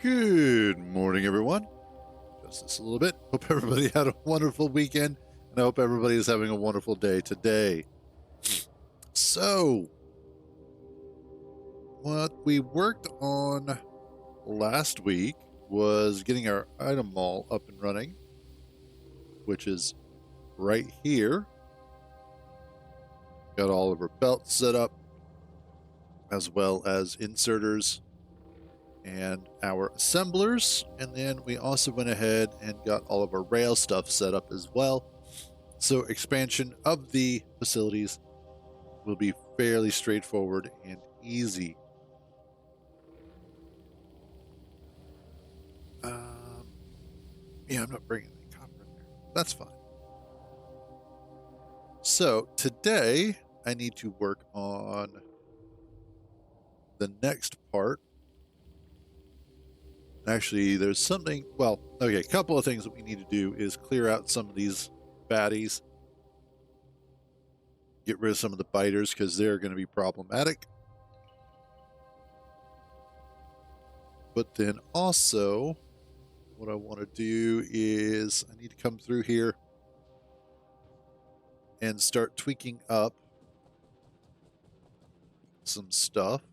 Good morning, everyone. Just this a little bit. Hope everybody had a wonderful weekend, and I hope everybody is having a wonderful day today. So, what we worked on last week was getting our item mall up and running, which is right here. Got all of our belts set up, as well as inserters and our assemblers, and then we also went ahead and got all of our rail stuff set up as well. So expansion of the facilities will be fairly straightforward and easy. Yeah, I'm not bringing any copper in there. That's fine. So today I need to work on the next part. Actually, there's something, well, okay, a couple of things that we need to do is clear out some of these baddies. Get rid of some of the biters because they're going to be problematic. But then also, what I want to do is I need to come through here and start tweaking up some stuff.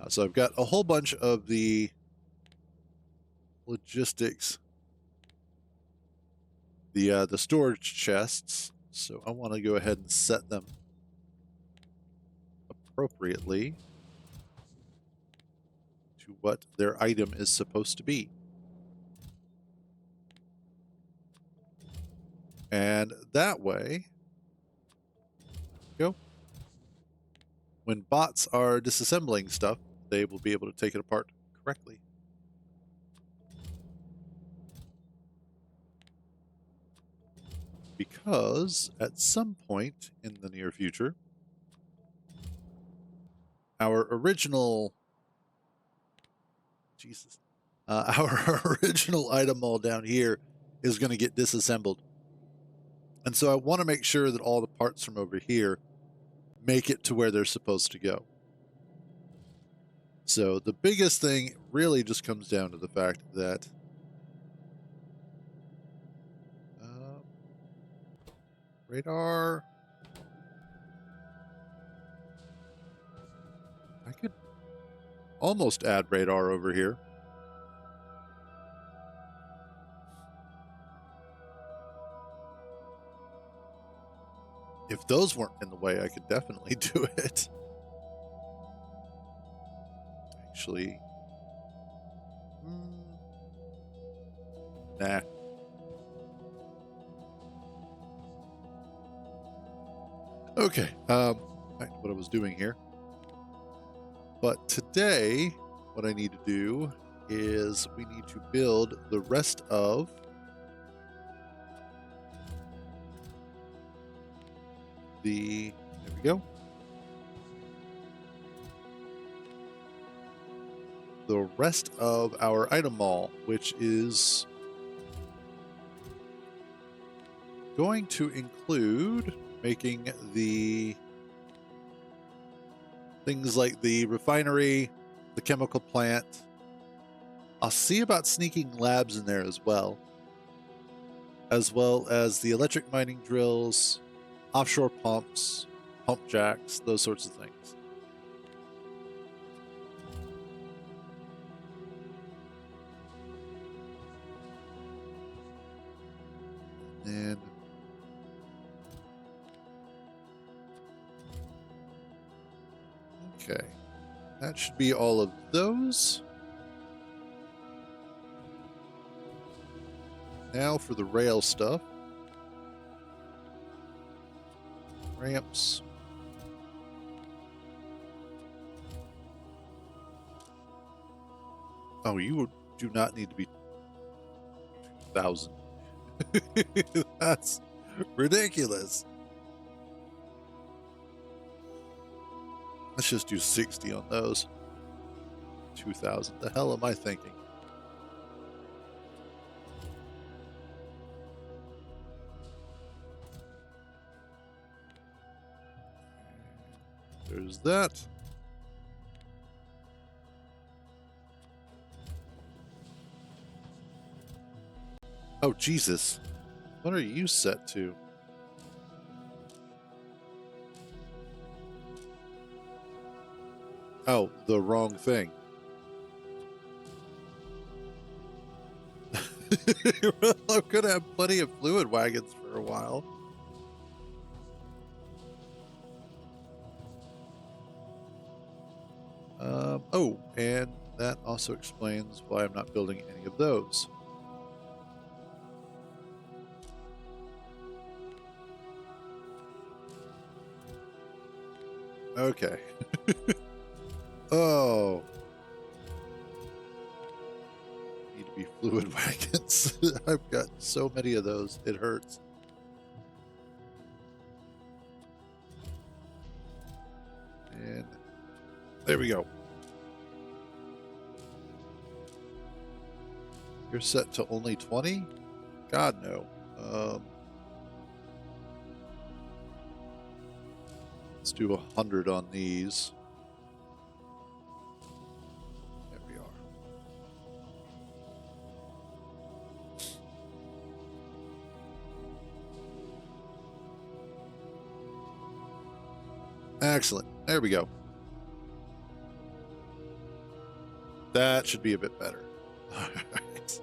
So I've got a whole bunch of the logistics, the storage chests. So I want to go ahead and set them appropriately to what their item is supposed to be. And that way, go. When bots are disassembling stuff, they will be able to take it apart correctly. Because at some point in the near future, our original our original item all down here is going to get disassembled. And so I want to make sure that all the parts from over here make it to where they're supposed to go. So the biggest thing really just comes down to the fact that radar. I could almost add radar over here. If those weren't in the way, I could definitely do it. Actually, nah. Okay, back to what I was doing here. But today, what I need to do is we need to build the rest of the, there we go, the rest of our item mall, which is going to include making the things like the refinery, the chemical plant. I'll see about sneaking labs in there as well as the electric mining drills, offshore pumps, pump jacks, those sorts of things. And okay, that should be all of those. Now for the rail stuff. Ramps. Oh, you do not need to be 2,000. That's ridiculous. Let's just do 60 on those. 2,000. The hell am I thinking? There's that. Oh, Jesus. What are you set to? Oh, the wrong thing. Well, I'm going to have plenty of fluid wagons for a while. Oh, and that also explains why I'm not building any of those. Okay. Oh, need to be fluid wagons. I've got so many of those. It hurts. And there we go. You're set to only 20? God, no. Let's do 100 on these. There we are. Excellent. There we go. That should be a bit better. All right.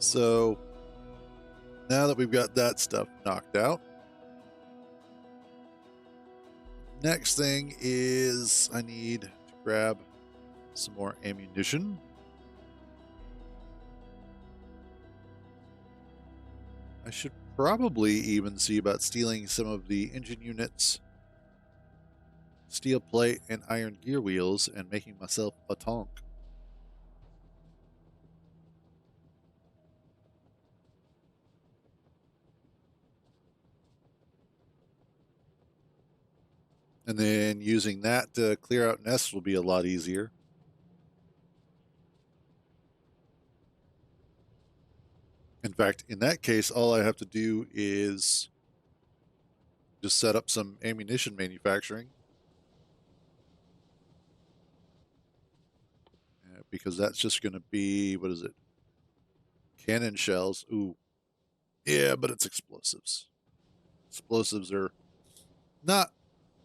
So now that we've got that stuff knocked out, next thing is I need to grab some more ammunition. I should probably even see about stealing some of the engine units, steel plate, and iron gear wheels and making myself a tank. And then using that to clear out nests will be a lot easier. In fact, in that case, all I have to do is just set up some ammunition manufacturing. Because that's just going to be, what is it? Cannon shells. Ooh. Yeah, but it's explosives. Explosives are not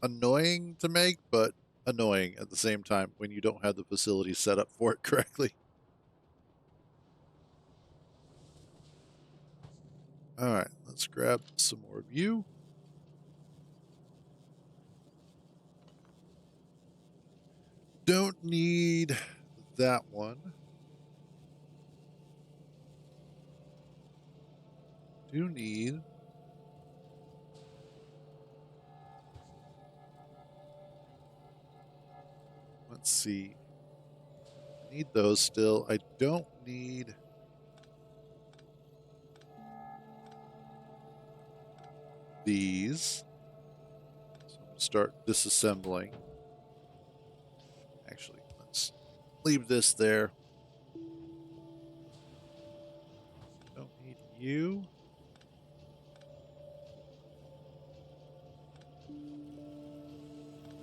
annoying to make, but annoying at the same time when you don't have the facility set up for it correctly. All right, let's grab some more of you. Don't need that one. Do need. Let's see. I need those still. I don't need. These. So I'm going to start disassembling. Actually, let's leave this there. Don't need you.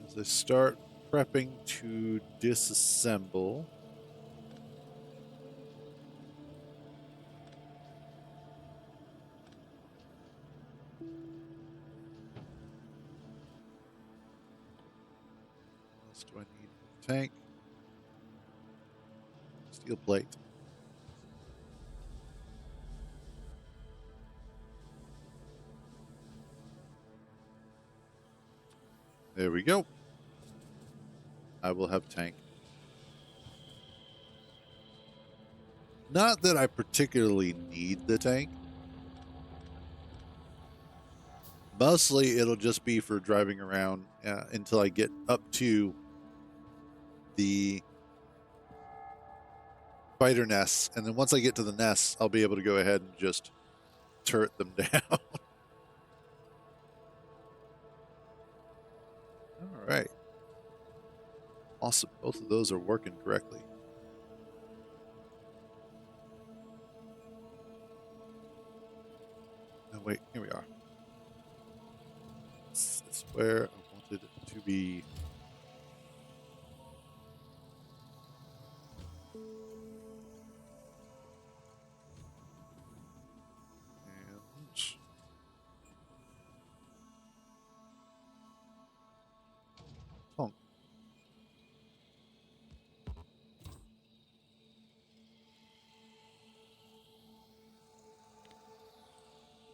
As I start prepping to disassemble. What else do I need for the tank? Steel plate. There we go. I will have tank. Not that I particularly need the tank. Mostly it'll just be for driving around until I get up to the fighter nests. And then once I get to the nests, I'll be able to go ahead and just turret them down. All right. Awesome. Both of those are working correctly. No, wait. Here we are. This is where I wanted it to be.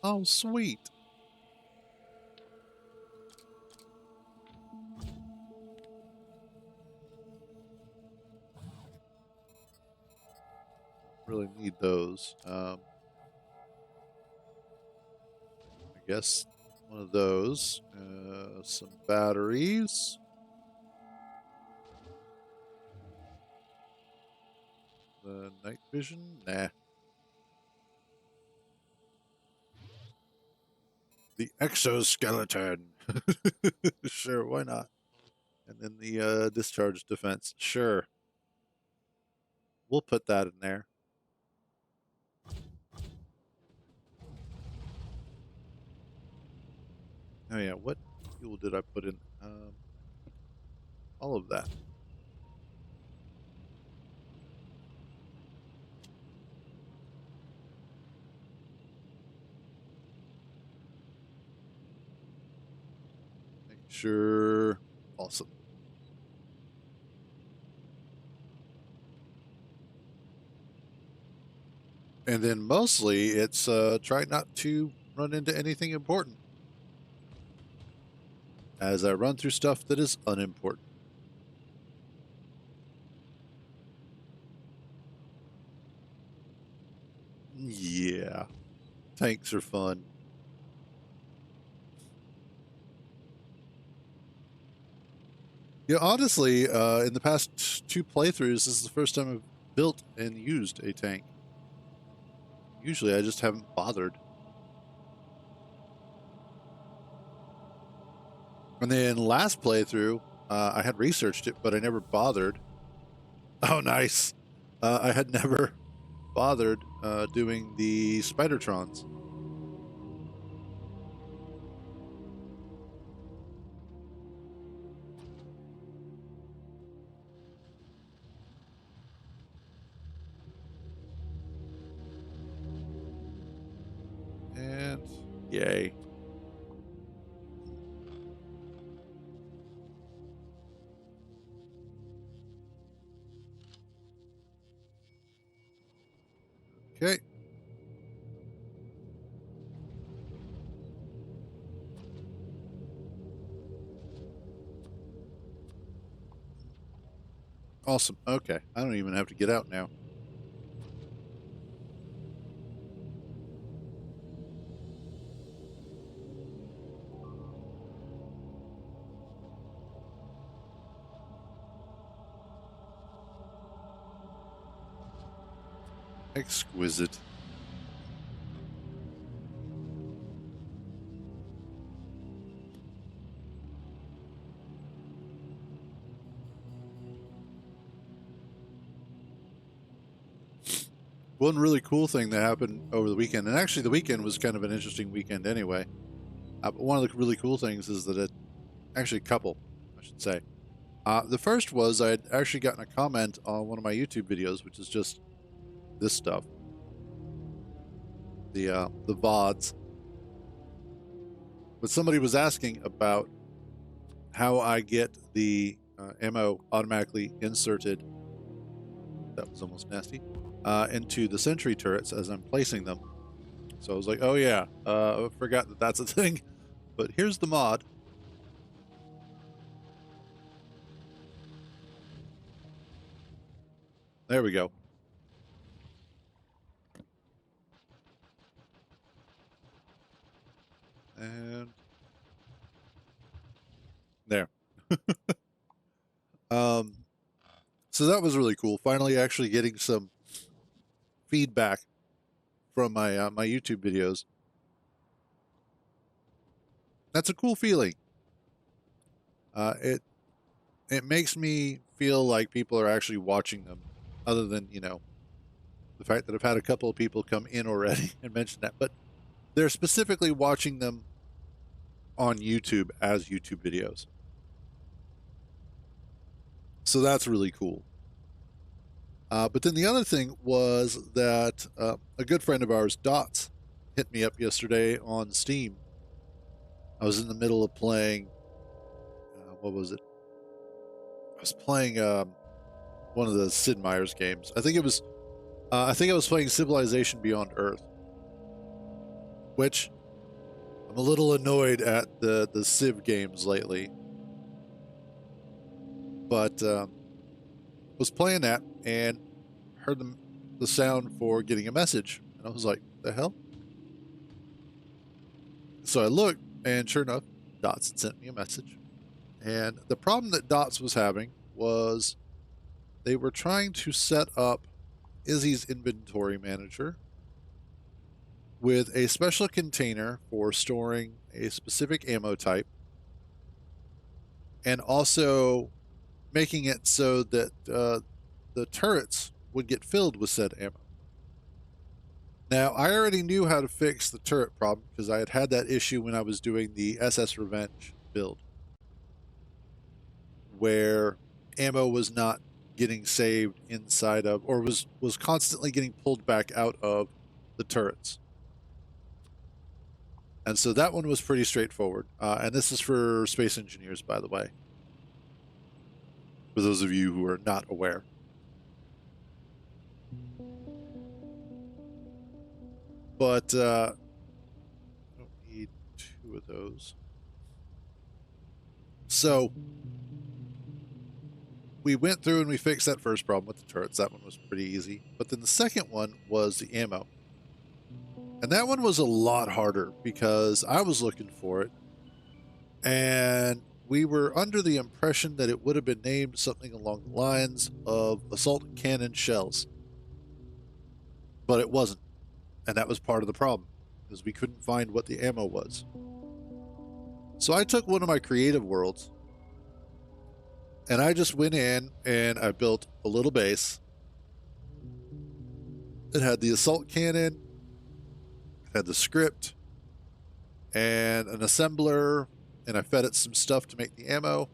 Oh, sweet. Really need those. I guess one of those. Some batteries. The night vision? Nah. The exoskeleton. Sure, why not? And then the discharge defense. Sure. We'll put that in there. Oh yeah, what fuel did I put in? All of that. Make sure. Awesome. And then mostly it's try not to run into anything important as I run through stuff that is unimportant. Yeah, tanks are fun. Yeah, honestly, in the past two playthroughs, this is the first time I've built and used a tank. Usually I just haven't bothered. And then last playthrough, I had researched it, but I never bothered. Oh, nice. I had never bothered doing the Spidertrons. And yay. Okay. Awesome. Okay. I don't even have to get out now. Exquisite. One really cool thing that happened over the weekend, and actually the weekend was kind of an interesting weekend anyway. But one of the really cool things is that actually a couple, I should say. The first was I had actually gotten a comment on one of my YouTube videos, which is just this stuff, the VODs. But somebody was asking about how I get the ammo automatically inserted. That was almost nasty. Into the sentry turrets as I'm placing them. So I was like, oh yeah, I forgot that that's a thing. But here's the mod. There we go. And there. um, so that was really cool. Finally, actually getting some feedback from my YouTube videos. That's a cool feeling. It makes me feel like people are actually watching them, other than the fact that I've had a couple of people come in already and mention that, but they're specifically watching them on YouTube as YouTube videos. So that's really cool. But then the other thing was that a good friend of ours, Dots, hit me up yesterday on Steam. I was in the middle of playing. What was it? I was playing one of the Sid Meier's games. I think it was. I think I was playing Civilization Beyond Earth. which I'm a little annoyed at the Civ games lately. But was playing that and heard the sound for getting a message. And I was like, the hell? So I looked, and sure enough, Dots had sent me a message. And the problem that Dots was having was they were trying to set up Izzy's inventory manager with a special container for storing a specific ammo type, and also making it so that the turrets would get filled with said ammo. Now, I already knew how to fix the turret problem because I had that issue when I was doing the SS Revenge build, where ammo was not getting saved inside of, or was constantly getting pulled back out of the turrets. And so that one was pretty straightforward. And this is for Space Engineers, by the way, for those of you who are not aware. But I don't need 2 of those. So we went through and we fixed that first problem with the turrets. That one was pretty easy. But then the second one was the ammo. And that one was a lot harder because I was looking for it. And we were under the impression that it would have been named something along the lines of assault cannon shells. But it wasn't. And that was part of the problem, because we couldn't find what the ammo was. So I took one of my creative worlds, and I just went in and I built a little base. It had the assault cannon, it had the script, and an assembler, and I fed it some stuff to make the ammo.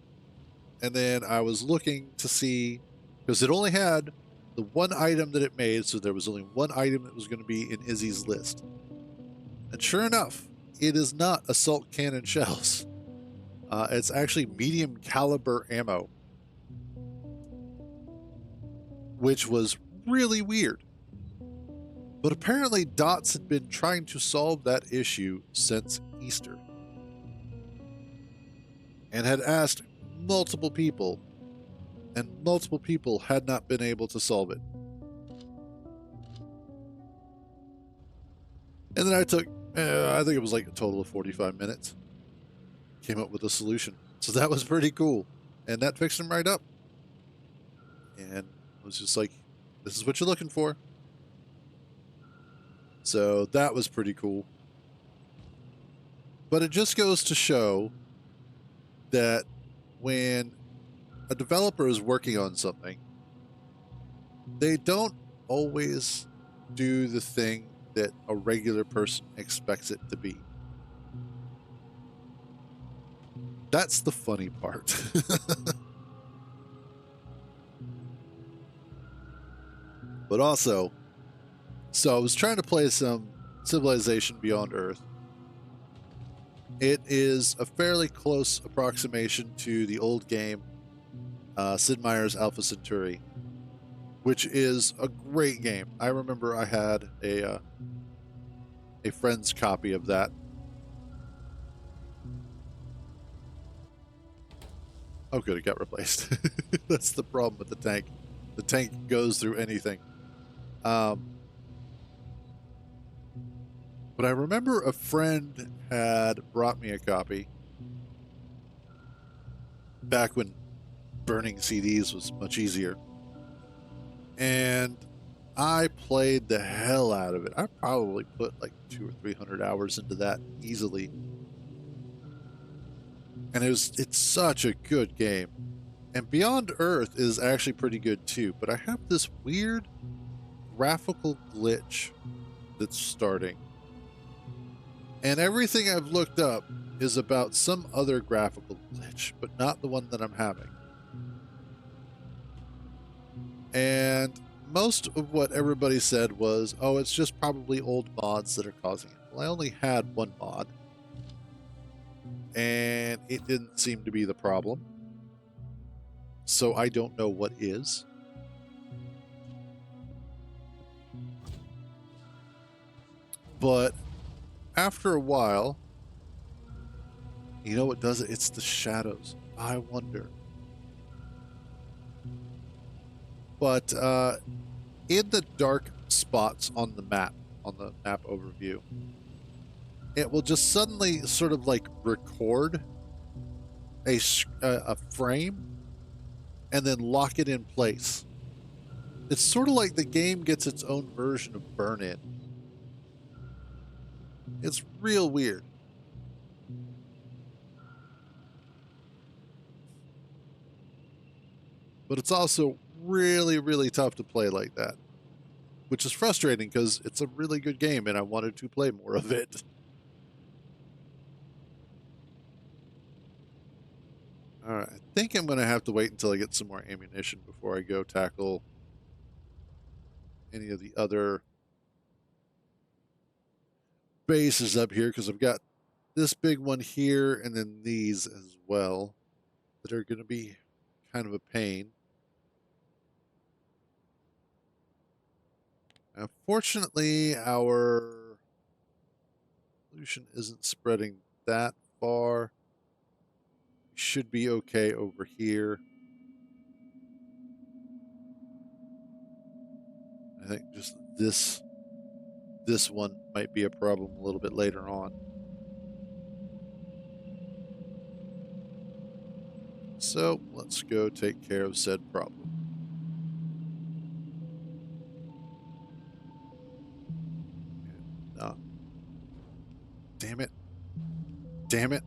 And then I was looking to see, because it only had the one item that it made, so there was only one item that was going to be in Izzy's list. And sure enough, it is not assault cannon shells. It's actually medium caliber ammo, which was really weird. But apparently Dots had been trying to solve that issue since Easter, and had asked multiple people, and multiple people had not been able to solve it. And then I took, I think it was like a total of 45 minutes, came up with a solution. So that was pretty cool. And that fixed him right up. And I was just like, this is what you're looking for. So that was pretty cool. But it just goes to show that when a developer is working on something, they don't always do the thing that a regular person expects it to be. That's the funny part. But also, so I was trying to play some Civilization Beyond Earth. It is a fairly close approximation to the old game, Sid Meier's Alpha Centauri, which is a great game. I remember I had a friend's copy of that. Oh, good, it got replaced. That's the problem with the tank. The tank goes through anything. But I remember a friend had brought me a copy back when burning CDs was much easier. And I played the hell out of it. I probably put like 200 or 300 hours into that easily. And it's such a good game. And Beyond Earth is actually pretty good too, but I have this weird graphical glitch that's starting. And everything I've looked up is about some other graphical glitch, but not the one that I'm having. And most of what everybody said was, oh, it's just probably old mods that are causing it. Well, I only had one mod, and it didn't seem to be the problem. So I don't know what is. But after a while, you know what does it? It's the shadows. I wonder. But in the dark spots on the map overview, it will just suddenly sort of like record a frame and then lock it in place. It's sort of like the game gets its own version of burn-in. It's real weird. But it's also really, really tough to play like that, which is frustrating because it's a really good game and I wanted to play more of it. All right, I think I'm going to have to wait until I get some more ammunition before I go tackle any of the other bases up here, because I've got this big one here and then these as well that are going to be kind of a pain. Now, fortunately, our pollution isn't spreading that far. We should be okay over here. I think just this one might be a problem a little bit later on. So let's go take care of said problem. No. Damn it. Damn it.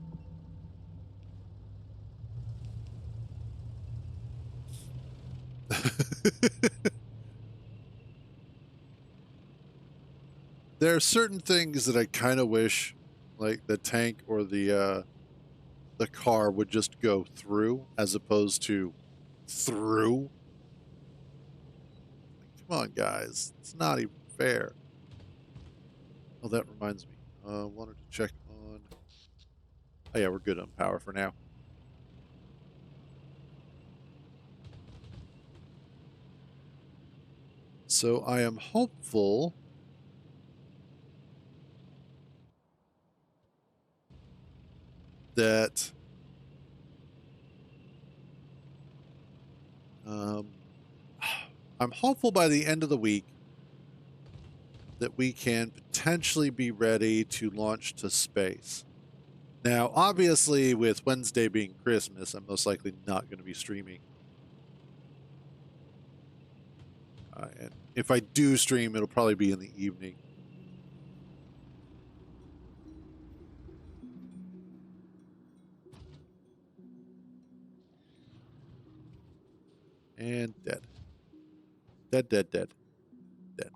There are certain things that I kind of wish, like the tank or the car would just go through as opposed to through. Come on, guys. It's not even fair. Oh, that reminds me. Wanted to check on... Oh, yeah, we're good on power for now. So I am hopeful that I'm hopeful by the end of the week that we can potentially be ready to launch to space. Now, obviously, with Wednesday being Christmas, I'm most likely not going to be streaming. And if I do stream, it'll probably be in the evening. And dead. Dead, dead, dead. Dead.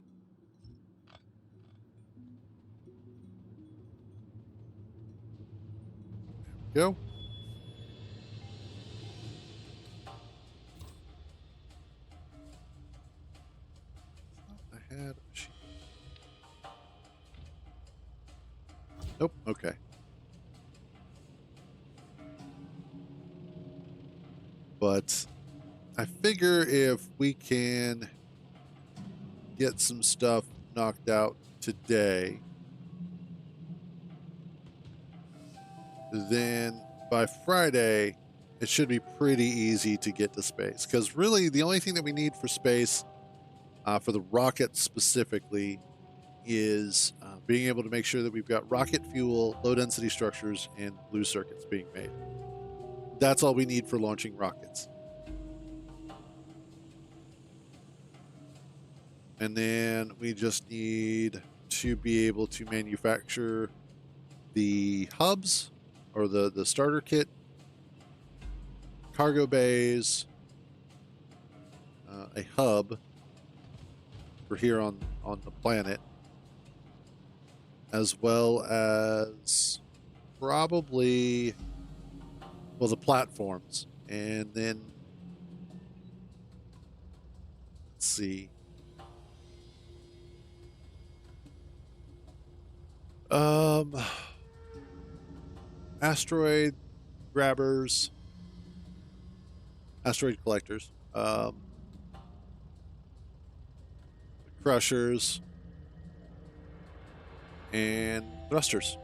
There we go. I had a machine. Nope. Okay. But I figure if we can get some stuff knocked out today, then by Friday, it should be pretty easy to get to space. Because really, the only thing that we need for space, for the rocket specifically, is being able to make sure that we've got rocket fuel, low density structures, and blue circuits being made. That's all we need for launching rockets. And then we just need to be able to manufacture the hubs or the starter kit, cargo bays, a hub for here on the planet, as well as probably, well, the platforms. And then, let's see. Asteroid grabbers, asteroid collectors, crushers, and thrusters.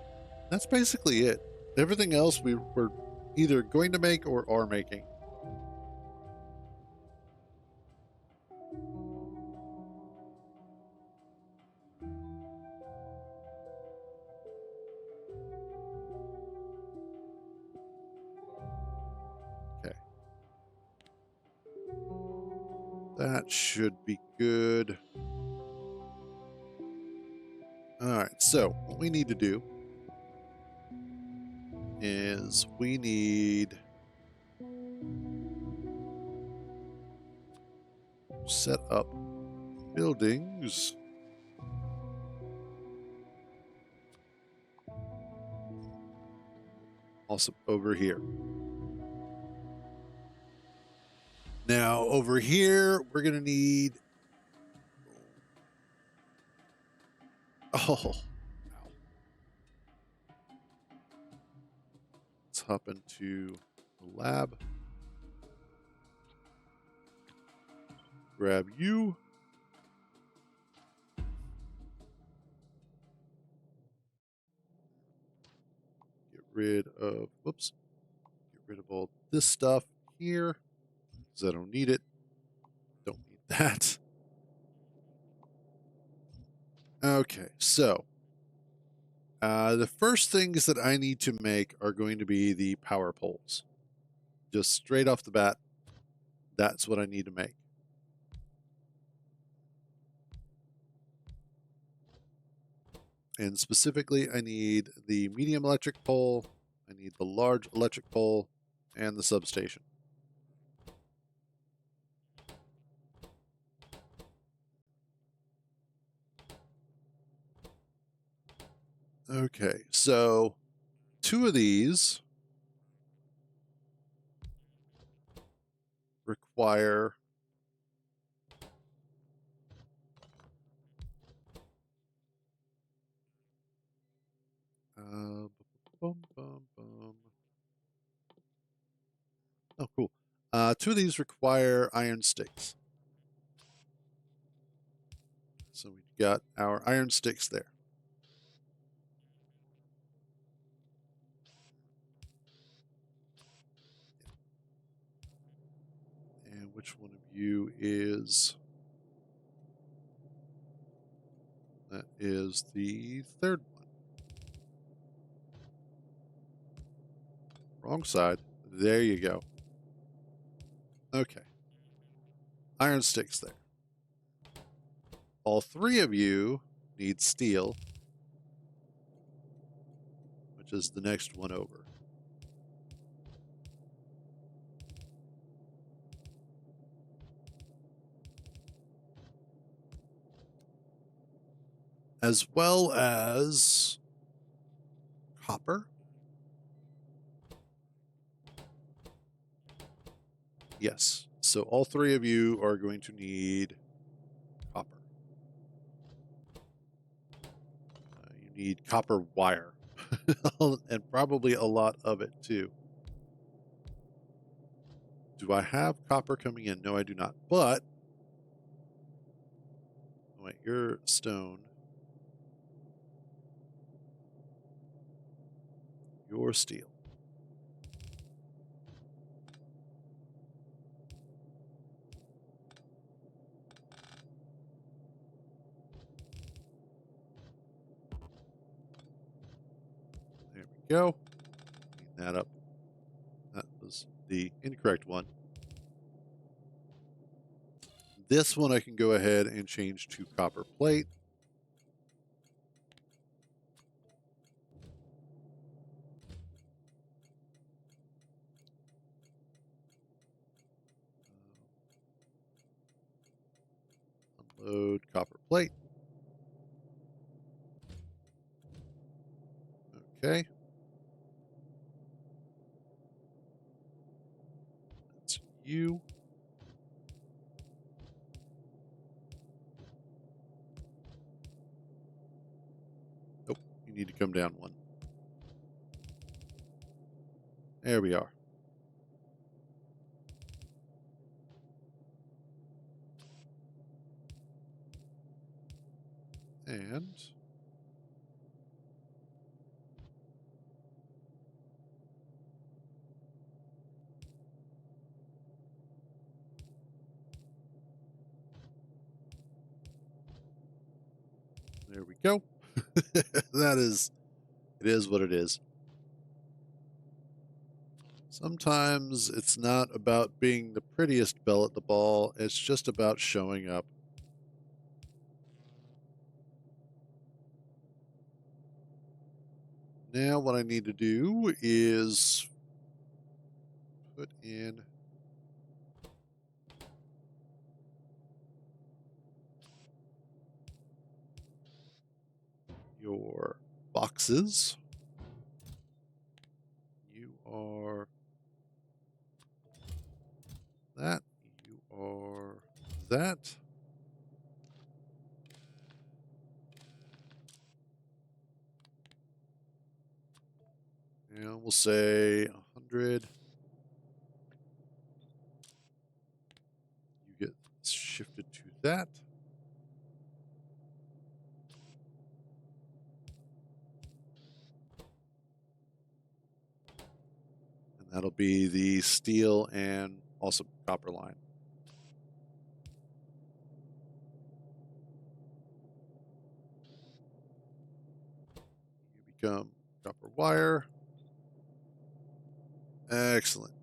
That's basically it. Everything else we were either going to make or are making. Okay. That should be good. All right, so what we need to do is we need set up buildings. Also over here. Now over here, we're gonna need. Oh, let's hop into the lab. Grab you. Get rid of. Whoops. Get rid of all this stuff here because I don't need it. Don't need that. Okay, so the first things that I need to make are going to be the power poles. Just straight off the bat, that's what I need to make. And specifically, I need the medium electric pole, I need the large electric pole, and the substation. Okay, so 2 of these require bum, bum, bum. Oh, cool. 2 of these require iron sticks. So we've got our iron sticks there. And which one of you is... That is the third one. Wrong side. There you go. Okay. Iron sticks there. All 3 of you need steel, which is the next one over. As well as copper. Yes. So all 3 of you are going to need copper. You need copper wire. And probably a lot of it too. Do I have copper coming in? No, I do not. But wait, you're stone. You're steel. There we go. Clean that up. That was the incorrect one. This one I can go ahead and change to copper plate. Unload copper plate. Okay. That's you. Nope, you need to come down one. There we are. And There we go. It is what it is. Sometimes it's not about being the prettiest belle at the ball, it's just about showing up. Now what I need to do is put in your boxes. You are that. You are that. And we'll say 100. You get shifted to that. And that'll be the steel and also copper line. You become copper wire. Excellent.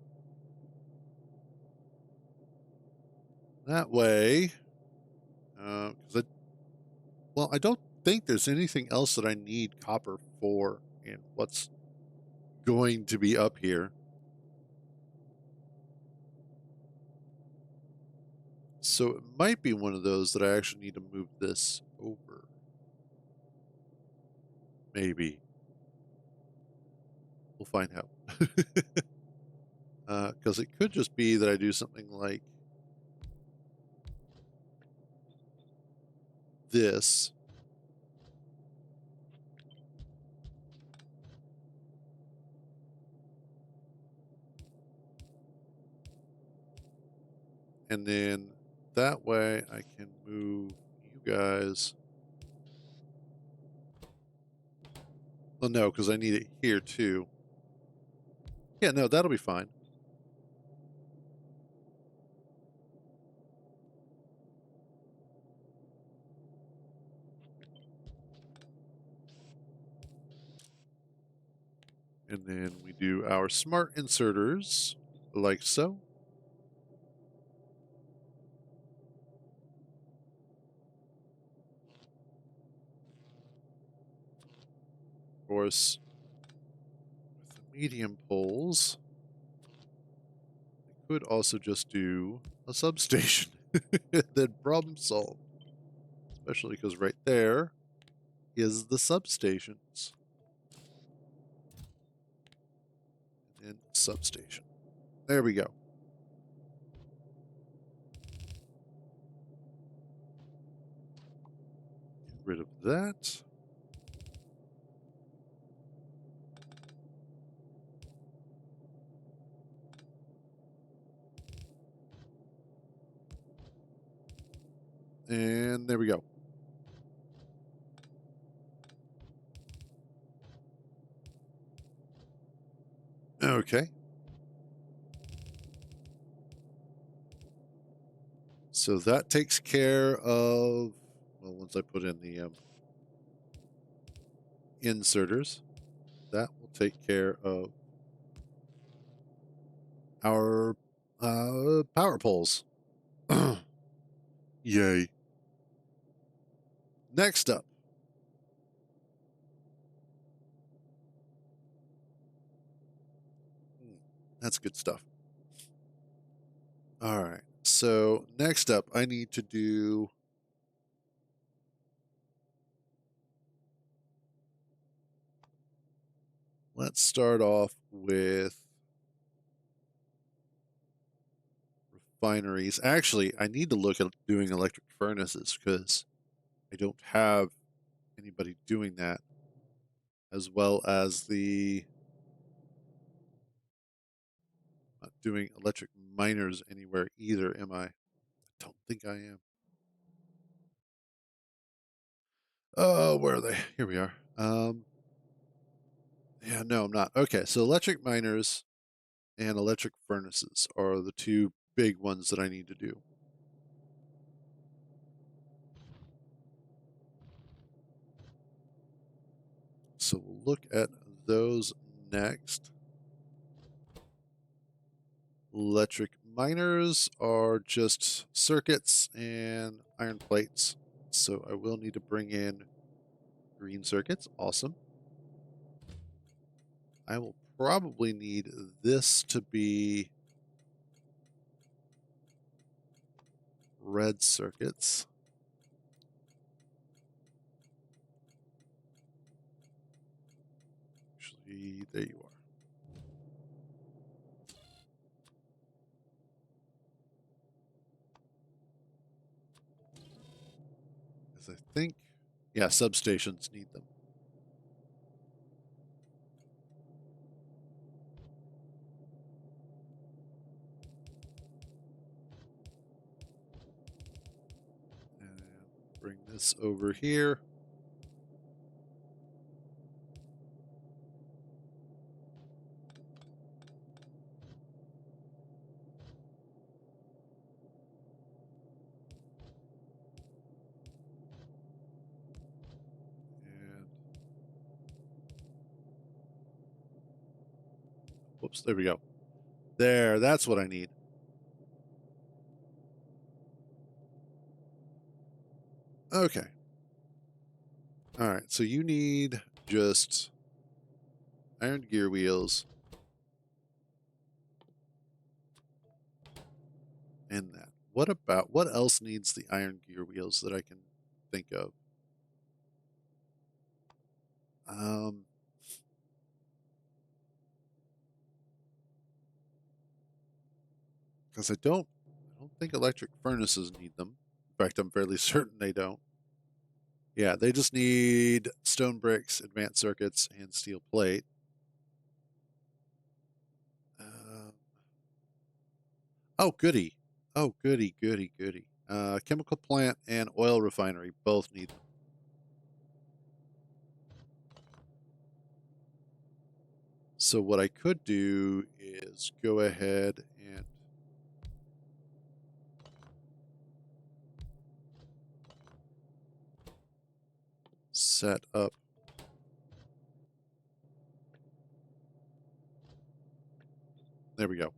That way, I don't think there's anything else that I need copper for in what's going to be up here. So it might be one of those that I actually need to move this over. Maybe. We'll find out. Because it could just be that I do something like this. And then that way I can move you guys. Well, no, because I need it here too. Yeah, no, that'll be fine. And then we do our smart inserters like so. Of course, with the medium poles, I could also just do a substation. Then problem solved. Especially because right there is the substations. And substation. There we go. Get rid of that. And there we go. Okay. So that takes care of, well, once I put in the inserters, that will take care of our power poles. Yay. Next up. That's good stuff. All right. So next up, I need to do. Let's start off with refineries. Actually, I need to look at doing electric furnaces because I don't have anybody doing that, as well as the not doing electric miners anywhere either, am I? I don't think I am. Oh, where are they? Here we are. Yeah, no, I'm not. Okay, so electric miners and electric furnaces are the two big ones that I need to do. So we'll look at those next. Electric miners are just circuits and iron plates. So I will need to bring in green circuits. Awesome. I will probably need this to be red circuits. Actually, there you are. Because I think, yeah, substations need them. And bring this over here. And whoops, there we go. There, that's what I need. Okay. All right, so you need just iron gear wheels and that. What else needs the iron gear wheels that I can think of? Because I don't think electric furnaces need them. In fact, I'm fairly certain they don't. Yeah, they just need stone bricks, advanced circuits, and steel plate. Uh, oh, goody. Oh, goody, goody, goody. Chemical plant and oil refinery both need them. So what I could do is go ahead and set up there we go.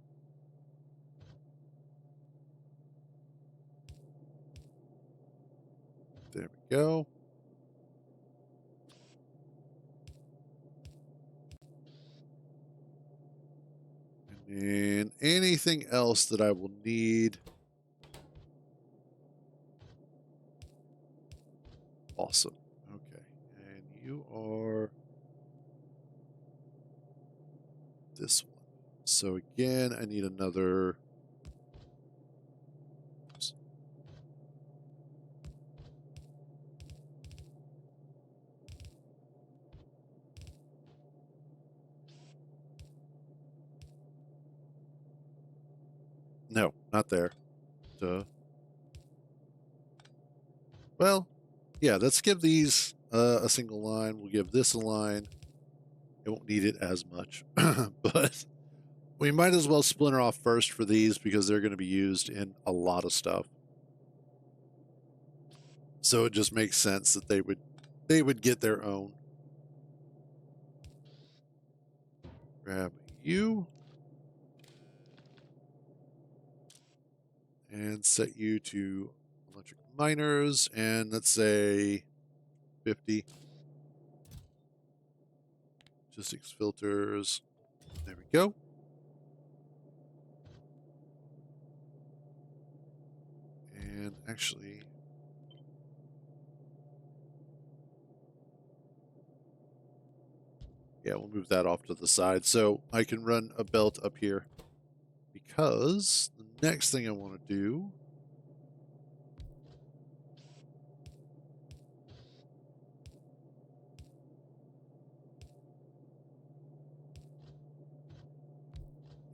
There we go. And then anything else that I will need. Awesome. Okay. And you are this one. So again, I need another. Oops. No, not there. Duh. Well, yeah, let's give these a single line. We'll give this a line. It won't need it as much, but we might as well splinter off first for these because they're going to be used in a lot of stuff. So it just makes sense that they would get their own. Grab you and set you to electric miners, and let's say 50 logistics filters. There we go. And actually, yeah, we'll move that off to the side so I can run a belt up here, because the next thing I want to do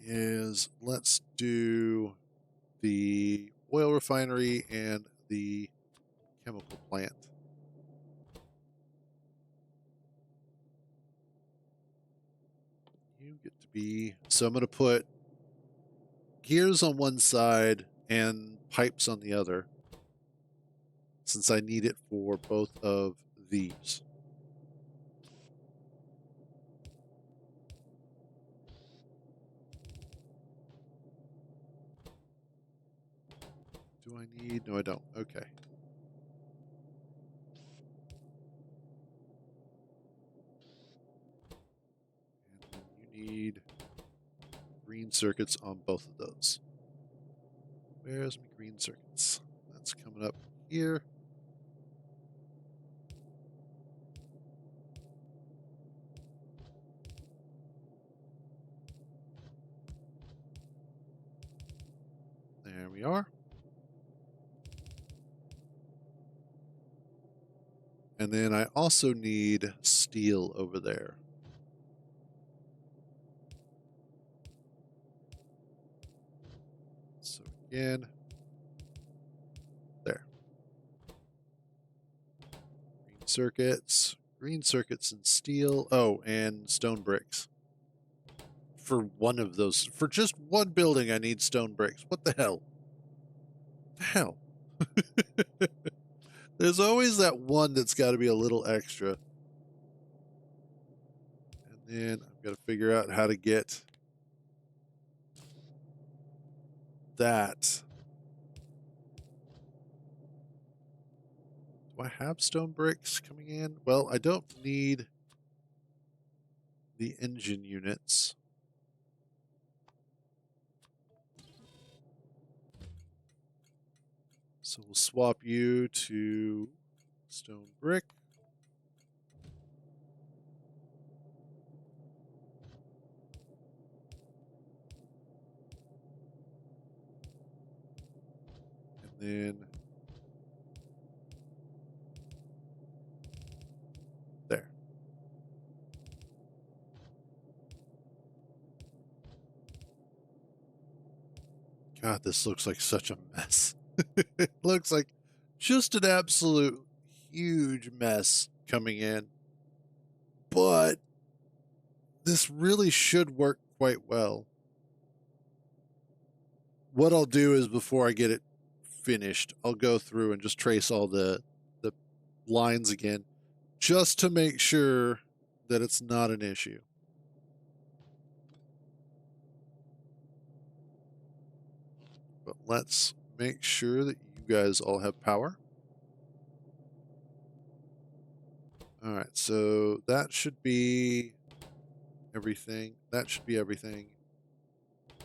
is let's do the oil refinery and the chemical plant. You get to be, so I'm going to put gears on one side and pipes on the other, since I need it for both of these. Do I need? No, I don't. Okay. And then you need green circuits on both of those. Where's my green circuits? That's coming up here. There we are. And then I also need steel over there. So again, there. Green circuits and steel. Oh, and stone bricks. For one of those, for just one building, I need stone bricks. What the hell? What the hell? There's always that one that's got to be a little extra. And then I've got to figure out how to get that. Do I have stone bricks coming in? Well, I don't need the engine units. So we'll swap you to stone brick. And then there. God, this looks like such a mess. It looks like just an absolute huge mess coming in. But this really should work quite well. What I'll do is before I get it finished, I'll go through and just trace all the lines again, just to make sure that it's not an issue. But let's make sure that you guys all have power. All right, so that should be everything. That should be everything.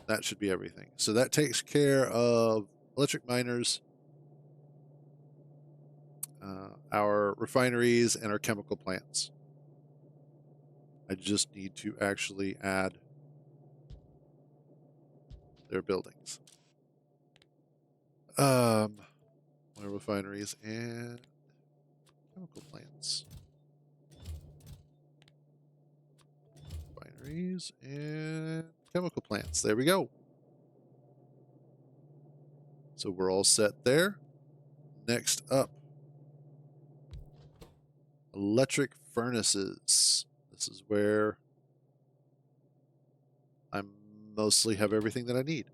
That should be everything. So that takes care of electric miners, our refineries, and our chemical plants. I just need to actually add their buildings. My refineries and chemical plants. Refineries and chemical plants. There we go. So we're all set there. Next up, electric furnaces. This is where I mostly have everything that I need.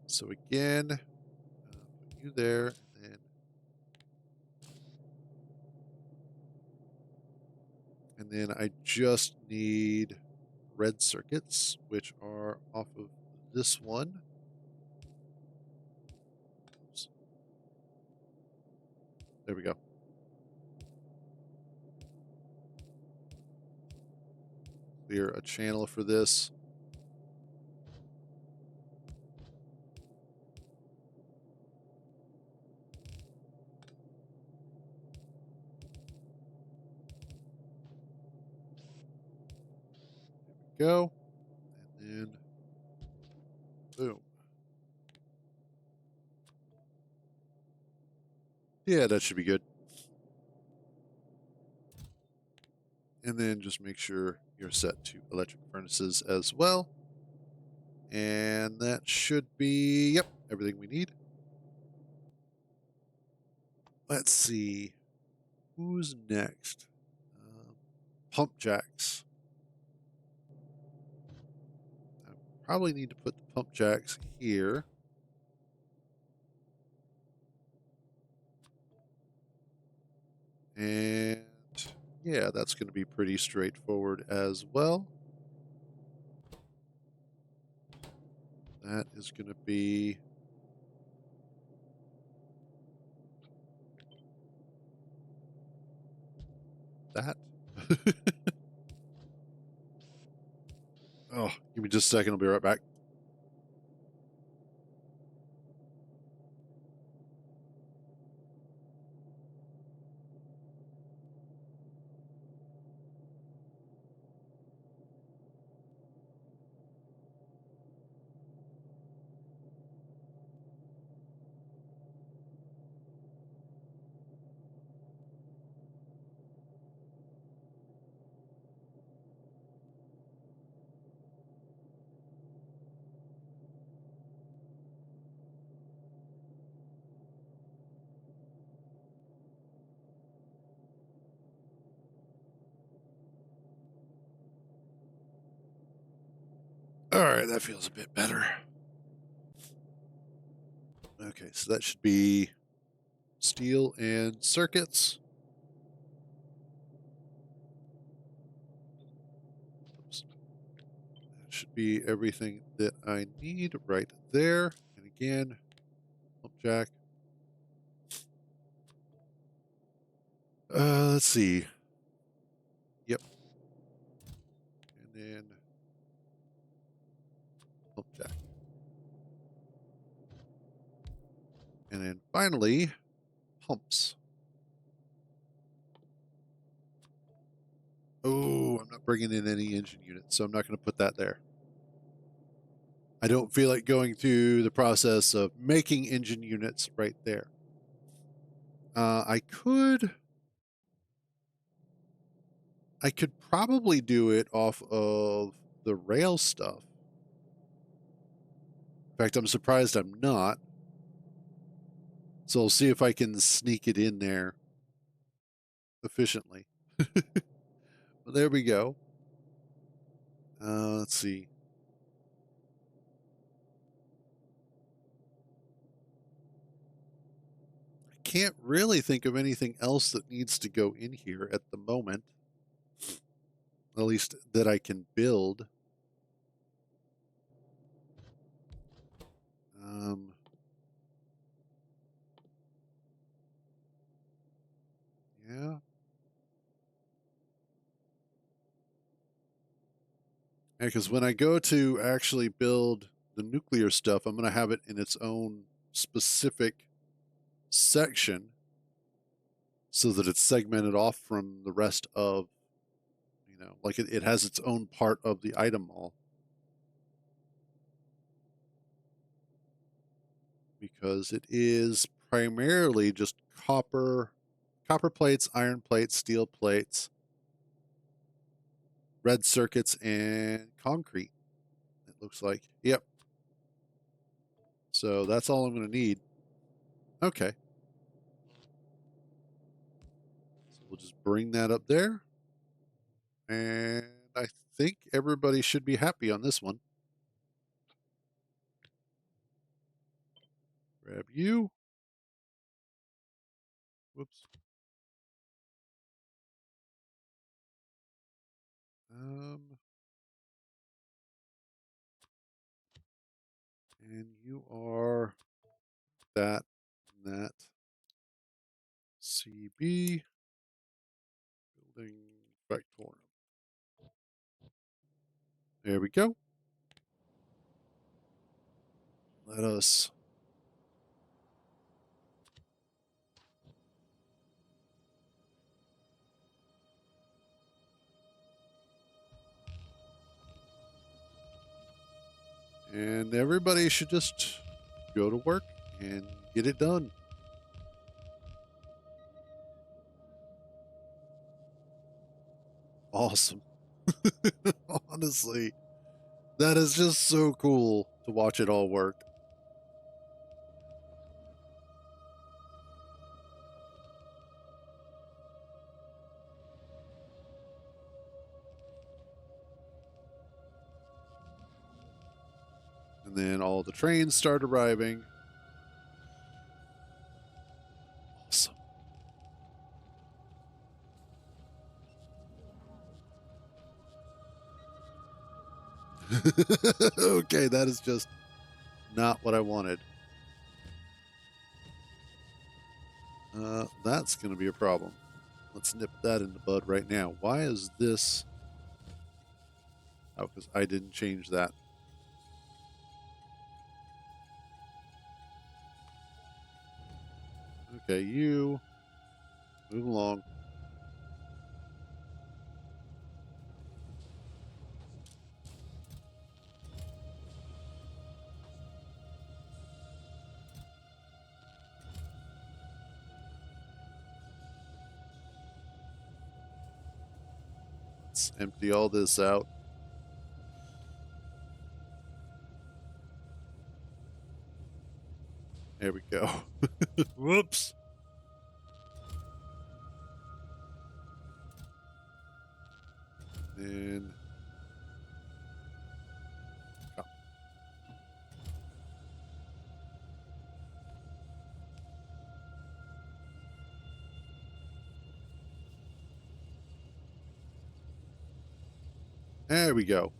So again, put you there, and then I just need red circuits, which are off of this one. Oops. There we go. Clear a channel for this. Go, and then boom. Yeah, that should be good. And then just make sure you're set to electric furnaces as well. And that should be, yep, everything we need. Let's see. Who's next? Pump jacks. I probably need to put the pump jacks here. And yeah, that's going to be pretty straightforward as well. That is going to be that. Oh, give me just a second. I'll be right back. All right, that feels a bit better. Okay, so that should be steel and circuits. Oops. That should be everything that I need right there. And again, pump jack. Let's see. Yep. And then pump jack. And then finally, pumps. Oh, I'm not bringing in any engine units, so I'm not going to put that there. I don't feel like going through the process of making engine units right there. I could probably do it off of the rail stuff. In fact, I'm surprised I'm not. So I'll see if I can sneak it in there efficiently. Well, there we go. Let's see. I can't really think of anything else that needs to go in here at the moment. At least that I can build. Yeah. Yeah, because when I go to actually build the nuclear stuff, I'm going to have it in its own specific section so that it's segmented off from the rest of, like it has its own part of the item mall. Because it is primarily just copper plates, iron plates, steel plates, red circuits, and concrete. It looks like. Yep. So that's all I'm going to need. Okay. So we'll just bring that up there. And I think everybody should be happy on this one. Grab you. Whoops. And you are that and that. CB. Building Factorio. There we go. Let us and everybody should just go to work and get it done. Awesome. Honestly, that is just so cool to watch it all work. And then all the trains start arriving. Awesome. Okay, that is just not what I wanted. That's going to be a problem. Let's nip that in the bud right now. Why is this? Oh, because I didn't change that. Okay, you move along. Let's empty all this out. There we go. Whoops. And oh. There we go.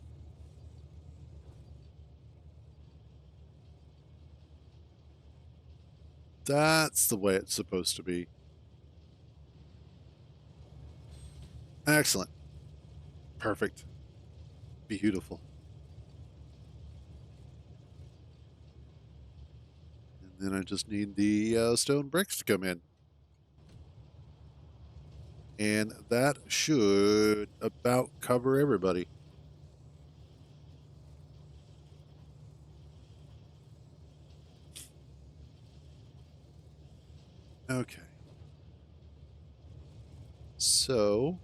That's the way it's supposed to be. Excellent. Perfect. Beautiful. And then I just need the stone bricks to come in. And that should about cover everybody. Okay. So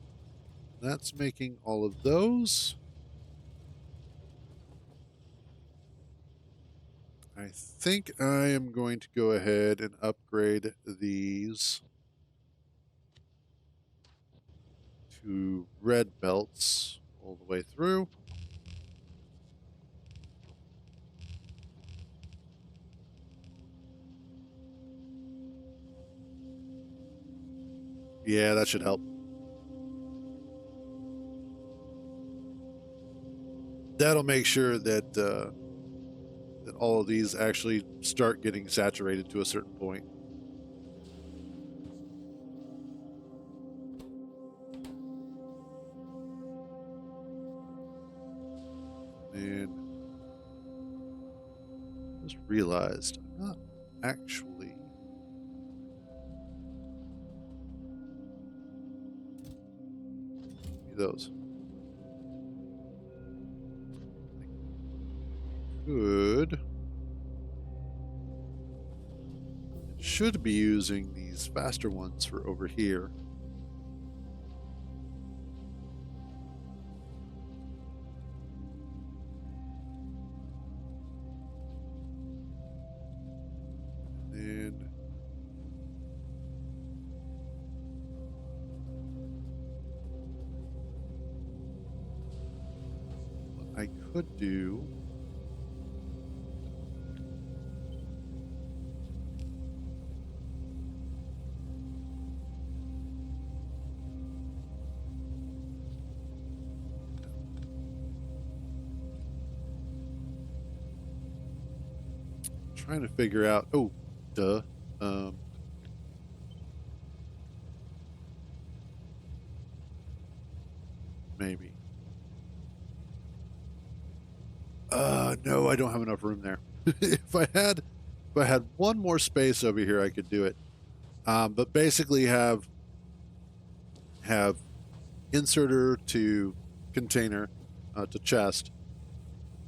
that's making all of those. I think I am going to go ahead and upgrade these to red belts all the way through. Yeah, that should help. That'll make sure that that all of these actually start getting saturated to a certain point. And just realized I'm not actually those. Good. Should be using these faster ones for over here. And what I could do trying to figure out. Oh, duh. Maybe. No, I don't have enough room there. If I had one more space over here, I could do it. But basically, have inserter to container to chest,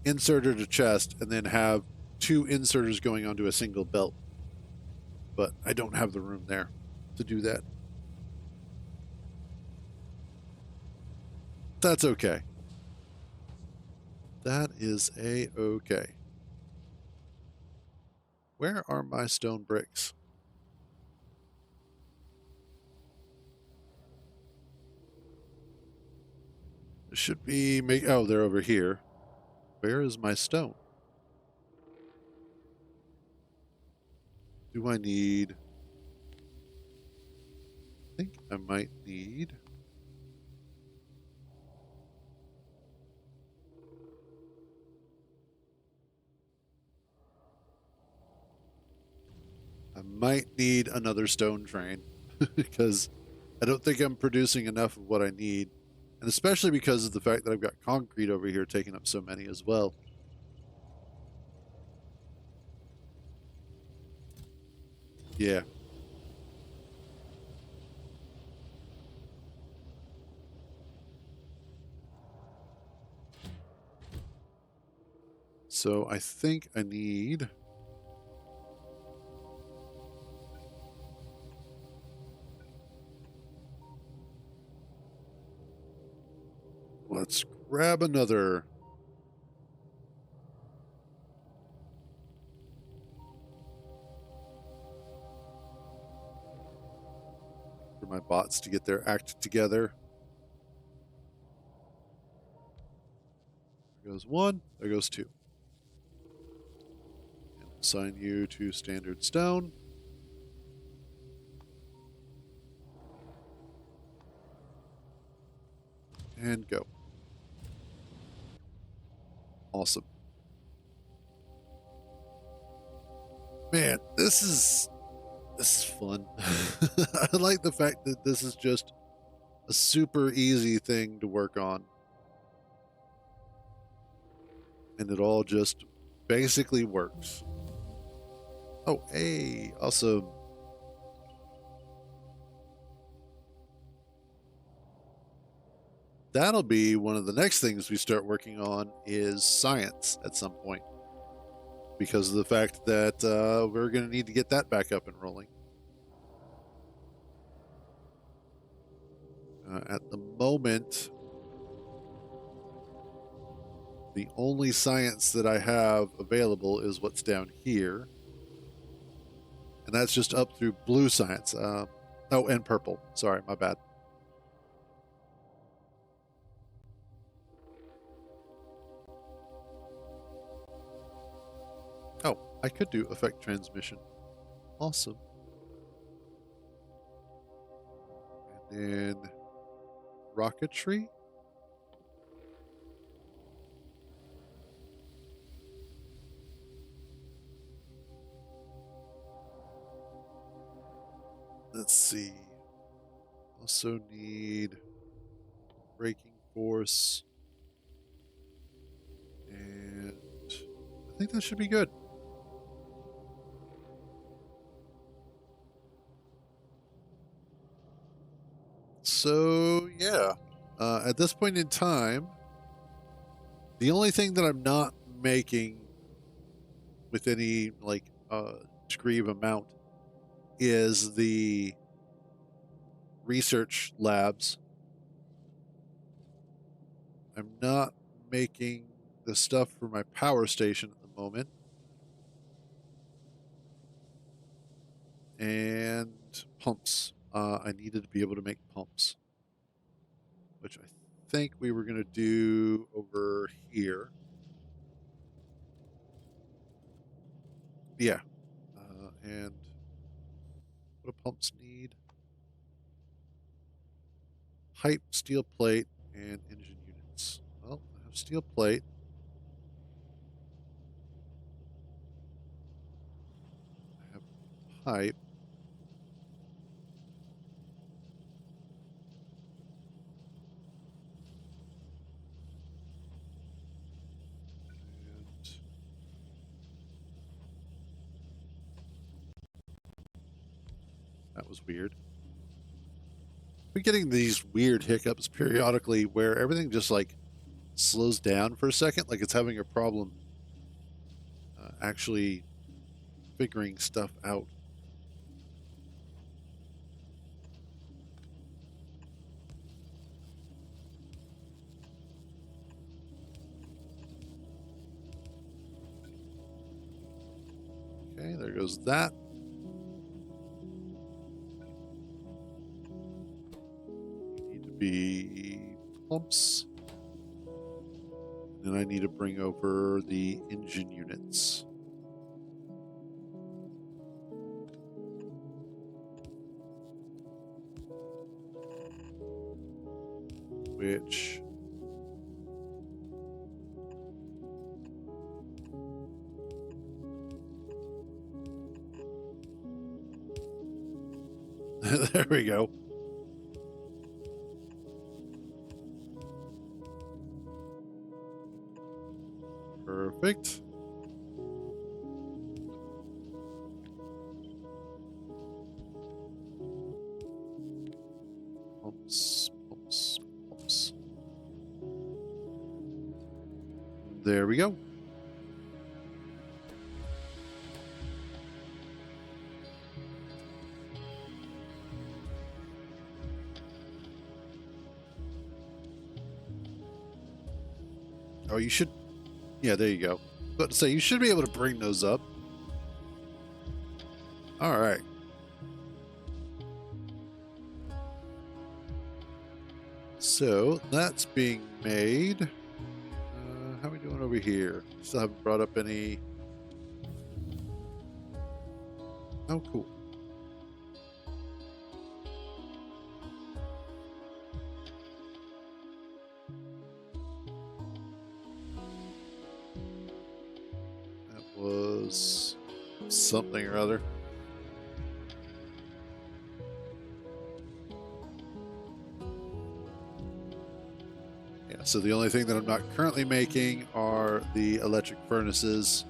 inserter to chest, and then have two inserters going onto a single belt. But I don't have the room there to do that. That's okay. That is a-okay. Where are my stone bricks? It should be oh, they're over here. Where is my stone? Do I need? I think I might need. might need another stone train because I don't think I'm producing enough of what I need. And especially because of the fact that I've got concrete over here taking up so many as well. Yeah. So I think I need... Let's grab another. For my bots to get their act together. There goes one, there goes two. And assign you to standard stone. And go. Awesome. Man, this is fun. I like the fact that this is just a super easy thing to work on. And it all just basically works. Oh, hey, awesome. That'll be one of the next things we start working on is science at some point. Because of the fact that we're going to need to get that back up and rolling. At the moment, the only science that I have available is what's down here. And that's just up through blue science. Oh, and purple. Sorry, my bad. Oh, I could do effect transmission. Awesome. And then rocketry. Let's see. Also need braking force. And I think that should be good. So, yeah. At this point in time, the only thing that I'm not making with any degree of amount is the research labs. I'm not making the stuff for my power station at the moment. And pumps. I needed to be able to make pumps, which I think we were going to do over here. Yeah. And what do pumps need? Pipe, steel plate, and engine units. Well, I have steel plate. I have pipe. And that was weird. We're getting these weird hiccups periodically where everything just like slows down for a second, like it's having a problem actually figuring stuff out. Okay, there goes that. Need to be pumps. And I need to bring over the engine units. Which There we go. Perfect. Pumps, pumps, pumps. There we go. Oh, you should. Yeah, there you go. But say you should be able to bring those up. All right. So that's being made. How are we doing over here? Still haven't brought up any. Oh, cool. That was something or other. Yeah, so the only thing that I'm not currently making are the electric furnaces.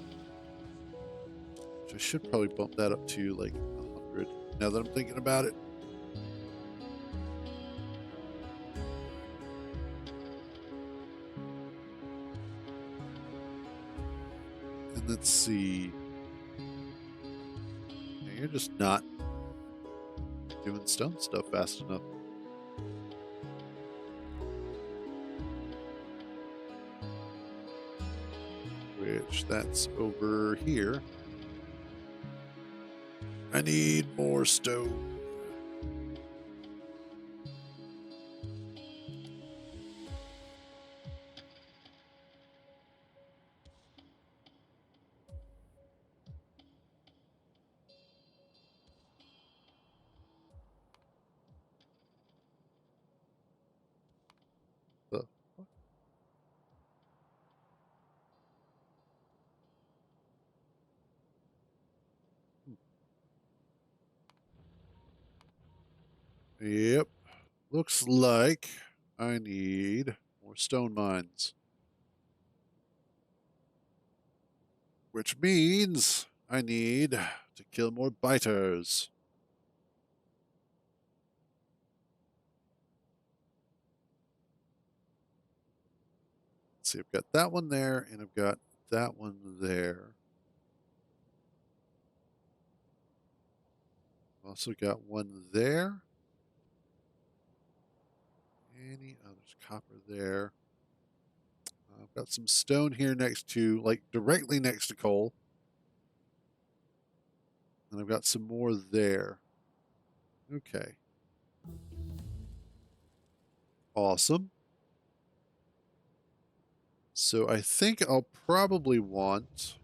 Which I should probably bump that up to like 100 now that I'm thinking about it. And let's see. Yeah, you're just not doing stone stuff fast enough. Which that's over here. I need more stone. The fuck? Yep. Looks like I need more stone mines. Which means I need to kill more biters. Let's see, I've got that one there, and I've got that one there. Also got one there. Any others? Copper there. I've got some stone here next to, like directly next to coal. And I've got some more there. Okay. Awesome. So I think I'll probably want.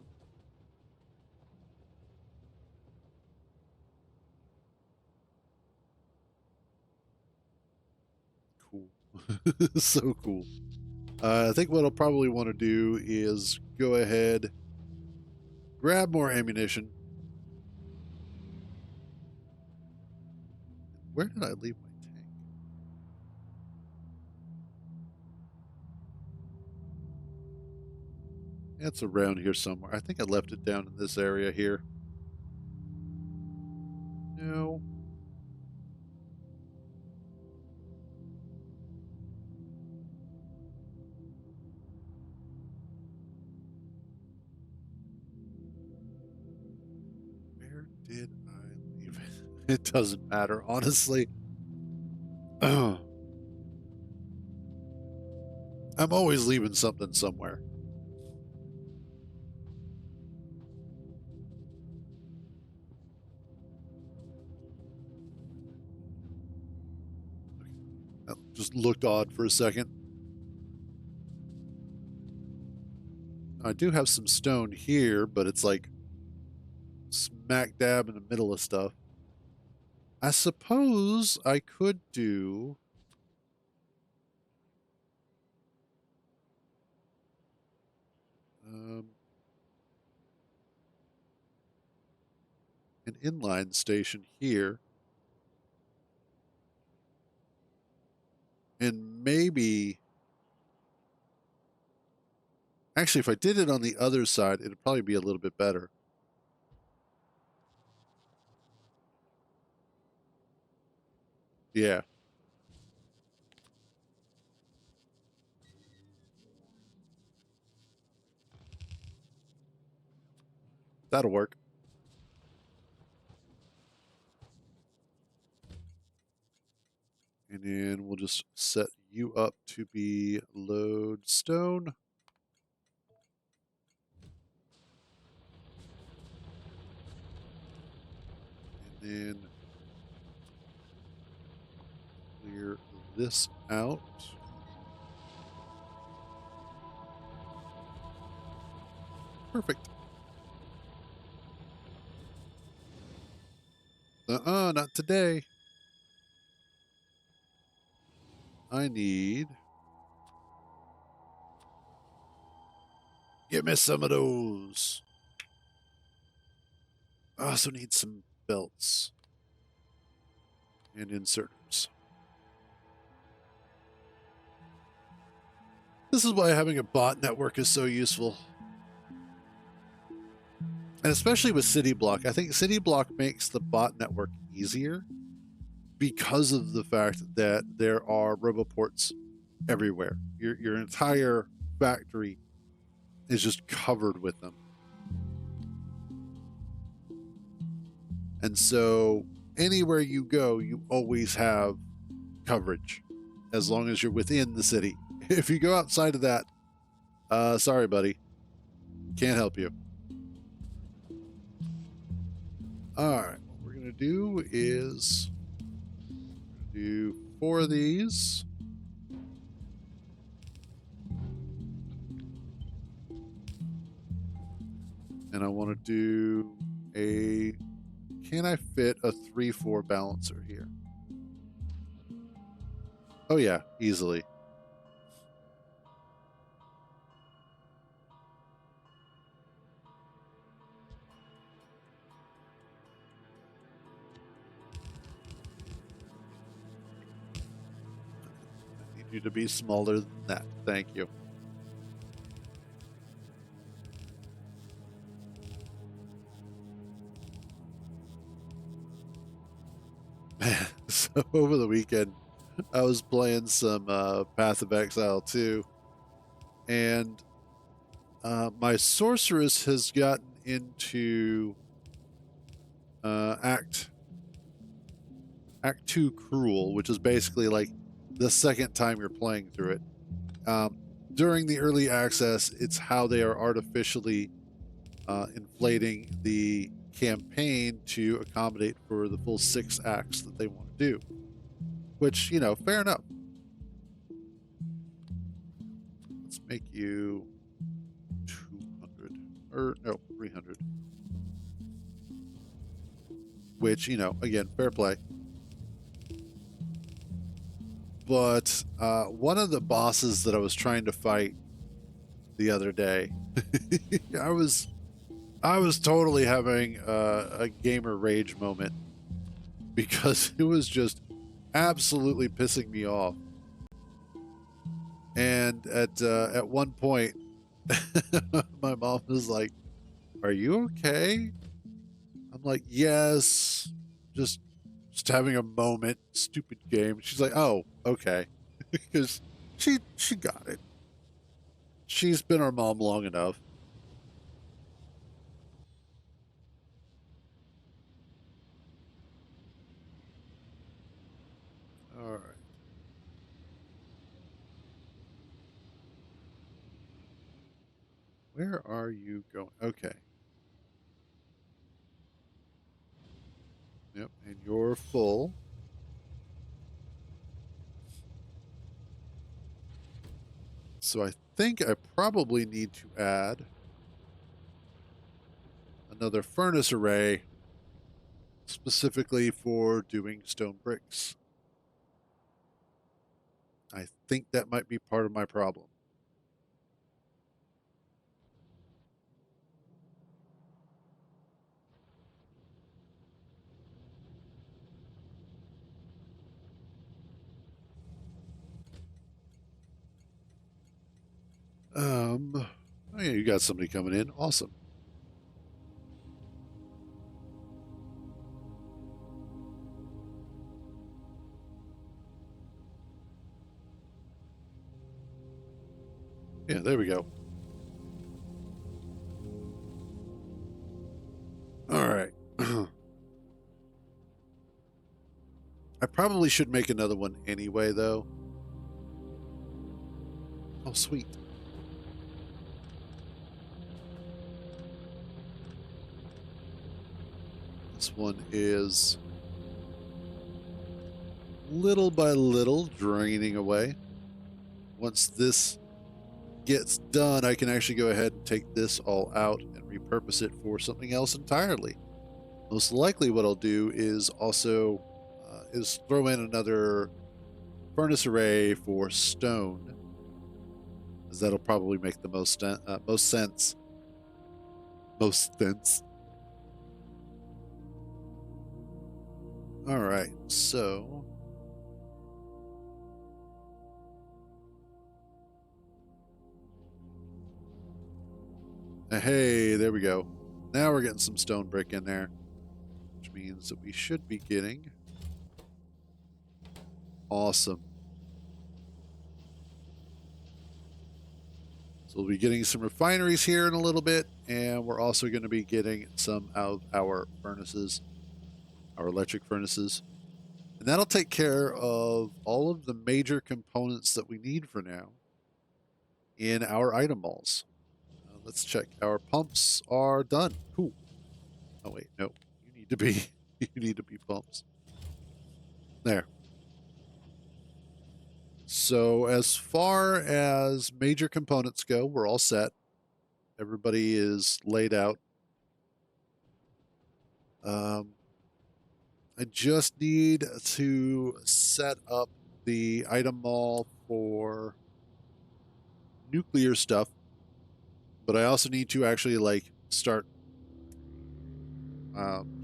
Cool. So cool. I think what I'll probably want to do is go ahead, grab more ammunition. Where did I leave my tank? It's around here somewhere. I think I left it down in this area here. No. Where did I leave it? It doesn't matter, honestly. I'm always leaving something somewhere. That just looked odd for a second. I do have some stone here, but it's like smack dab in the middle of stuff. I suppose I could do. Um, an inline station here. And maybe, actually, if I did it on the other side, it'd probably be a little bit better. Yeah. That'll work. And then we'll just set you up to be lodestone. And then clear this out. Perfect. Not today. I need. Give me some of those. I also need some belts and inserters. This is why having a bot network is so useful. And especially with City Block. I think City Block makes the bot network easier because of the fact that there are roboports everywhere. Your entire factory is just covered with them. And so anywhere you go, you always have coverage as long as you're within the city. If you go outside of that, sorry, buddy. Can't help you. All right. What we're going to do is do 4 of these. And I want to do a. Can I fit a 3-4 balancer here? Oh, yeah, easily. I need you to be smaller than that. Thank you. So over the weekend, I was playing some Path of Exile 2, and my sorceress has gotten into Act 2 Cruel, which is basically like the second time you're playing through it. During the early access, it's how they are artificially inflating the campaign to accommodate for the full 6 acts that they want to do. Which, fair enough. Let's make you 200. Or, no, 300. Which, again, fair play. But one of the bosses that I was trying to fight the other day, I was totally having a gamer rage moment because it was just absolutely pissing me off. And at one point, my mom was like, "Are you okay?" I'm like, "Yes, just having a moment. Stupid game." She's like, "Oh, okay," because she got it. She's been our mom long enough. All right. Where are you going? Okay. Yep. And you're full. So I think I probably need to add another furnace array specifically for doing stone bricks. I think that might be part of my problem. Oh yeah, you got somebody coming in. Awesome. Yeah, there we go. All right. I probably should make another one anyway, though. Oh, sweet. This one is little by little draining away. Once this gets done, I can actually go ahead and take this all out and repurpose it for something else entirely. Most likely what I'll do is also is throw in another furnace array for stone, because that'll probably make the most sense. Most sense. All right, so hey, there we go. Now we're getting some stone brick in there, which means that we should be getting awesome. So we'll be getting some refineries here in a little bit, and we're also going to be getting some of our furnaces, our electric furnaces. And that'll take care of all of the major components that we need for now in our item malls. Let's check. Our pumps are done. Cool. Oh wait, no. You need to be you need to be pumps. There. So as far as major components go, we're all set. Everybody is laid out. I just need to set up the item mall for nuclear stuff, but I also need to actually like start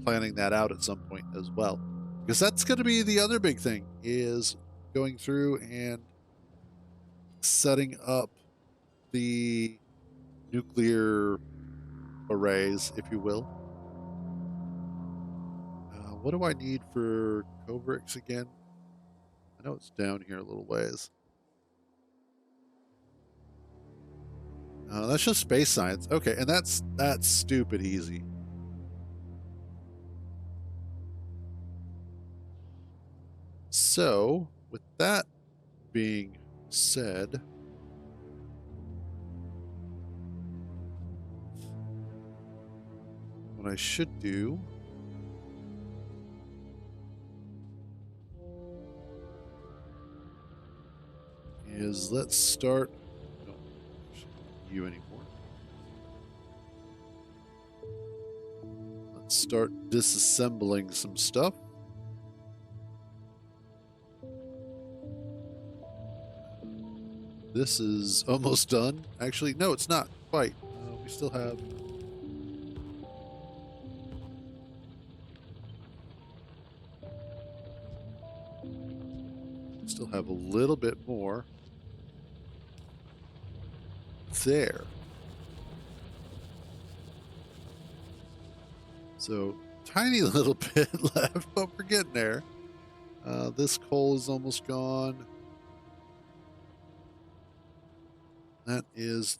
planning that out at some point as well, because that's going to be the other big thing, is going through and setting up the nuclear arrays, if you will. What do I need for Cobricks again? I know it's down here a little ways. That's just space science. Okay, and that's stupid easy. So, with that being said, what I should do is let's start. No, you anymore. Let's start disassembling some stuff. This is almost done. Actually, no, it's not quite. We still have. Still have a little bit more there. So tiny little bit left, but we're getting there. This coal is almost gone. That is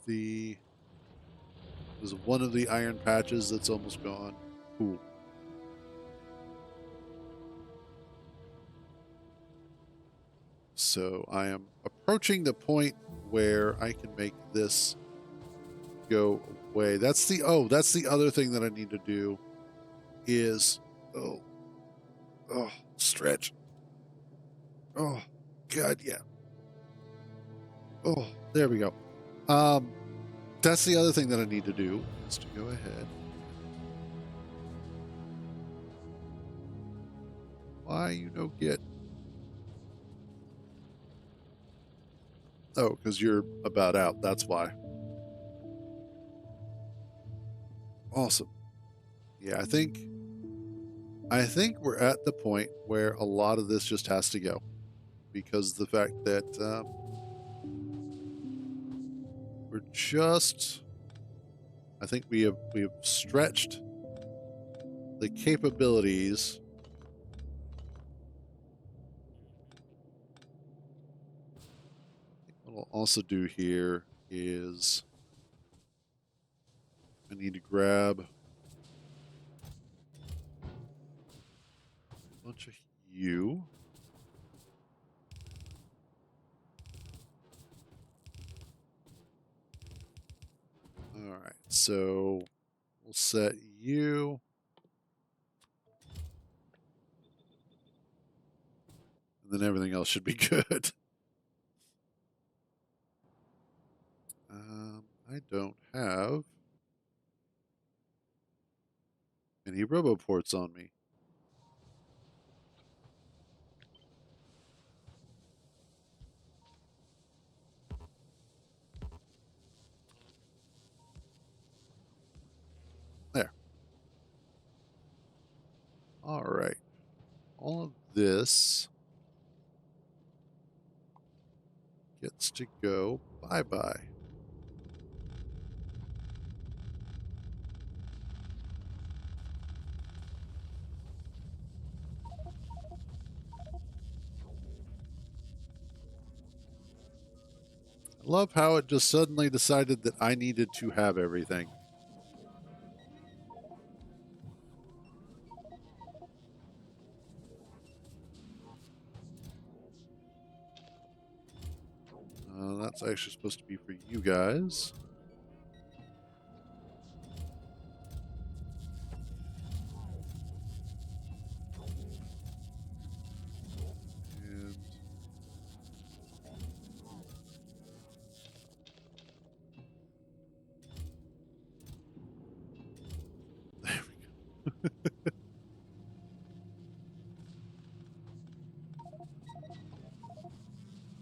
one of the iron patches that's almost gone. Cool. So I am approaching the point where I can make this go away. That's the other thing that I need to do is stretch. Oh god, yeah. Oh, there we go. That's the other thing that I need to do, is to go ahead. Why you don't get? Oh, because you're about out. That's why. Awesome. Yeah, I think we're at the point where a lot of this just has to go, because the fact that we're just... I think we have stretched the capabilities. What I'll also do here is I need to grab a bunch of you. All right, so we'll set you. And then everything else should be good. I don't have any roboports on me. There. All right. All of this gets to go bye-bye. I love how it just suddenly decided that I needed to have everything. That's actually supposed to be for you guys. And there we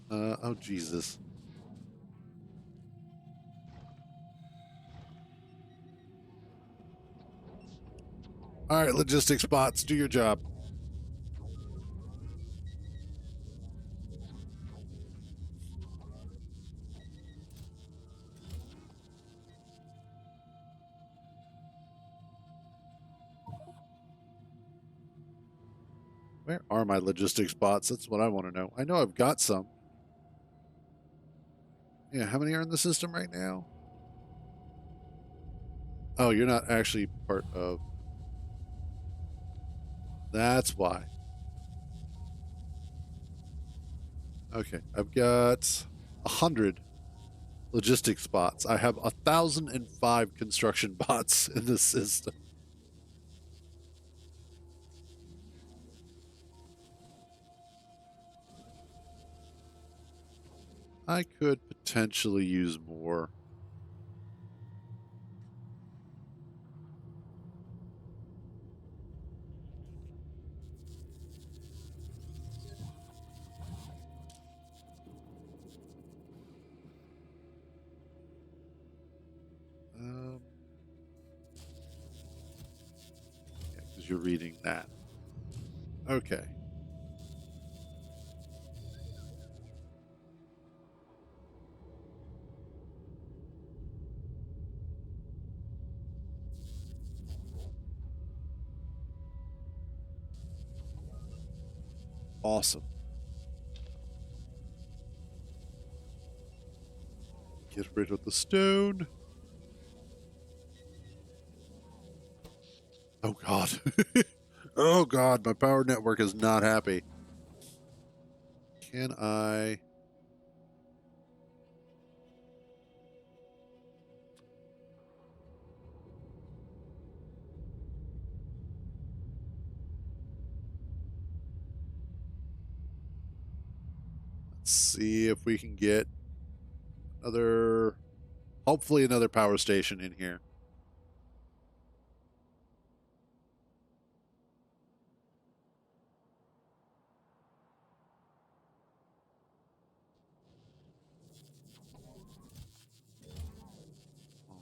go. Oh, Jesus. All right, logistics bots, do your job. Where are my logistics bots? That's what I want to know. I know I've got some. Yeah, how many are in the system right now? Oh, you're not actually part of... That's why. Okay, I've got 100 logistics bots. I have 1,005 construction bots in this system. I could potentially use more. Yeah, because you're reading that. Okay. Awesome. Get rid of the stone. Oh, God. Oh, God. My power network is not happy. Can I... Let's see if we can get another... Hopefully another power station in here.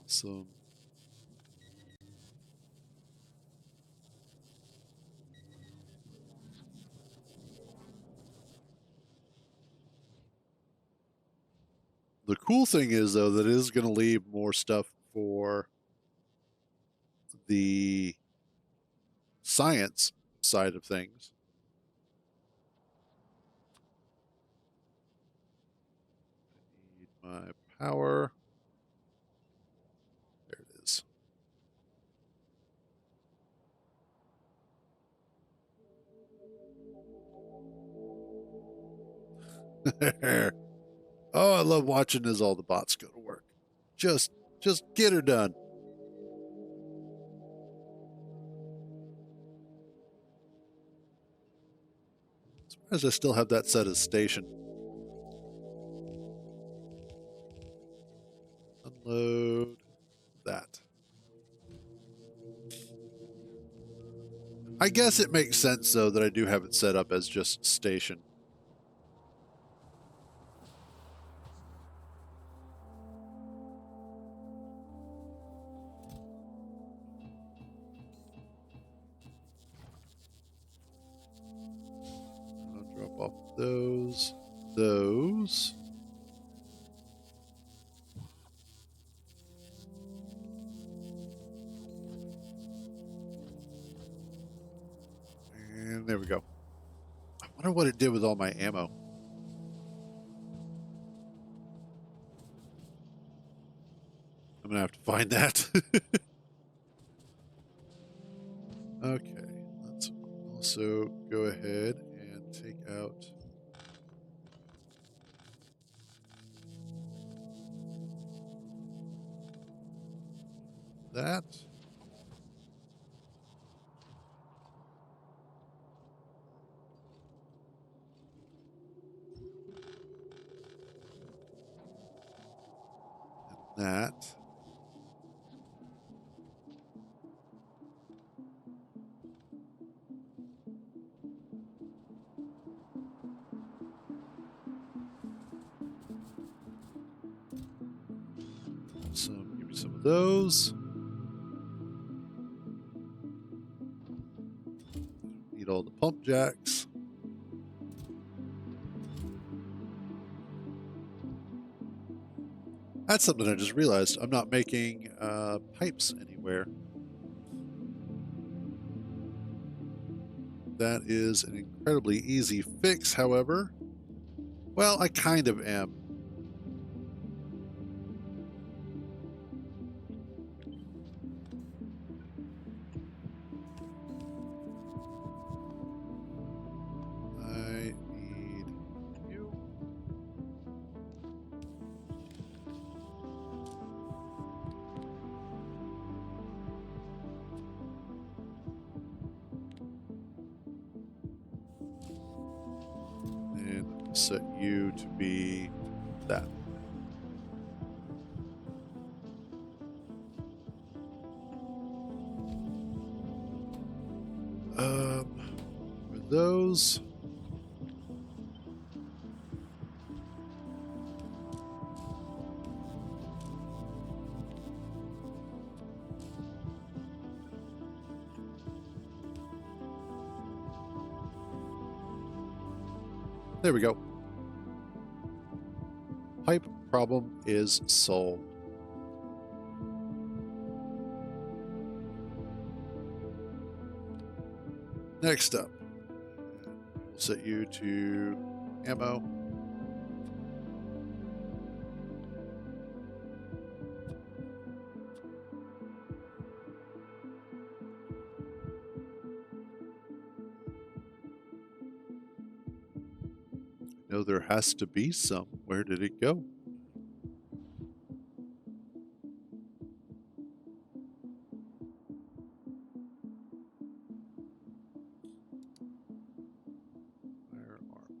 Awesome. The cool thing is, though, that it is going to leave more stuff for the science side of things. I need my power. There it is. Oh, I love watching as all the bots go to work. Just get her done. As I still have that set as station. Unload that. I guess it makes sense, though, that I do have it set up as just station. I'll drop off those. And there we go. I wonder what it did with all my ammo. I'm gonna have to find that. Okay, let's also go ahead and take out that. And that. Give me some of those. Need all the pump jacks. That's something I just realized. I'm not making pipes anywhere. That is an incredibly easy fix, however. Well, I kind of am. I need you. And set you to be that. For those. There we go. Pipe problem is solved. Next up, we'll set you to ammo. I know there has to be some. Where did it go? Firearm.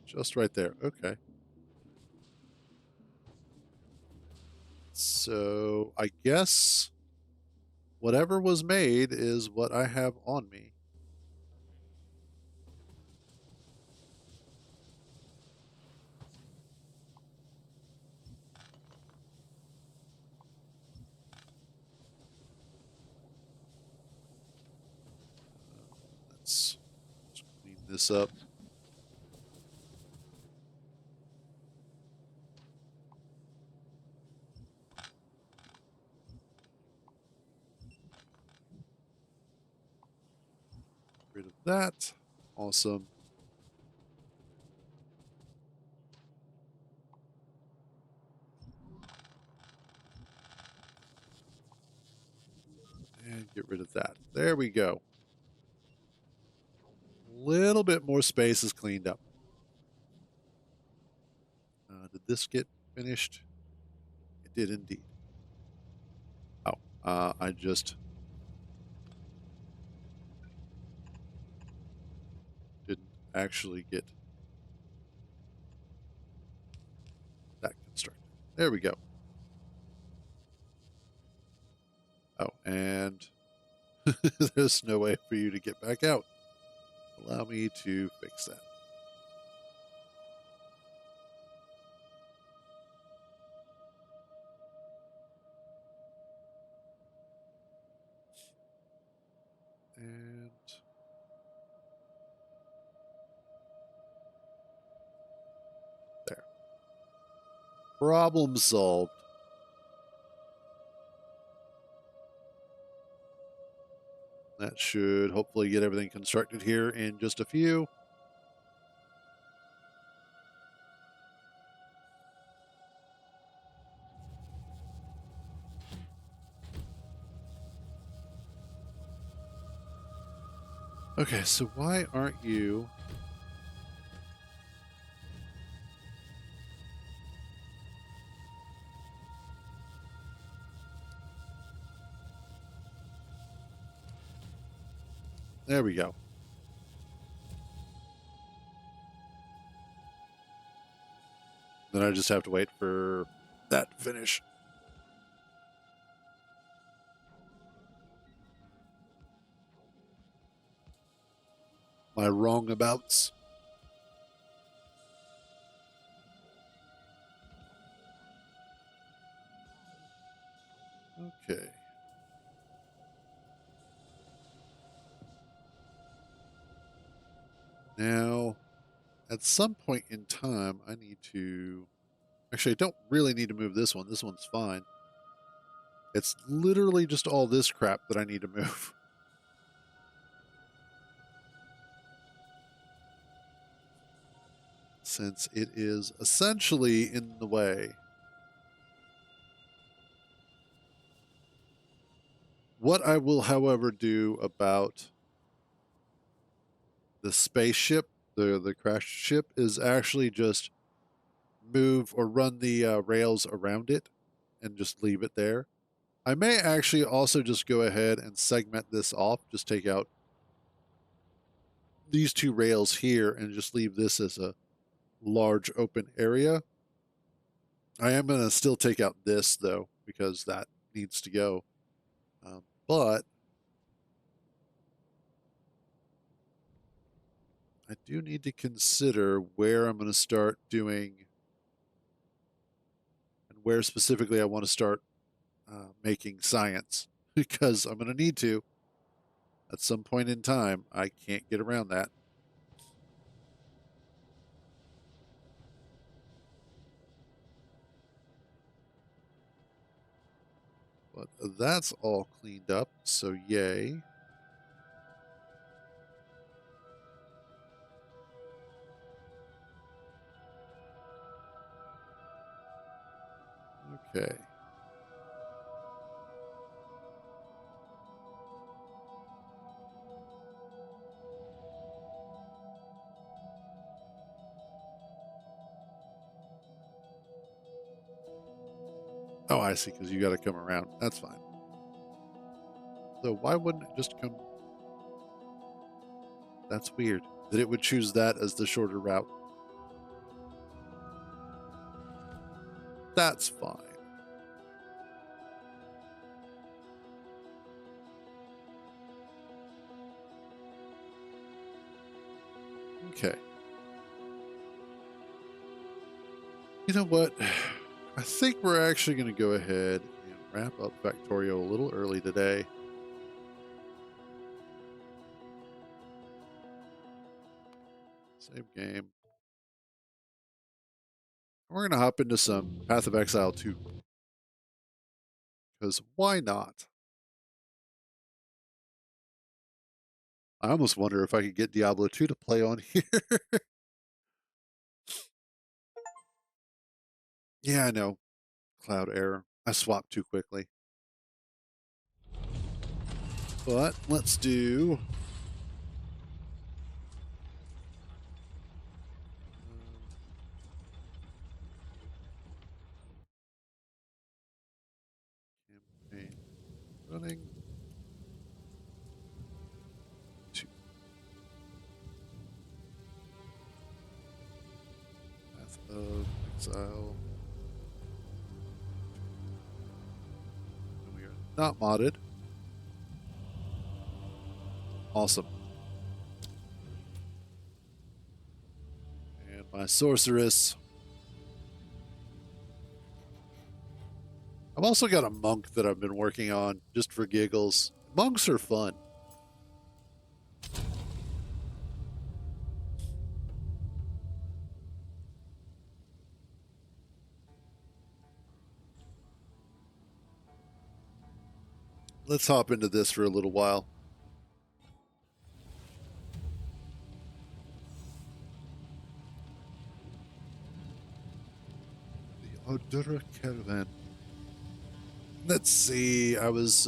Just right there. Okay. So I guess whatever was made is what I have on me. Let's clean this up. Rid of that. Awesome. And get rid of that. There we go. A little bit more space is cleaned up. Did this get finished? It did indeed. Oh, I just didn't actually get that constructed. There we go. Oh, and there's no way for you to get back out. Allow me to fix that. And there. Problem solved. That should hopefully get everything constructed here in just a few. Okay, so why aren't you... There we go. Then I just have to wait for that to finish. My wrongabouts. Okay. Now, at some point in time, I need to... Actually, I don't really need to move this one. This one's fine. It's literally just all this crap that I need to move. Since it is essentially in the way. What I will, however, do about the spaceship, the crashed ship, is actually just move or run the rails around it and just leave it there. I may actually also just go ahead and segment this off, just take out these two rails here and just leave this as a large open area. I am going to still take out this, though, because that needs to go. But I do need to consider where I'm going to start doing and where specifically I want to start making science, because I'm going to need to at some point in time. I can't get around that. But that's all cleaned up, so yay. Okay. Oh, I see, because you got to come around. That's fine. So why wouldn't it just come? That's weird that it would choose that as the shorter route. That's fine. Okay. You know what? I think we're actually going to go ahead and wrap up Factorio a little early today. Same game. We're going to hop into some Path of Exile 2. Because why not? I almost wonder if I could get Diablo 2 to play on here. Yeah, I know. Cloud error. I swapped too quickly. But let's do campaign running 2. Path of Exile. And we are not modded. Awesome. And my sorceress. I've also got a monk that I've been working on just for giggles. Monks are fun. Let's hop into this for a little while. The Odura Caravan. Let's see. I was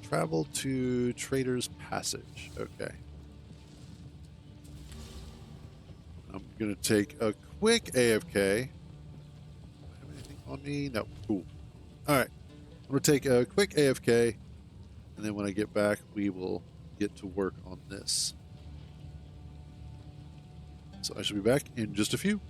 travel to Trader's Passage. Okay. I'm gonna take a quick AFK. Do I have anything on me? No. Cool. All right. I'm gonna take a quick AFK, and then when I get back, we will get to work on this. So I should be back in just a few.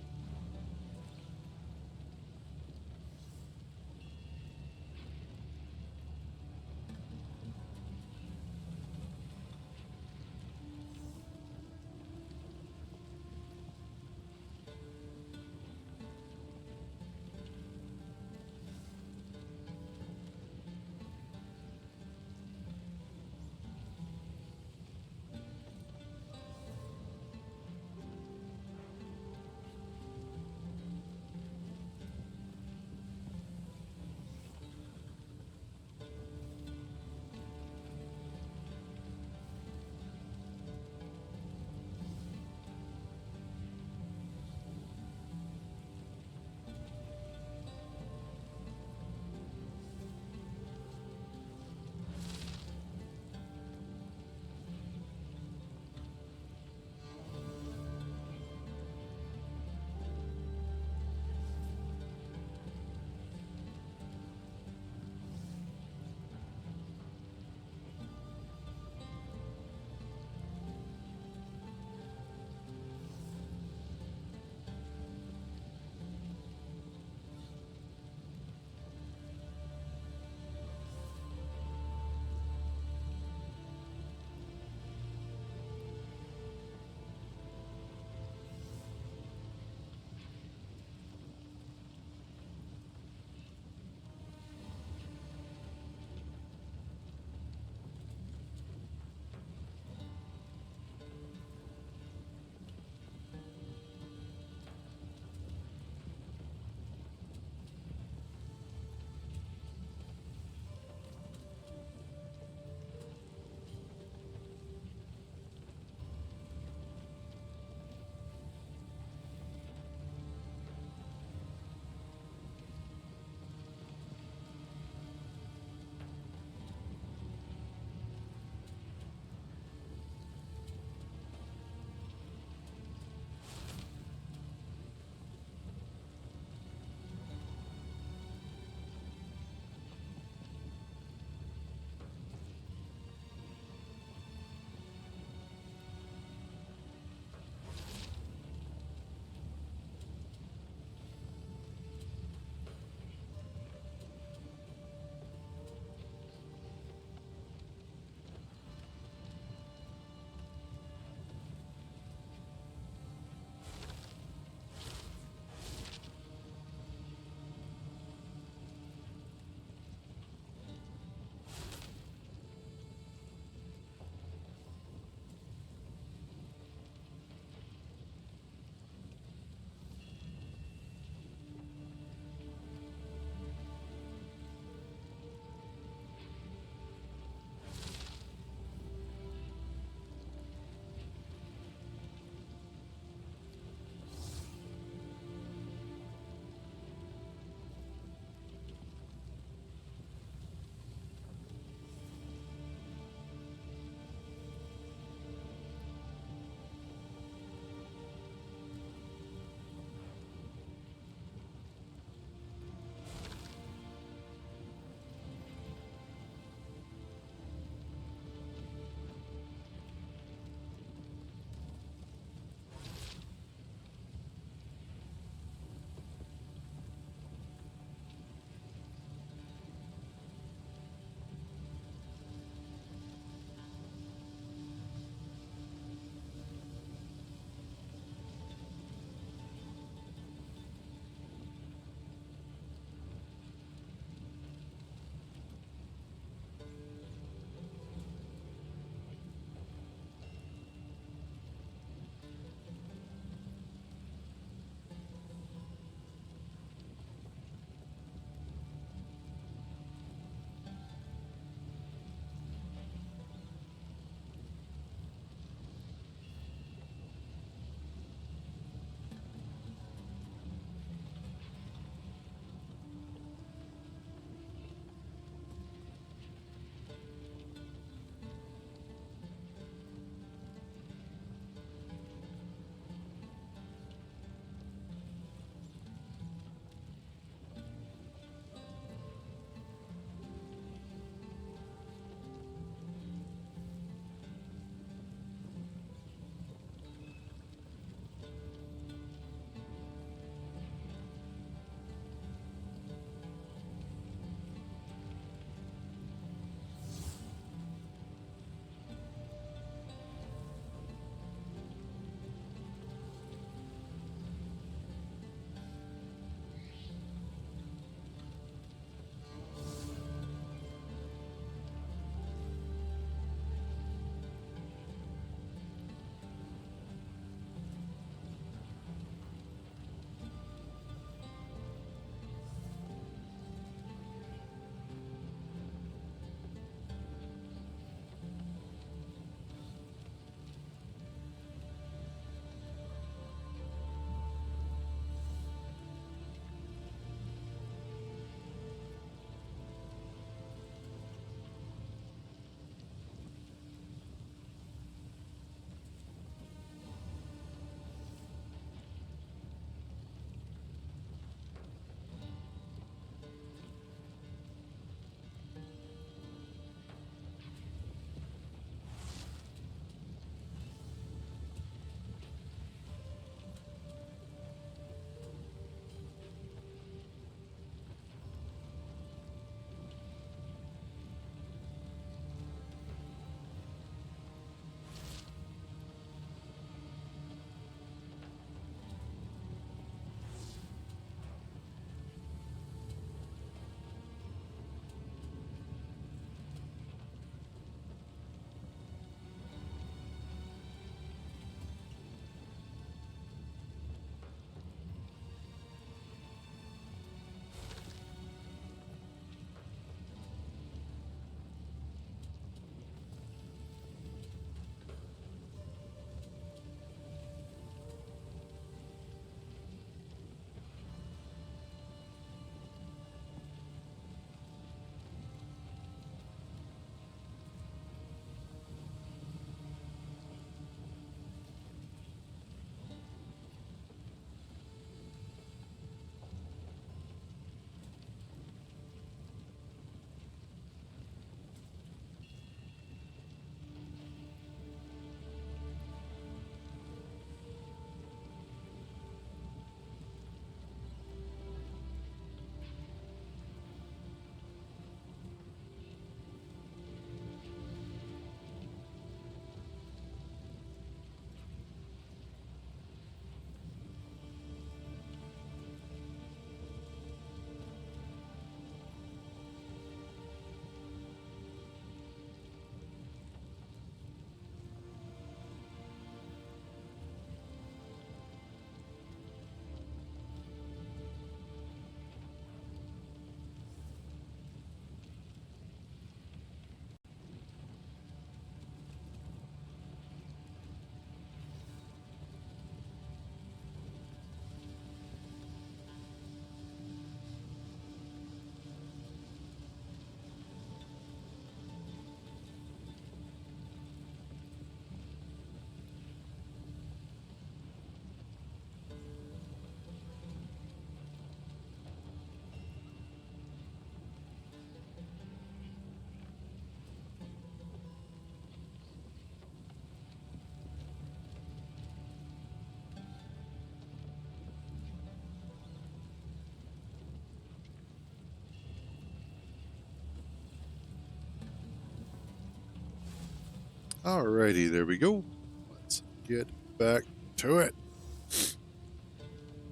Alrighty, there we go. Let's get back to it.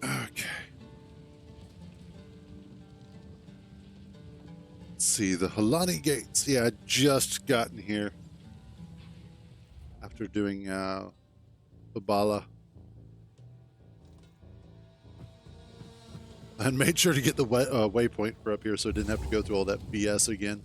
Okay. Let's see, the Halani Gates. Yeah, I just gotten here after doing Babala. And made sure to get the waypoint for up here so I didn't have to go through all that BS again.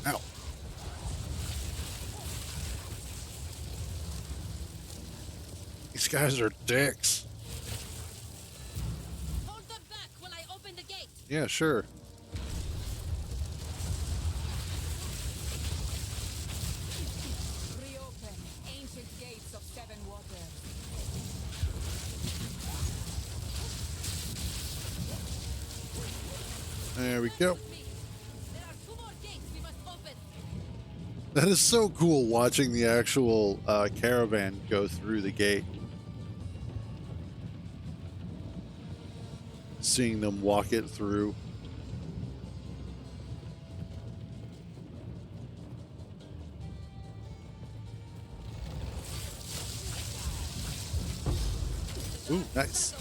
Ow. These guys are dicks. Hold them back while I open the gate. Yeah, sure. Reopen ancient gates of seven waters. There we go. There are two more gates we must open. That is so cool watching the actual caravan go through the gate. Seeing them walk it through. Ooh, nice.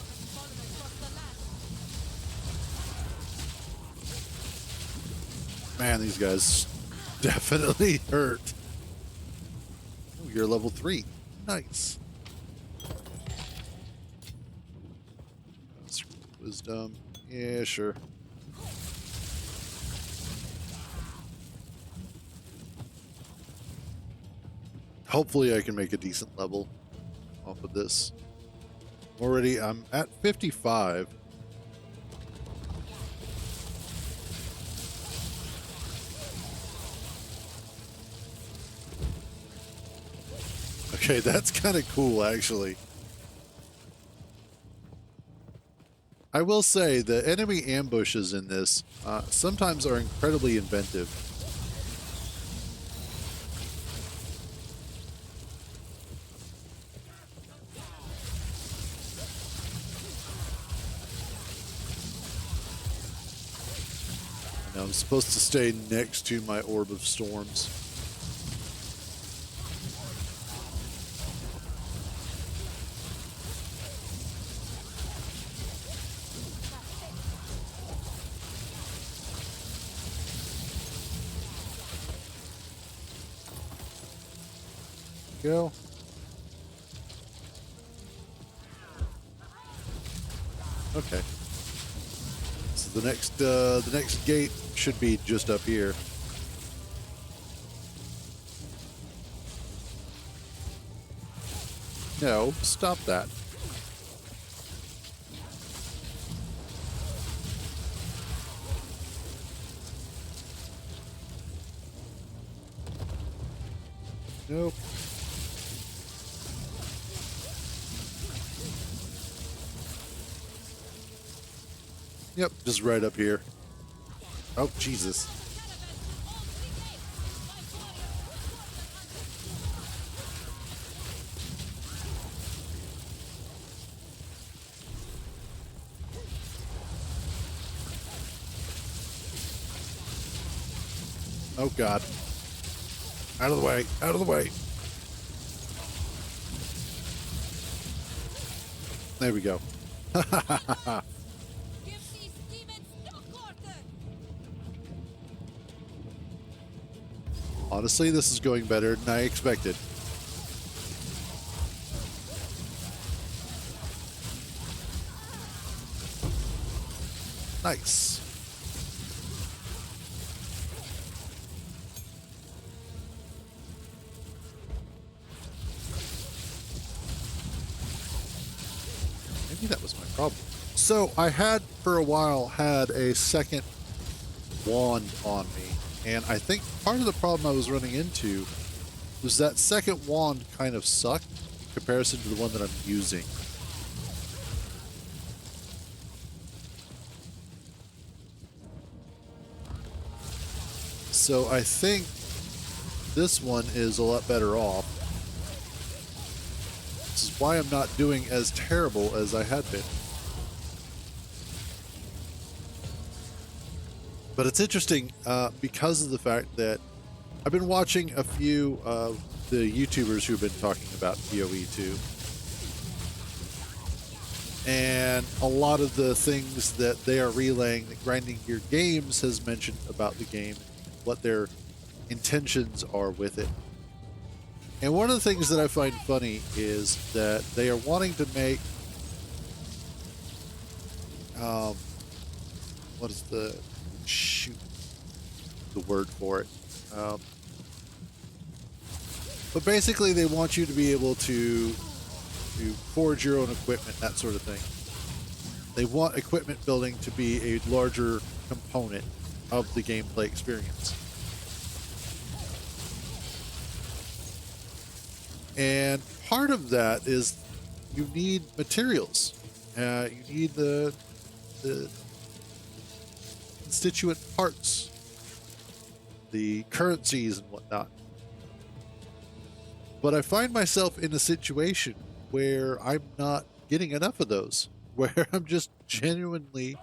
Man, these guys definitely hurt. Oh, you're level 3. Nice. Wisdom. Yeah, sure. Hopefully I can make a decent level off of this. Already, I'm at 55. Okay, that's kind of cool, actually. I will say the enemy ambushes in this sometimes are incredibly inventive. Now I'm supposed to stay next to my Orb of Storms. Go. Okay. So the next gate should be just up here. No, stop that. Nope. Yep, just right up here. Oh, Jesus. Oh, God. Out of the way. Out of the way. There we go. Honestly, this is going better than I expected. Nice. Maybe that was my problem. So I had, for a while, had a second wand on me. And I think part of the problem I was running into was that second wand kind of sucked in comparison to the one that I'm using. So I think this one is a lot better off. This is why I'm not doing as terrible as I had been. But it's interesting because of the fact that I've been watching a few of the YouTubers who've been talking about PoE 2. And a lot of the things that they are relaying that Grinding Gear Games has mentioned about the game, what their intentions are with it. And one of the things that I find funny is that they are wanting to make what is the word for it? Um, but basically, they want you to be able to forge your own equipment, that sort of thing. They want equipment building to be a larger component of the gameplay experience. And part of that is you need materials. You need the constituent parts, the currencies and whatnot. But I find myself in a situation where I'm not getting enough of those, where I'm just genuinely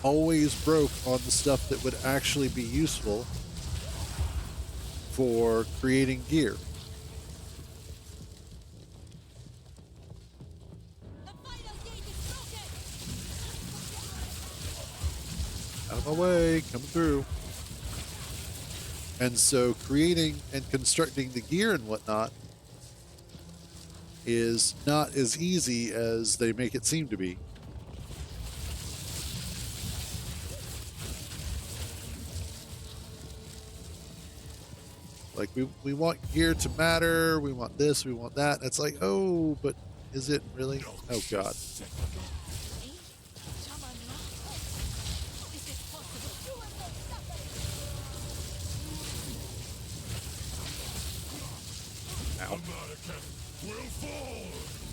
always broke on the stuff that would actually be useful for creating gear. The final gate is broken! Out of my way, coming through. And so creating and constructing the gear and whatnot is not as easy as they make it seem to be. Like we want gear to matter, we want this, we want that. It's like, oh, but is it really? Oh god. Is it possible? Ow. American will fall!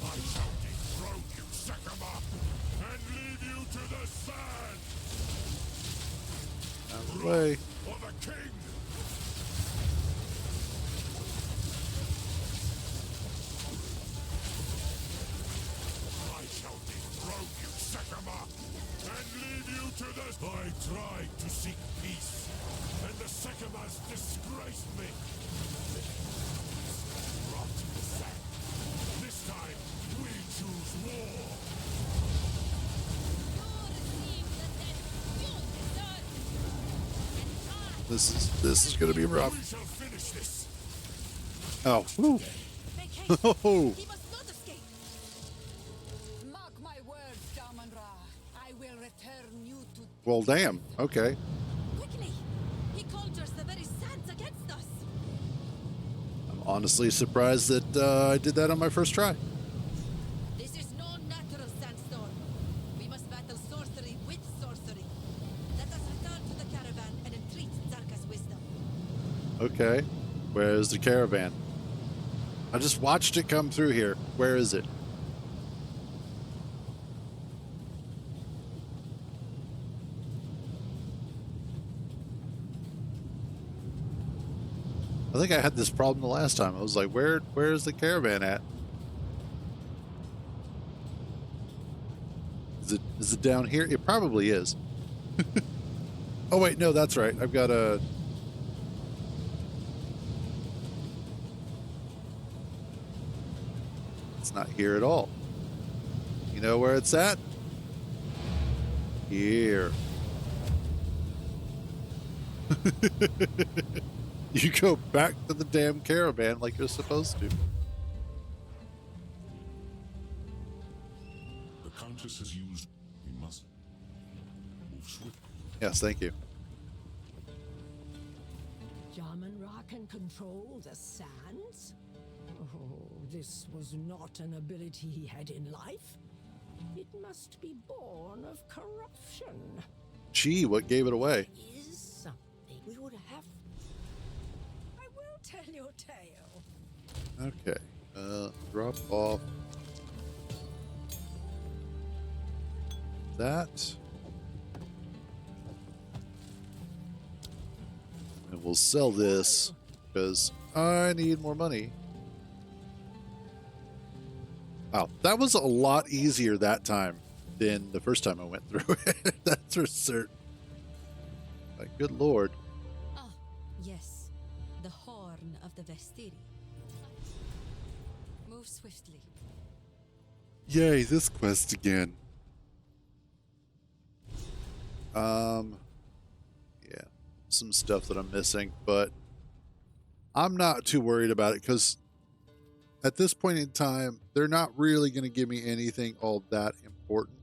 I shall dethrone you, Sekama, and leave you to the sand! Out of the way. For the king! I shall dethrone you, Sekama, and leave you to the... I tried to seek peace, and the Sekamas disgraced me. Rot in the sand. This time, we choose war. This is gonna be rough. We shall finish this. Oh, whew. Oh, He must not escape! Mark my words, Damanra. I will return you to... well, damn. Okay. Quickly! He conjures the very sands against us! I'm honestly surprised that I did that on my first try. This is no natural sandstorm. We must battle sorcery with sorcery. Let us return to the caravan and entreat Zarka's wisdom. Okay. Where's the caravan? I just watched it come through here. Where is it? I think I had this problem the last time. I was like, where's the caravan at? Is it down here? It probably is. Oh wait, no, that's right. I've got a... It's not here at all. You know where it's at? Here. You go back to the damn caravan like you're supposed to. The Countess has used... We must move swiftly. Yes, thank you. Jaman-Ra can control the sands? Oh, this was not an ability he had in life. It must be born of corruption. Gee, what gave it away? Is something we would have... I will tell your tale. Okay. Drop off that. And we'll sell this because I need more money. Wow, that was a lot easier that time than the first time I went through it. That's for certain. My good lord. Ah, yes. The horn of the Vestiri. Move swiftly. Yay, this quest again. Yeah, some stuff that I'm missing, but I'm not too worried about it because at this point in time, they're not really going to give me anything all that important.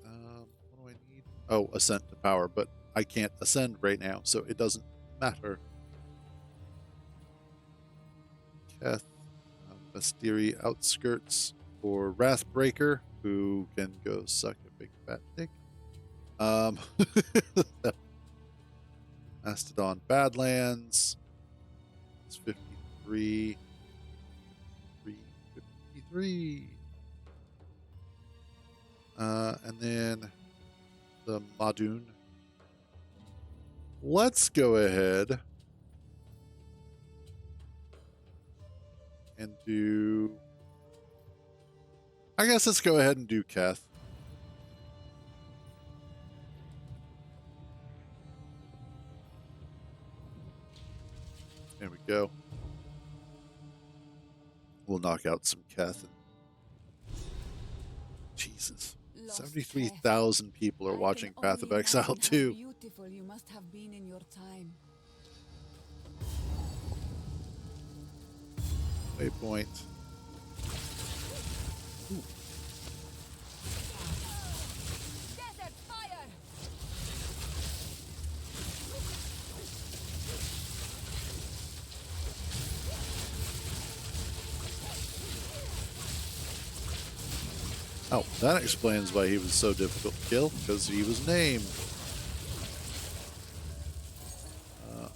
What do I need? Oh, ascent to power, but I can't ascend right now, so it doesn't matter. Keth, Bastiri outskirts for Wrathbreaker, who can go suck a big fat dick. Mastodon Badlands. It's 53. 353. And then the Madun. Let's go ahead and do. I guess let's go ahead and do Keth. There we go. We'll knock out some Keth. Jesus. 73,000 people are watching Path of Exile 2. Beautiful you must have been in your time. Waypoint. Ooh. Desert fire! Oh, that explains why he was so difficult to kill, because he was named.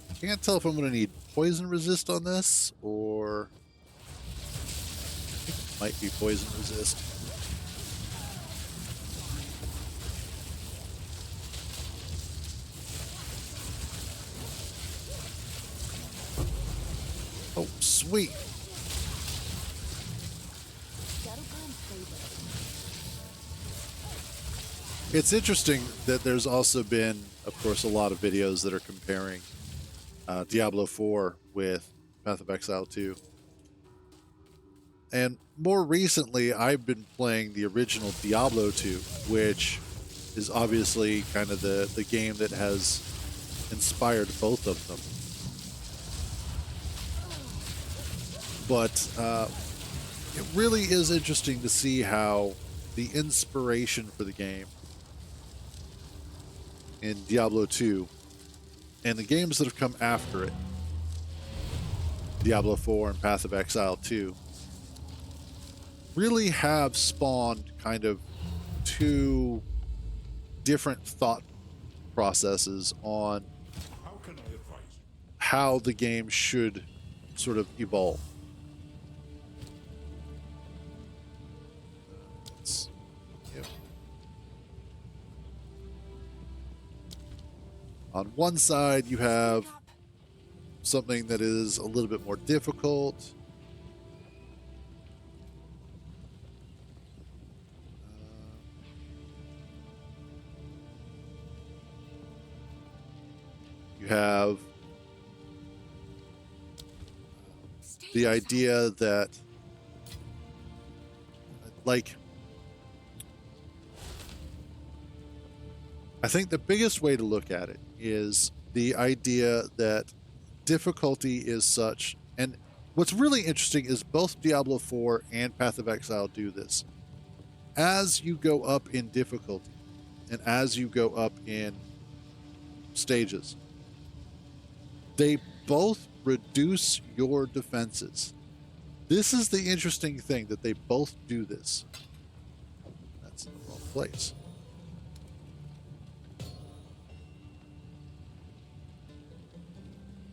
I can't tell if I'm going to need poison resist on this, or I think it might be poison resist. Oh, sweet. It's interesting that there's also been, of course, a lot of videos that are comparing Diablo 4 with Path of Exile 2. And more recently, I've been playing the original Diablo 2, which is obviously kind of the game that has inspired both of them. But it really is interesting to see how the inspiration for the game in Diablo 2 and the games that have come after it, Diablo 4 and Path of Exile 2, really have spawned kind of two different thought processes on How can I advise you? how the game should sort of evolve. Yep. On one side, you have something that is a little bit more difficult. You have the idea that, like, I think the biggest way to look at it is the idea that difficulty is such, and what's really interesting is both Diablo 4 and Path of Exile do this. As you go up in difficulty, and as you go up in stages, they both reduce your defenses. This is the interesting thing, that they both do this. That's in the wrong place.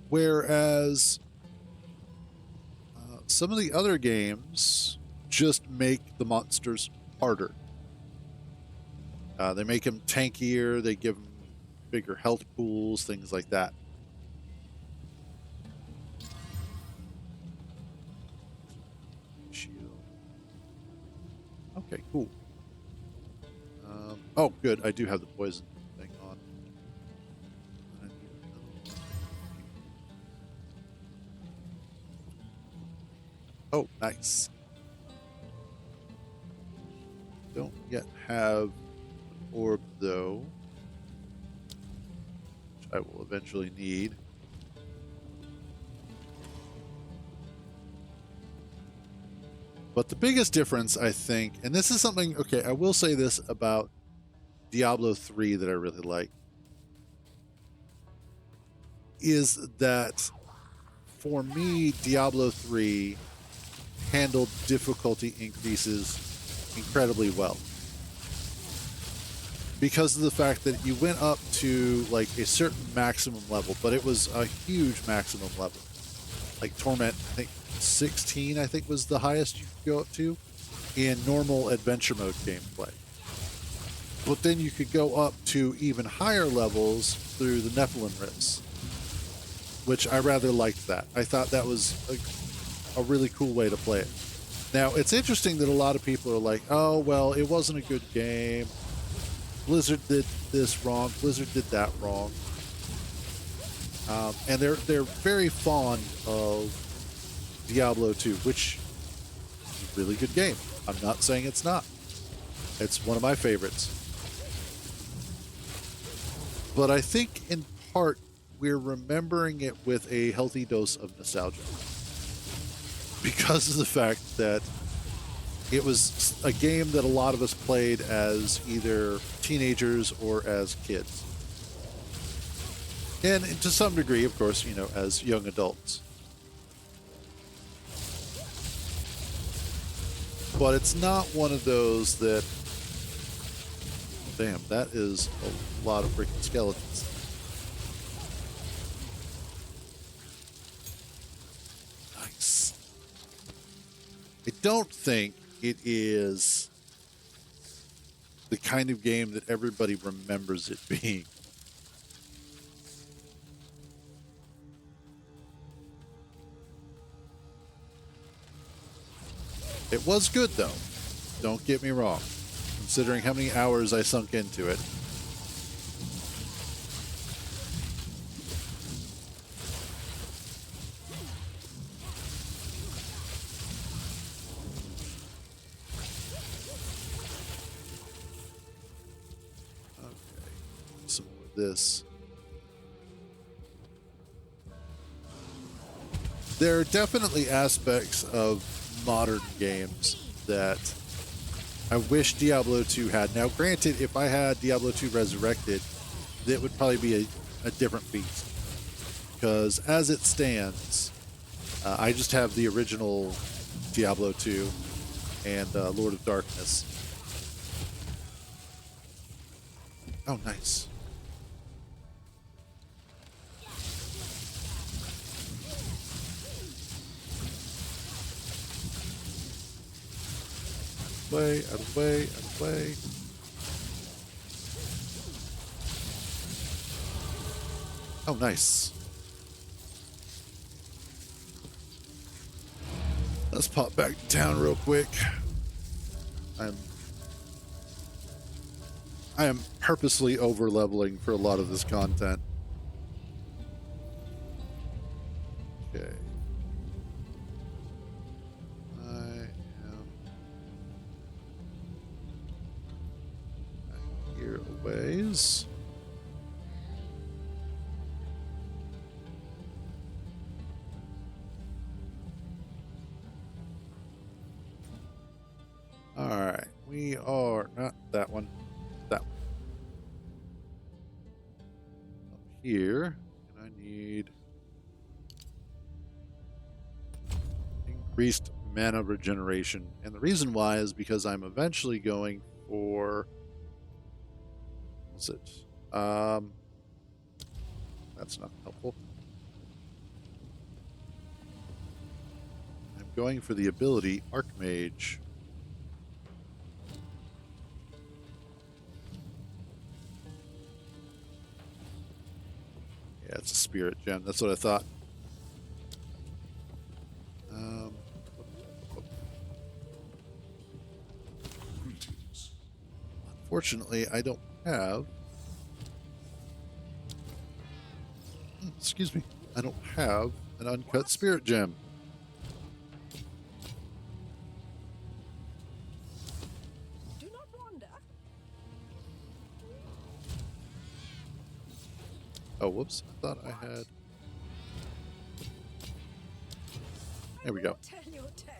Whereas some of the other games just make the monsters harder. They make them tankier, they give them bigger health pools, things like that. Shield. Oh, good. I do have the poison thing on. Oh, nice. Don't yet have an orb, though, which I will eventually need. But the biggest difference, I think, and this is something, okay, I will say this about Diablo 3 that I really like, is that for me, Diablo 3 handled difficulty increases incredibly well. Because of the fact that you went up to like a certain maximum level, but it was a huge maximum level. Like Torment, I think 16, I think was the highest you could go up to in normal adventure mode gameplay. But then you could go up to even higher levels through the Nephilim Rifts, which I rather liked that. I thought that was a really cool way to play it. Now, it's interesting that a lot of people are like, oh, well, it wasn't a good game. Blizzard did this wrong. Blizzard did that wrong. And they're very fond of Diablo 2, which is a really good game. I'm not saying it's not. It's one of my favorites. But I think in part we're remembering it with a healthy dose of nostalgia. Because of the fact that it was a game that a lot of us played as either teenagers or as kids. And to some degree, of course, you know, as young adults. But it's not one of those that... Damn, that is a lot of freaking skeletons. Nice. I don't think it is the kind of game that everybody remembers it being. It was good, though. Don't get me wrong. Considering how many hours I sunk into it. Okay. Some more of this. There are definitely aspects of modern games that I wish Diablo 2 had. Now, granted, if I had Diablo 2 Resurrected, that would probably be a different beast. Because as it stands, I just have the original Diablo 2 and Lord of Darkness. Oh, nice. Way, out of the way, out of the way. Oh, nice. Let's pop back to town real quick. I am purposely over leveling for a lot of this content. Okay. I am back here a ways. All right, we are not that one, that one. Up here, and I need increased mana regeneration, and the reason why is because I'm eventually going for what's it? That's not helpful. I'm going for the ability Archmage. Yeah, it's a spirit gem. That's what I thought. Unfortunately, I don't have. Excuse me. I don't have an uncut spirit gem. Do not wander. Oh, whoops. I thought I had. There we go. Tell your tale.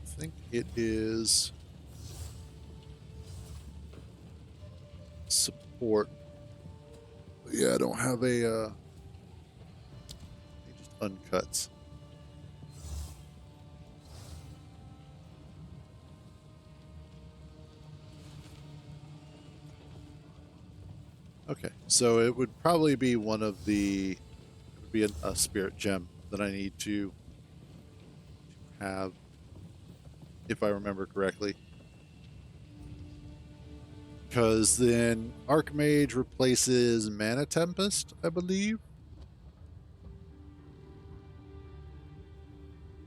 I think it is support. But yeah, I don't have a just uncuts. Okay, so it would probably be one of the. It would be a spirit gem that I need to have, if I remember correctly. Because then Archmage replaces Mana Tempest, I believe.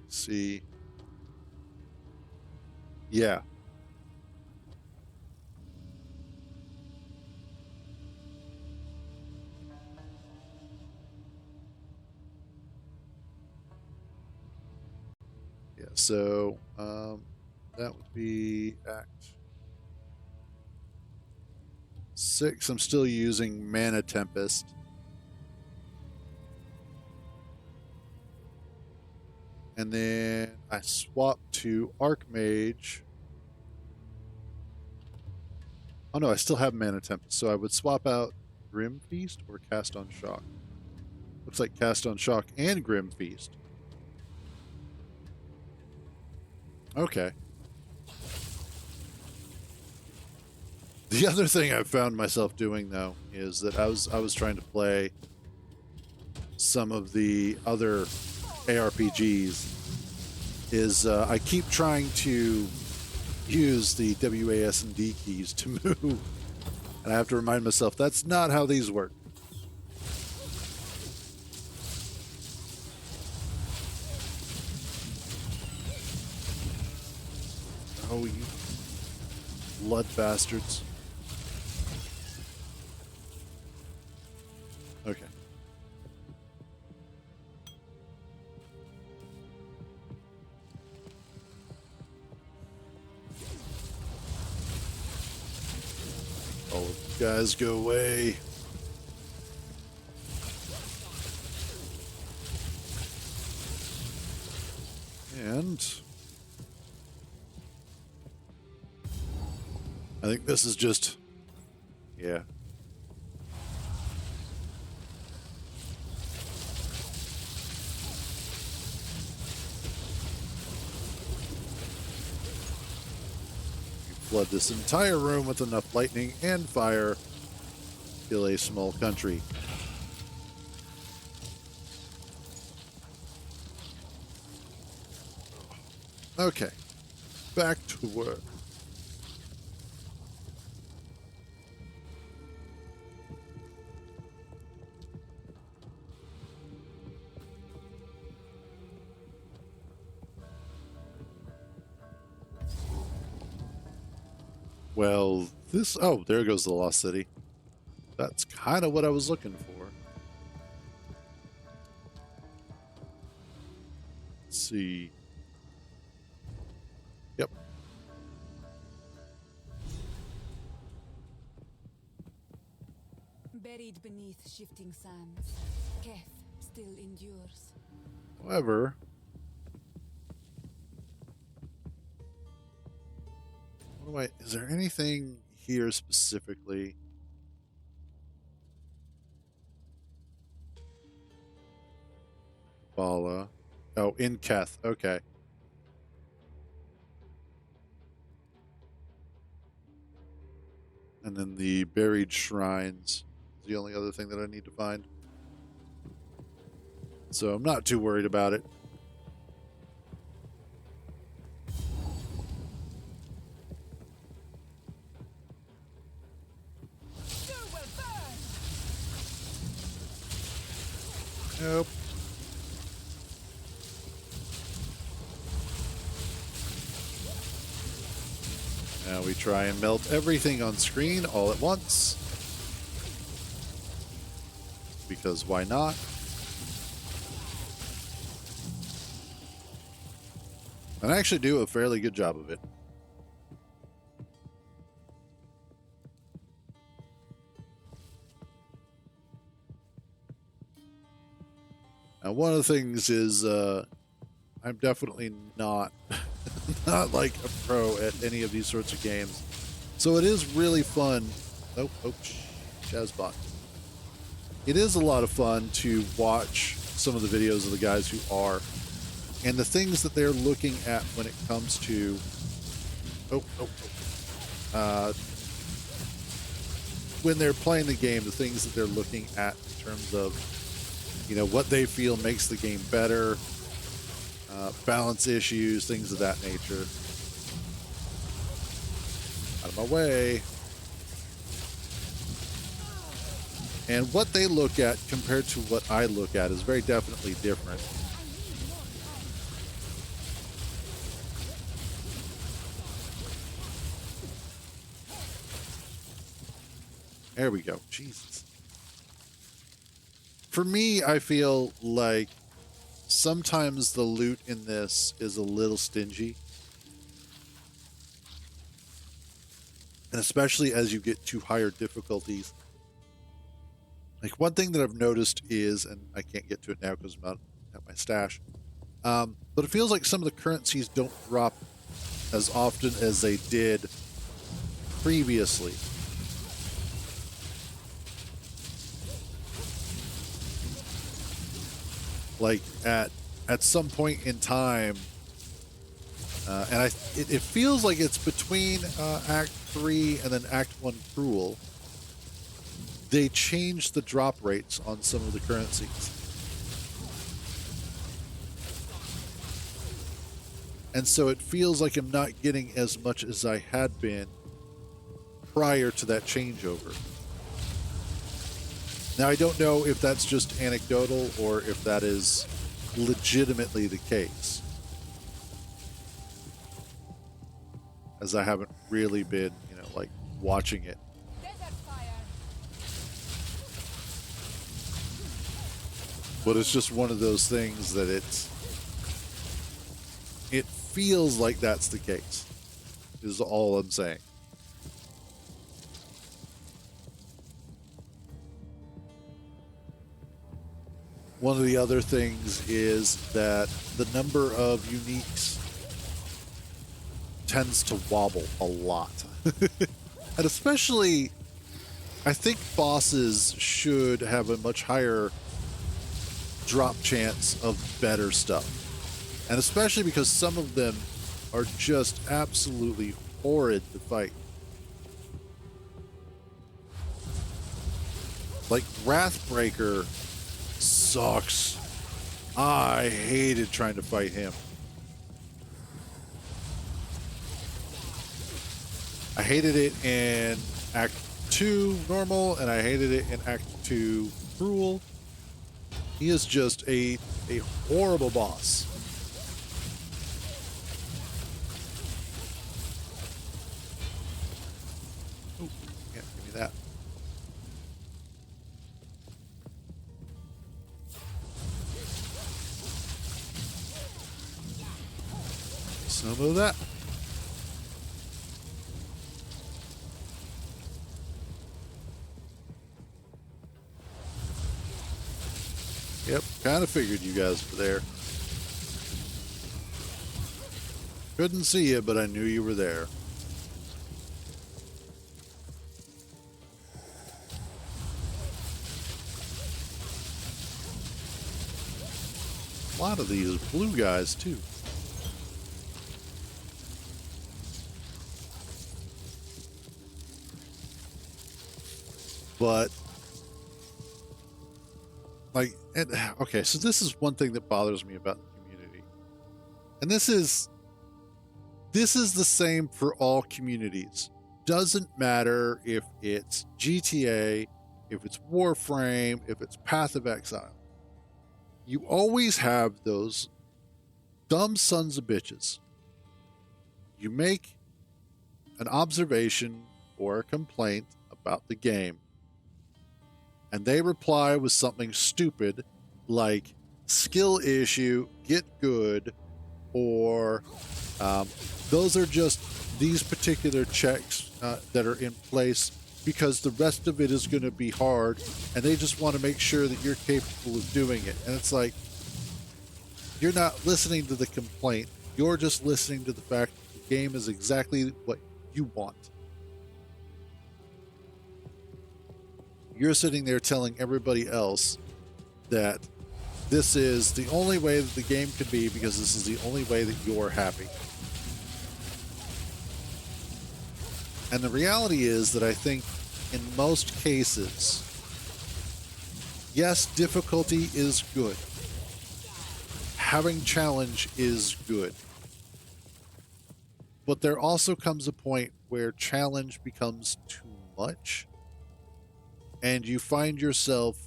Let's see. Yeah. Yeah, so that would be Act 6. I'm still using Mana Tempest. And then I swap to Archmage. Oh no, I still have Mana Tempest, so I would swap out Grim Feast or Cast on Shock. Looks like Cast on Shock and Grim Feast. Okay. The other thing I've found myself doing though is that I was trying to play some of the other ARPGs. Is I keep trying to use the WAS and D keys to move, and I have to remind myself that's not how these work. Oh, you blood bastards. Okay. All of you guys go away. And I think this is just, yeah. Flood this entire room with enough lightning and fire to kill a small country. Okay, back to work. Well, this... Oh, there goes the Lost City. That's kind of what I was looking for. Let's see. Yep. Buried beneath shifting sands, Keth still endures. However... Is there anything here specifically? Bala. Oh, in Keth. Okay. And then the buried shrines is the only other thing that I need to find. So I'm not too worried about it. Nope. Now we try and melt everything on screen all at once. Because why not? And I actually do a fairly good job of it. Now, one of the things is I'm definitely not not like a pro at any of these sorts of games. So it is really fun. Oh, Jazzbot. It is a lot of fun to watch some of the videos of the guys who are, and the things that they're looking at when it comes to when they're playing the game, the things that they're looking at in terms of, you know, what they feel makes the game better, balance issues, things of that nature. Out of my way. And what they look at compared to what I look at is very definitely different. There we go. Jesus. For me, I feel like sometimes the loot in this is a little stingy. And especially as you get to higher difficulties. Like, one thing that I've noticed is, and I can't get to it now because I'm not at my stash, but it feels like some of the currencies don't drop as often as they did previously. Like at some point in time, and it feels like it's between Act 3 and then Act 1 Cruel. They changed the drop rates on some of the currencies. And so it feels like I'm not getting as much as I had been prior to that changeover. Now, I don't know if that's just anecdotal or if that is legitimately the case, as I haven't really been, you know, like watching it. But it's just one of those things that it feels like that's the case, is all I'm saying. One of the other things is that the number of uniques tends to wobble a lot. And especially, I think bosses should have a much higher drop chance of better stuff. And especially because some of them are just absolutely horrid to fight. Like Wrathbreaker sucks. I hated trying to fight him. I hated it in Act 2 normal, and I hated it in Act 2 cruel. He is just a horrible boss. Oh, yeah, give me that. Some of that. Yep, kind of figured you guys were there. Couldn't see you, but I knew you were there. A lot of these blue guys, too. But like, okay, so this is one thing that bothers me about the community. And this is the same for all communities. Doesn't matter if it's GTA, if it's Warframe, if it's Path of Exile. You always have those dumb sons of bitches. You make an observation or a complaint about the game, and they reply with something stupid like skill issue, get good, or those are just these particular checks that are in place because the rest of it is going to be hard, and they just want to make sure that you're capable of doing it. And it's like, you're not listening to the complaint, you're just listening to the fact that the game is exactly what you want. You're sitting there telling everybody else that this is the only way that the game can be because this is the only way that you're happy. And the reality is that I think in most cases, yes, difficulty is good. Having challenge is good. But there also comes a point where challenge becomes too much, and you find yourself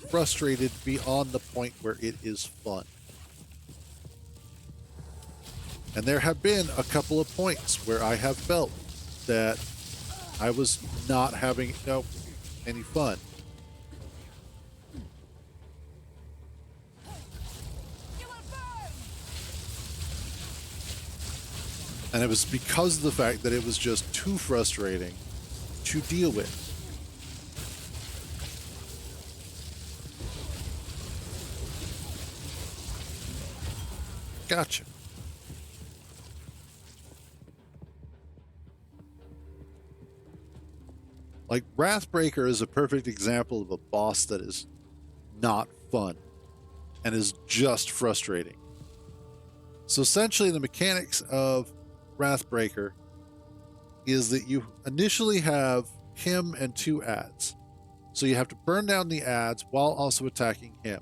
frustrated beyond the point where it is fun. And there have been a couple of points where I have felt that I was not having any fun. And it was because of the fact that it was just too frustrating to deal with. Gotcha. Like, Wrathbreaker is a perfect example of a boss that is not fun and is just frustrating. So essentially, the mechanics of Wrathbreaker is that you initially have him and 2 ads. So you have to burn down the ads while also attacking him.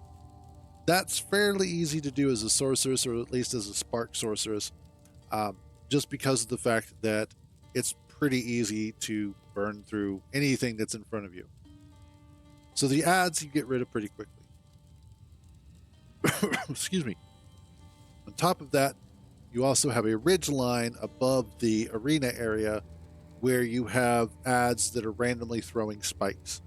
That's fairly easy to do as a sorceress, or at least as a spark sorceress, just because of the fact that it's pretty easy to burn through anything that's in front of you. So the ads you get rid of pretty quickly. Excuse me. On top of that, you also have a ridge line above the arena area where you have ads that are randomly throwing spikes.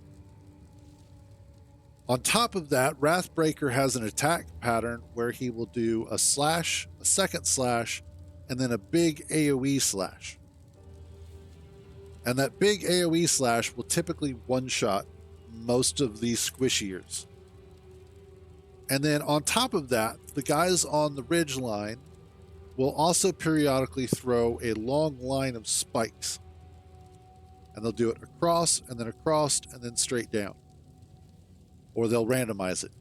On top of that, Wrathbreaker has an attack pattern where he will do a slash, a second slash, and then a big AoE slash. And that big AoE slash will typically one-shot most of these squishiers. And then on top of that, the guys on the ridge line will also periodically throw a long line of spikes. And they'll do it across, and then straight down. Or they'll randomize it.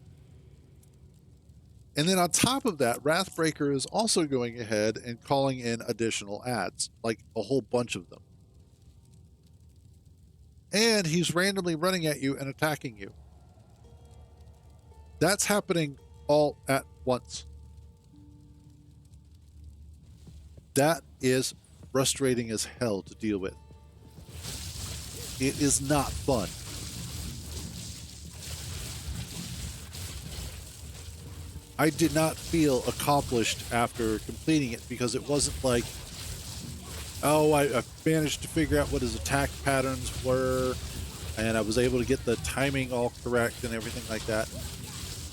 And then on top of that, Wrathbreaker is also going ahead and calling in additional ads, like a whole bunch of them. And he's randomly running at you and attacking you. That's happening all at once. That is frustrating as hell to deal with. It is not fun. I did not feel accomplished after completing it because it wasn't like, oh, I managed to figure out what his attack patterns were, and I was able to get the timing all correct and everything like that.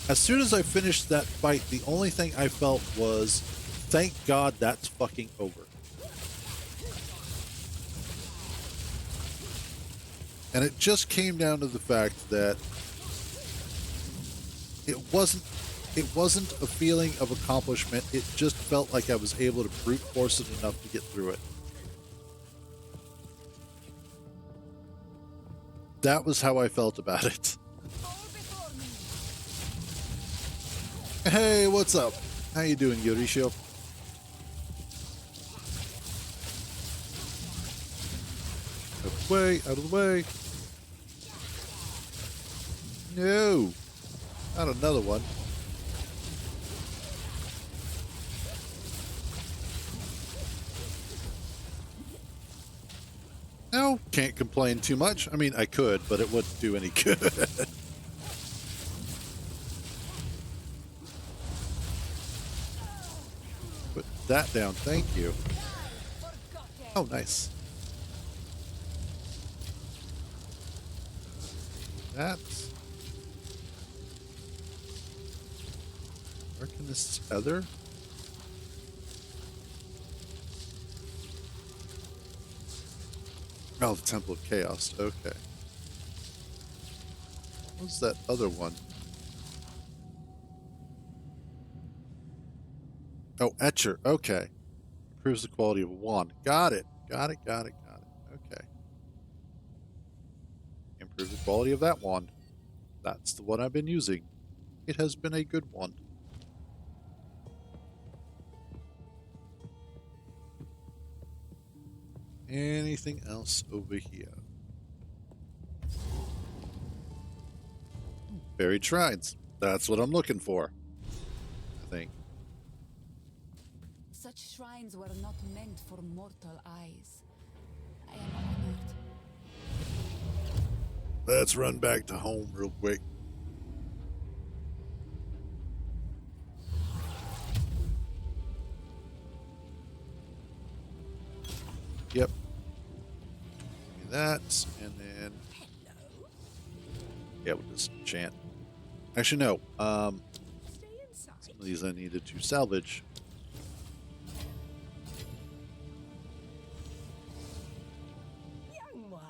As soon as I finished that fight, the only thing I felt was, thank God that's fucking over. And it just came down to the fact that it wasn't a feeling of accomplishment. It just felt like I was able to brute force it enough to get through it. That was how I felt about it. Hey, what's up? How you doing, Yorisho? Out of the way, out of the way. No, not another one. No, can't complain too much. I mean, I could, but it wouldn't do any good. Put that down, thank you. Oh, nice. that. Arcanist's Feather. Oh, the Temple of Chaos. Okay. What was that other one? Oh, Etcher. Okay. Improves the quality of a wand. Got it. Got it. Got it. Got it. Okay. Improve the quality of that wand. That's the one I've been using. It has been a good one. Anything else over here? Buried shrines. That's what I'm looking for, I think. Such shrines were not meant for mortal eyes. I am honored. Let's run back to home real quick. Yep. Give me that, and then yeah, we'll just enchant. Actually, no. Stay inside. Some of these I needed to salvage. Young one.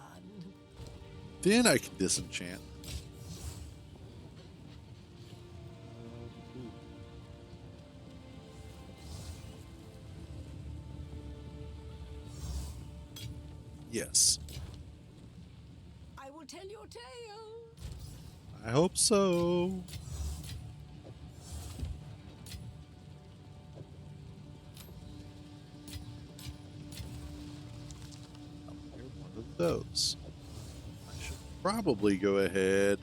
Then I can disenchant. Yes. I will tell your tale. I hope so. Here, one of those. I should probably go ahead.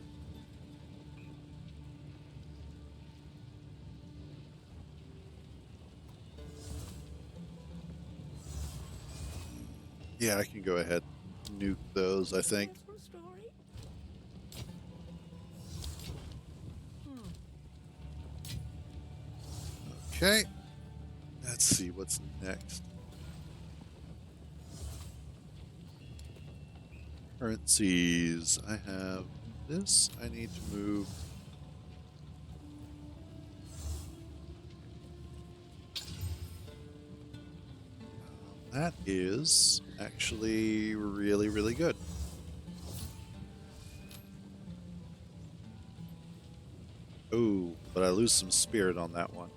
Yeah, I can go ahead and nuke those, I think. Successful story? Okay. Let's see what's next. Currencies. I have this. I need to move. That is actually really, really good. Oh, but I lose some spirit on that one.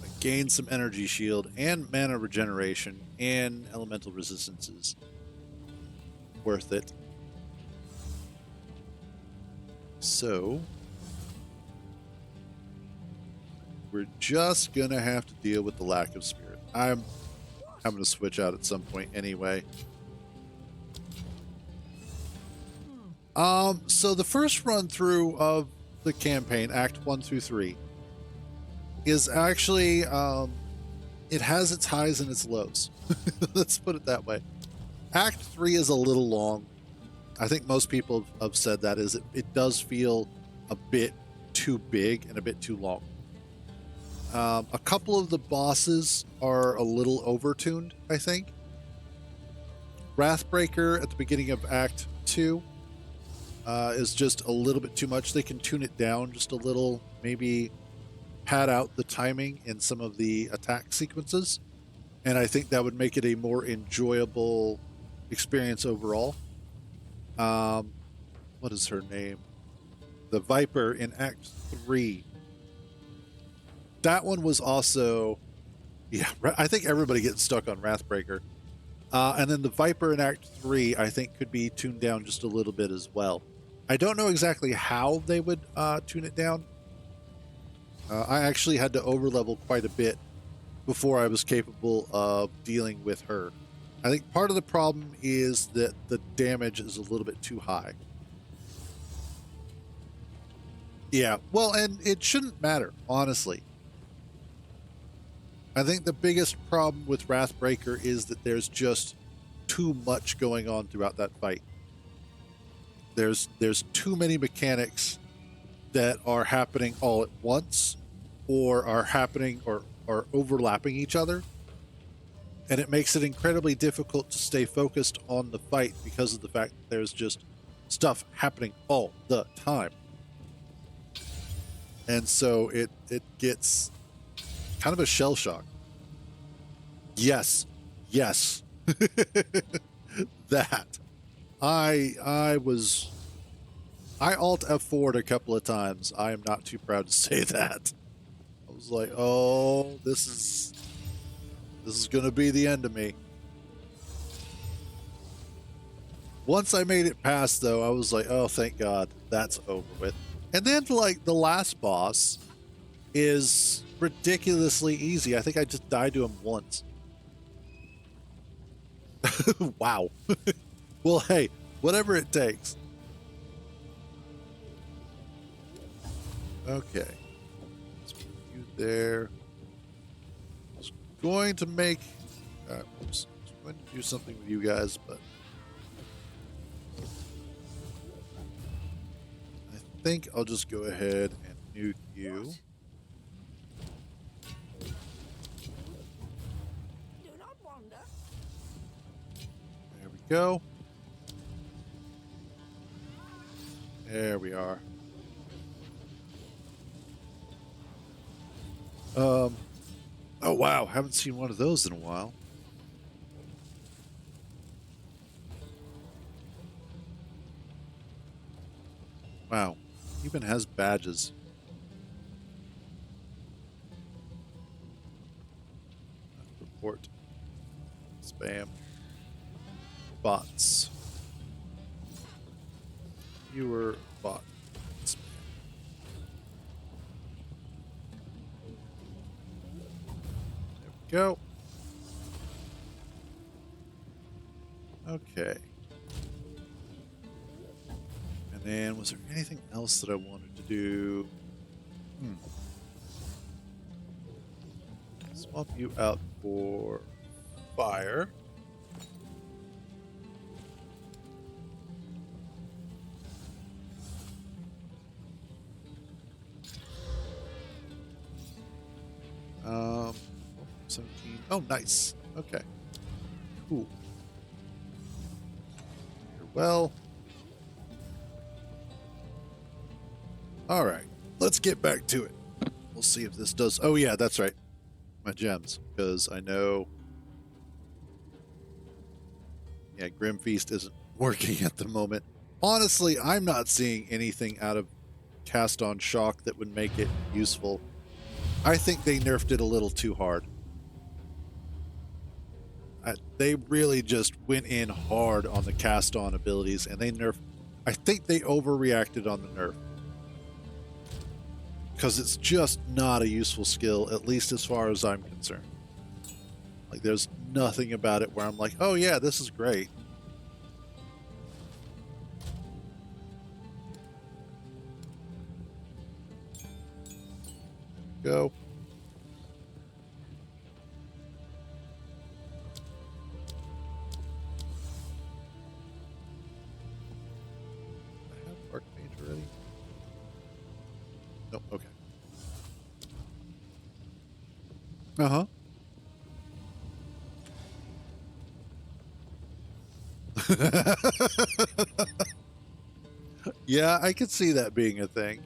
I gain some energy shield and mana regeneration and elemental resistances. Worth it. So we're just gonna have to deal with the lack of spirit. I'm having to switch out at some point anyway. So the first run through of the campaign, Act 1 through 3, is actually it has its highs and its lows. Let's put it that way. Act 3 is a little long. I think most people have said that is it does feel a bit too big and a bit too long. A couple of the bosses are a little overtuned, I think. Wrathbreaker at the beginning of Act 2 is just a little bit too much. They can tune it down just a little, maybe pad out the timing in some of the attack sequences, and I think that would make it a more enjoyable experience overall. What is her name? The Viper in Act 3. That one was also, yeah, I think everybody gets stuck on Wrathbreaker. And then the Viper in Act 3, I think, could be tuned down just a little bit as well. I don't know exactly how they would tune it down. I actually had to overlevel quite a bit before I was capable of dealing with her. I think part of the problem is that the damage is a little bit too high. Yeah, well, and it shouldn't matter, honestly. I think the biggest problem with Wrathbreaker is that there's just too much going on throughout that fight. There's too many mechanics that are happening all at once, or are happening or are overlapping each other. And it makes it incredibly difficult to stay focused on the fight because of the fact that there's just stuff happening all the time. And so it gets kind of a shell shock. Yes. That. I alt F4'd a couple of times. I am not too proud to say that. I was like, oh, this is gonna be the end of me. Once I made it past, though, I was like, oh, thank God, that's over with. And then, like, the last boss is ridiculously easy. I think I just died to him once. Wow. Well, hey, whatever it takes. Okay. Let's put you there. I was going to make... oops. I was going to do something with you guys, but... I think I'll just go ahead and nuke you. Do not wander. There we go. There we are. Oh wow, haven't seen one of those in a while. Wow, even has badges. Report. Spam. Bots. Viewer bot. Spam. There we go. Okay. And then, was there anything else that I wanted to do? Swap you out for fire. Um, 17. Oh, nice. Okay. Cool. Well. All right. Let's get back to it. We'll see if this does. Oh, yeah, that's right. My gems. Because I know. Yeah, Grim Feast isn't working at the moment. Honestly, I'm not seeing anything out of Cast on Shock that would make it useful. I think they nerfed it a little too hard. They really just went in hard on the cast on abilities, and they nerfed. I think they overreacted on the nerf. Because it's just not a useful skill, at least as far as I'm concerned. Like, there's nothing about it where I'm like, oh yeah, this is great. Go. I have Archmage already? Nope, okay. Uh-huh. Yeah, I could see that being a thing.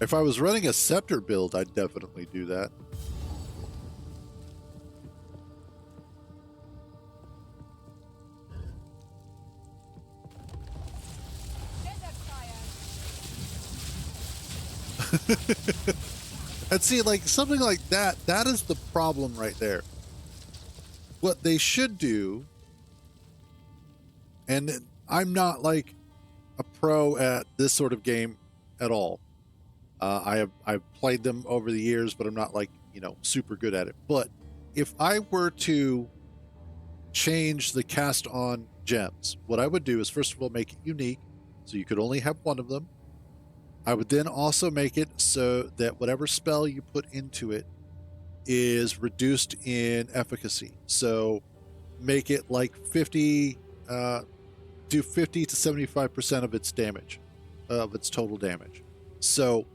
If I was running a Scepter build, I'd definitely do that. And see, like, something like that, that is the problem right there. What they should do, and I'm not like a pro at this sort of game at all. I've played them over the years, but I'm not like, super good at it. But if I were to change the cast on gems, what I would do is, first of all, make it unique, so you could only have one of them. I would then also make it so that whatever spell you put into it is reduced in efficacy. So make it like 50, do 50 to 75% of its damage, of its total damage. So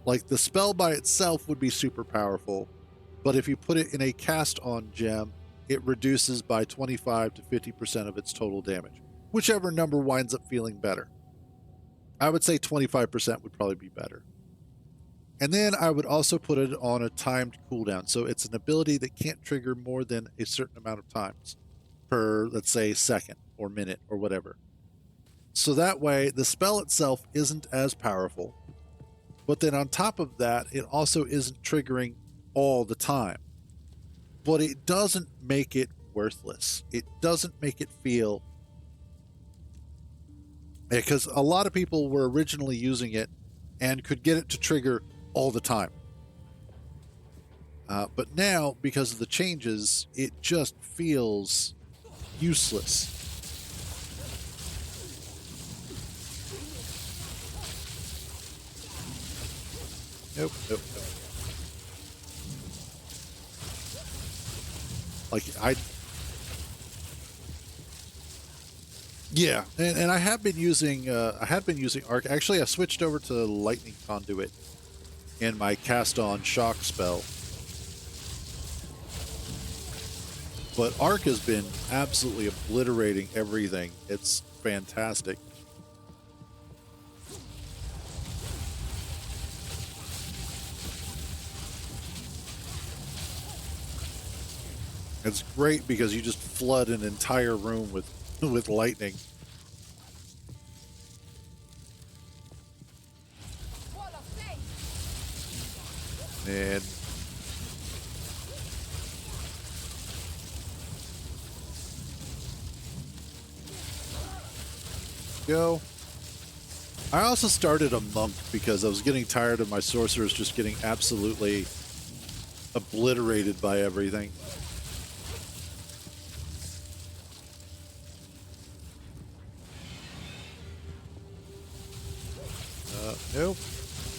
Like the spell by itself would be super powerful, but if you put it in a cast on gem, it reduces by 25 to 50% of its total damage, whichever number winds up feeling better. I would say 25% would probably be better. And then I would also put it on a timed cooldown. So it's an ability that can't trigger more than a certain amount of times per, let's say, second or minute or whatever. So that way, the spell itself isn't as powerful. But then on top of that, it also isn't triggering all the time. But it doesn't make it worthless. It doesn't make it feel. Because a lot of people were originally using it and could get it to trigger all the time. But now, because of the changes, it just feels useless. Nope, nope, nope. Like, yeah, and I have been using arc. Actually, I switched over to lightning conduit in my cast on shock spell. But arc has been absolutely obliterating everything. It's fantastic. It's great because you just flood an entire room with with lightning. And go. I also started a monk because I was getting tired of my sorcerers just getting absolutely obliterated by everything. Nope.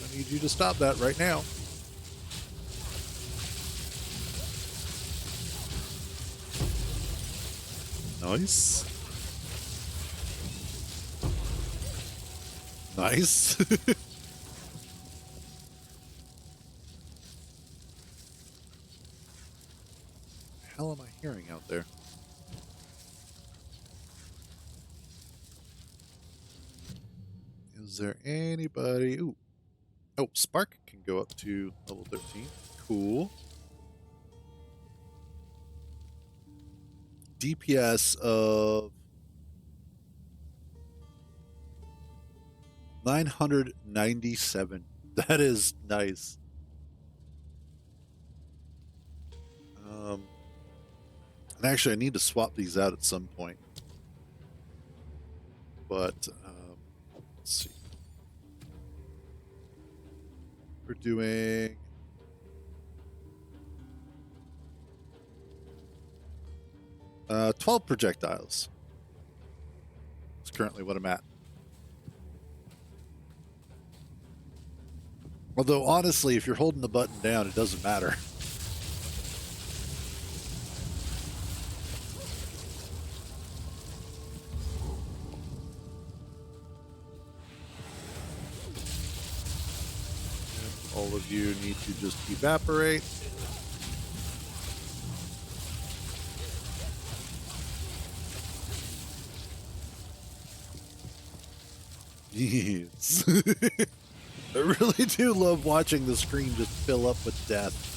I need you to stop that right now. Nice. Nice. Hell am I hearing out there? Is there anybody? Ooh. Oh, Spark can go up to level 13. Cool. DPS of 997. That is nice. And actually, I need to swap these out at some point. But let's see. We're doing 12 projectiles. That's currently what I'm at. Although, honestly, if you're holding the button down, it doesn't matter. And all of you need to just evaporate. Yes. I really do love watching the screen just fill up with death.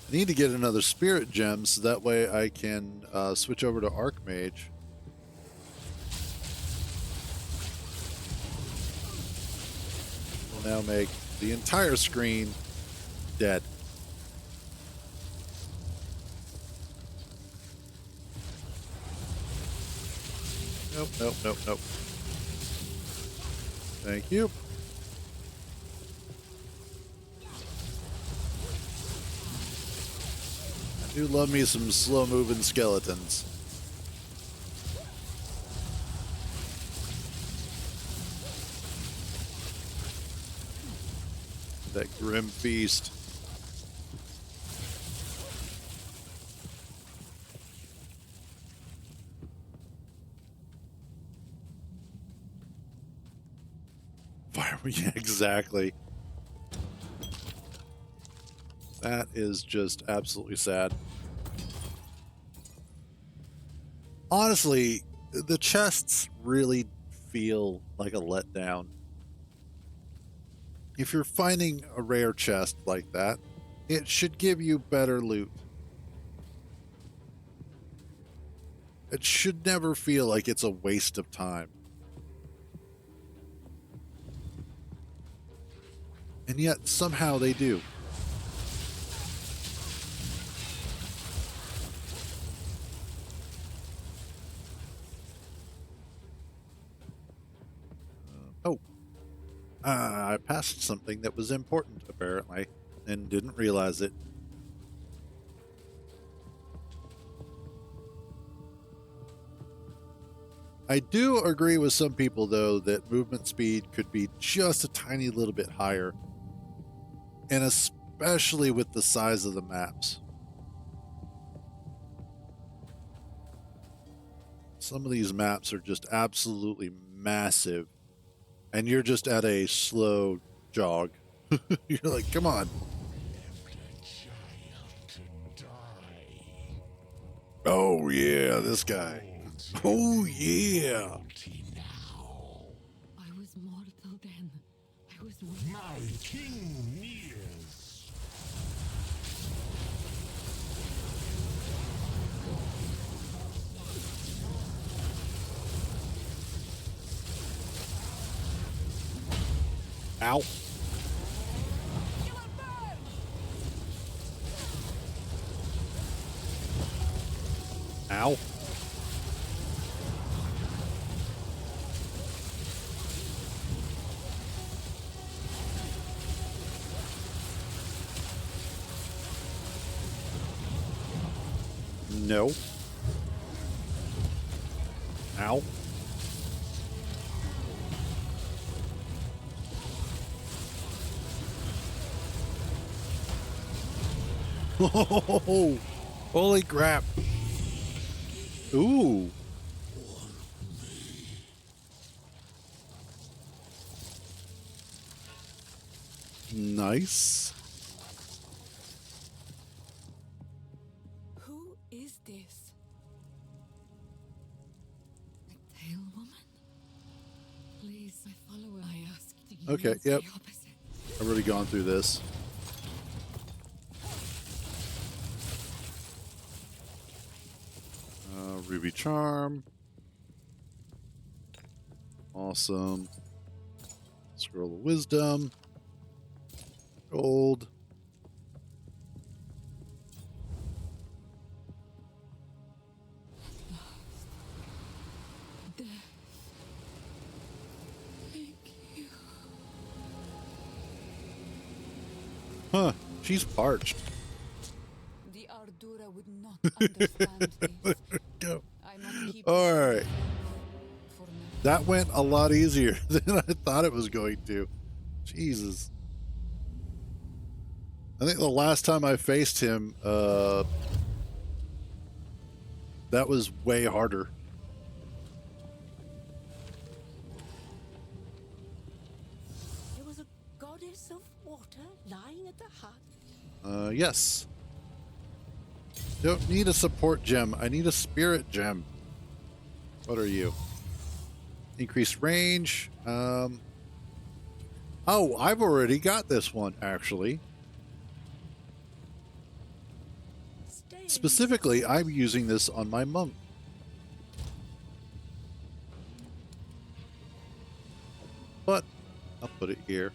I need to get another spirit gem so that way I can switch over to Archmage. Will now make the entire screen dead. Nope, nope, nope, nope. Thank you. I do love me some slow-moving skeletons. That grim feast. Yeah, exactly. That is just absolutely sad. Honestly, the chests really feel like a letdown. If you're finding a rare chest like that, it should give you better loot. It should never feel like it's a waste of time. And yet, somehow they do. Oh, I passed something that was important, apparently, and didn't realize it. I do agree with some people, though, that movement speed could be just a tiny little bit higher, and especially with the size of the maps. Some of these maps are just absolutely massive, and you're just at a slow jog. You're like, come on. Oh, yeah, this guy. Oh, yeah. I was mortal then. I was My king nears. Ow. Ow. No. Ow. Oh, holy crap. Ooh. Nice. Who is this? Exile woman? Please, my follower. I ask you. Okay, The yep. opposite. I've already gone through this. Ruby Charm. Awesome. Scroll of Wisdom. Gold. Death. Thank you. Huh. She's parched. The Ardura would not understand this. Go. I must keep All this right. for now. That went a lot easier than I thought it was going to. Jesus. I think the last time I faced him, that was way harder. There was a goddess of water lying at the hut. Yes. Don't need a support gem. I need a spirit gem. What are you? Increased range. Oh, I've already got this one, actually. Stay Specifically, I'm using this on my monk. But I'll put it here.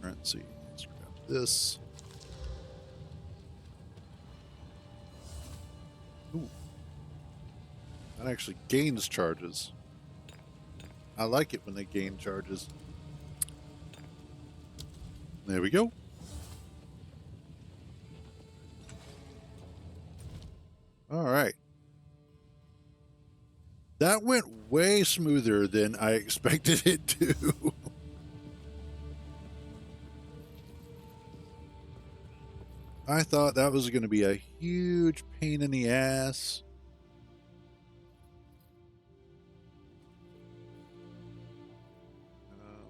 Currency. Let's grab this. Ooh. That actually gains charges. I like it when they gain charges. There we go. All right. That went way smoother than I expected it to. I thought that was going to be a huge pain in the ass.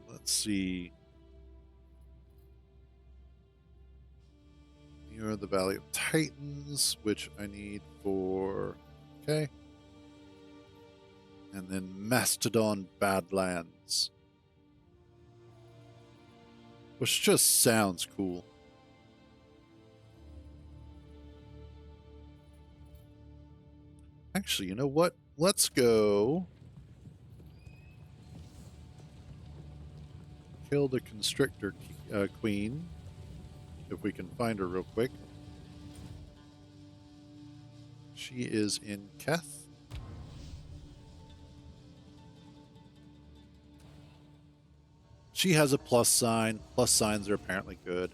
Let's see. You're the Valley of Titans, which I need for... Okay. And then Mastodon Badlands. Which just sounds cool. Actually, you know what? Let's go kill the Constrictor Queen, if we can find her real quick. She is in Keth. She has a plus sign. Plus signs are apparently good.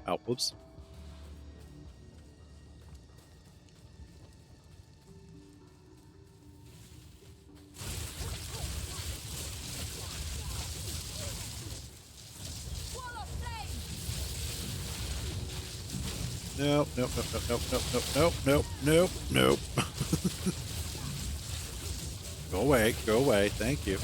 Oh, whoops. Nope, nope, nope, nope, nope, nope, nope, nope, nope, nope. Go away, thank you.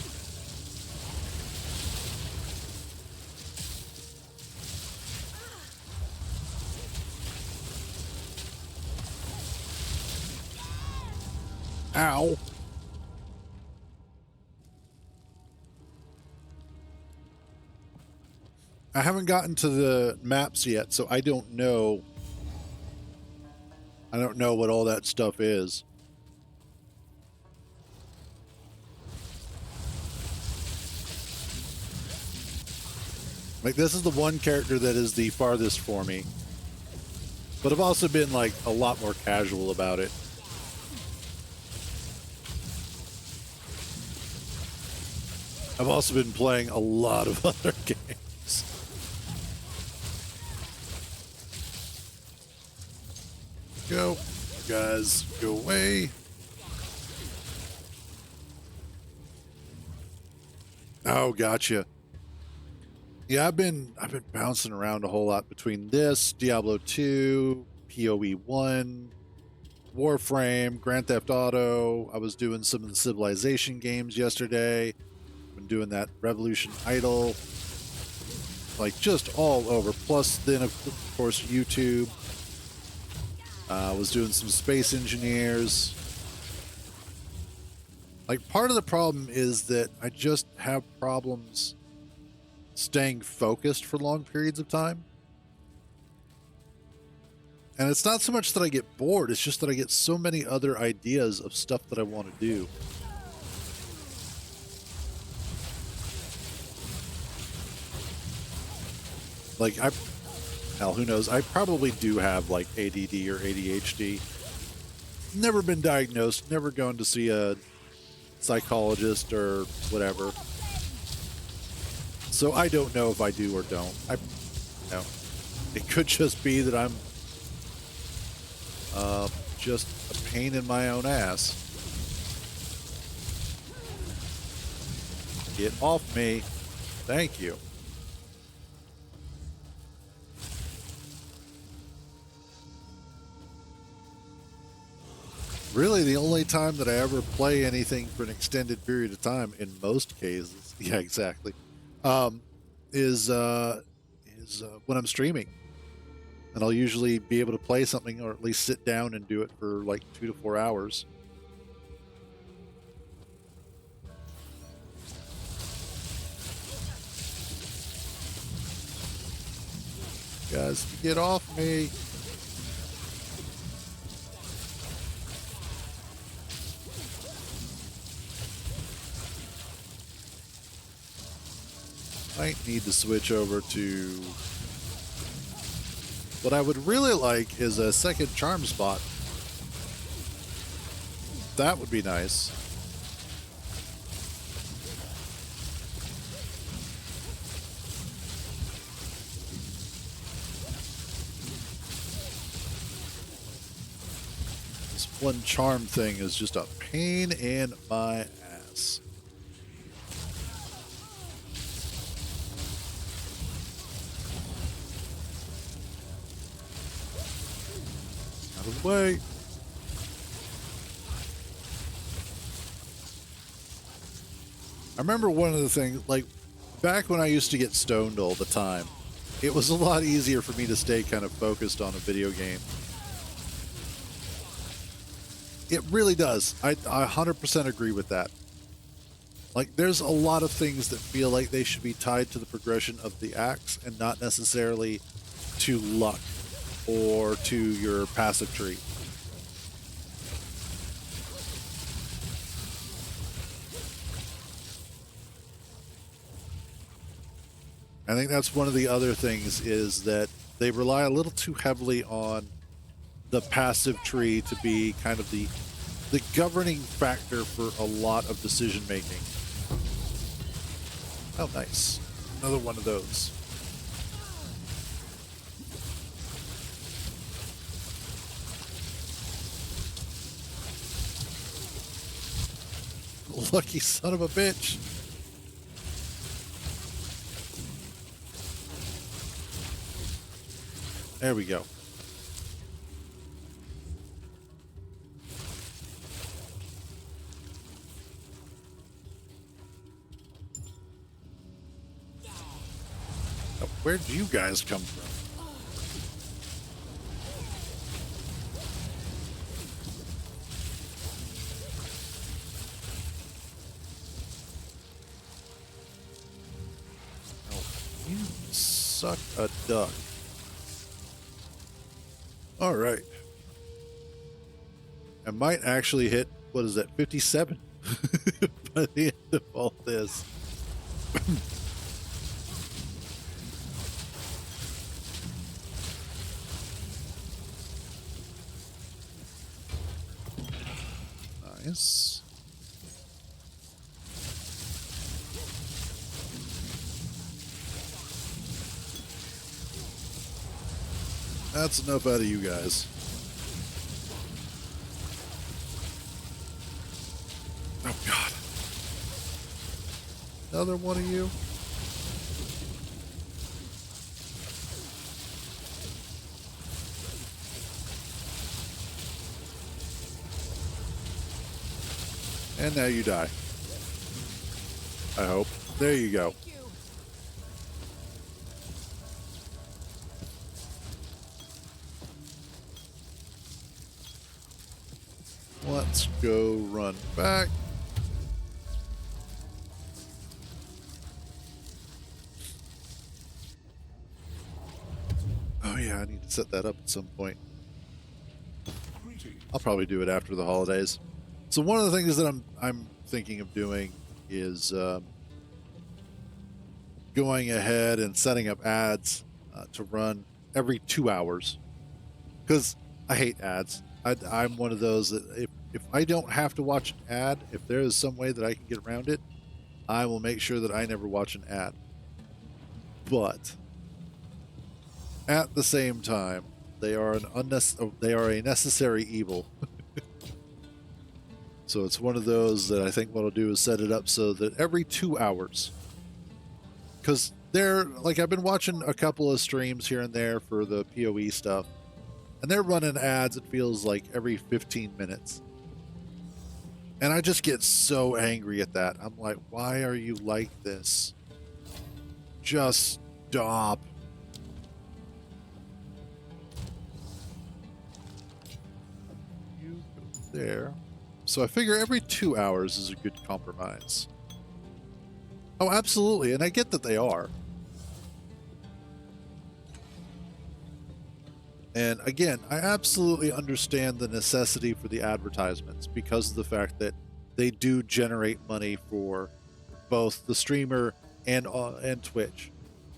Ow. I haven't gotten to the maps yet, so I don't know. I don't know what all that stuff is. Like, this is the one character that is the farthest for me. But I've also been, like, a lot more casual about it. I've also been playing a lot of other games. Go, guys, go away. Oh, gotcha. Yeah, I've been bouncing around a whole lot between this, Diablo 2, PoE 1, Warframe, Grand Theft Auto. I was doing some of the Civilization games yesterday. Been doing that Revolution Idol. Like, just all over. Plus, then, of course, YouTube. I was doing some Space Engineers. Like, part of the problem is that I just have problems staying focused for long periods of time. And it's not so much that I get bored, it's just that I get so many other ideas of stuff that I want to do. Like, hell, who knows? I probably do have, like, ADD or ADHD. Never been diagnosed, never gone to see a psychologist or whatever. So I don't know if I do or don't. No. It could just be that I'm just a pain in my own ass. Get off me. Thank you. Really, the only time that I ever play anything for an extended period of time, in most cases, yeah, exactly, is when I'm streaming, and I'll usually be able to play something or at least sit down and do it for like 2 to 4 hours. Guys, get off me. Might need to switch over to... What I would really like is a second charm spot. That would be nice. This one charm thing is just a pain in my ass. Wait. I remember one of the things, like, back when I used to get stoned all the time, it was a lot easier for me to stay kind of focused on a video game. It really does. I 100% agree with that. Like, there's a lot of things that feel like they should be tied to the progression of the acts and not necessarily to luck or to your passive tree. I think that's one of the other things, is that they rely a little too heavily on the passive tree to be kind of the governing factor for a lot of decision making. Oh, nice. Another one of those. Lucky son of a bitch. There we go. Now, where'd you guys come from? Oh, you suck a duck. All right. I might actually hit, what is that, 57 by the end of all this. Nice. That's enough out of you guys. Oh, God. Another one of you? And now you die. I hope. There you go. Thank you. Let's go run back. Oh yeah, I need to set that up at some point. I'll probably do it after the holidays. So one of the things that I'm thinking of doing is going ahead and setting up ads to run every 2 hours, because I hate ads. I'm one of those that if I don't have to watch an ad, if there is some way that I can get around it, I will make sure that I never watch an ad. But at the same time, they are a necessary evil. So it's one of those that I think what I'll do is set it up so that every 2 hours, because they're like, I've been watching a couple of streams here and there for the PoE stuff, and they're running ads, it feels like every 15 minutes. And I just get so angry at that. I'm like, why are you like this? Just stop. You go there. So I figure every 2 hours is a good compromise. Oh, absolutely. And I get that they are. And again, I absolutely understand the necessity for the advertisements because of the fact that they do generate money for both the streamer and Twitch.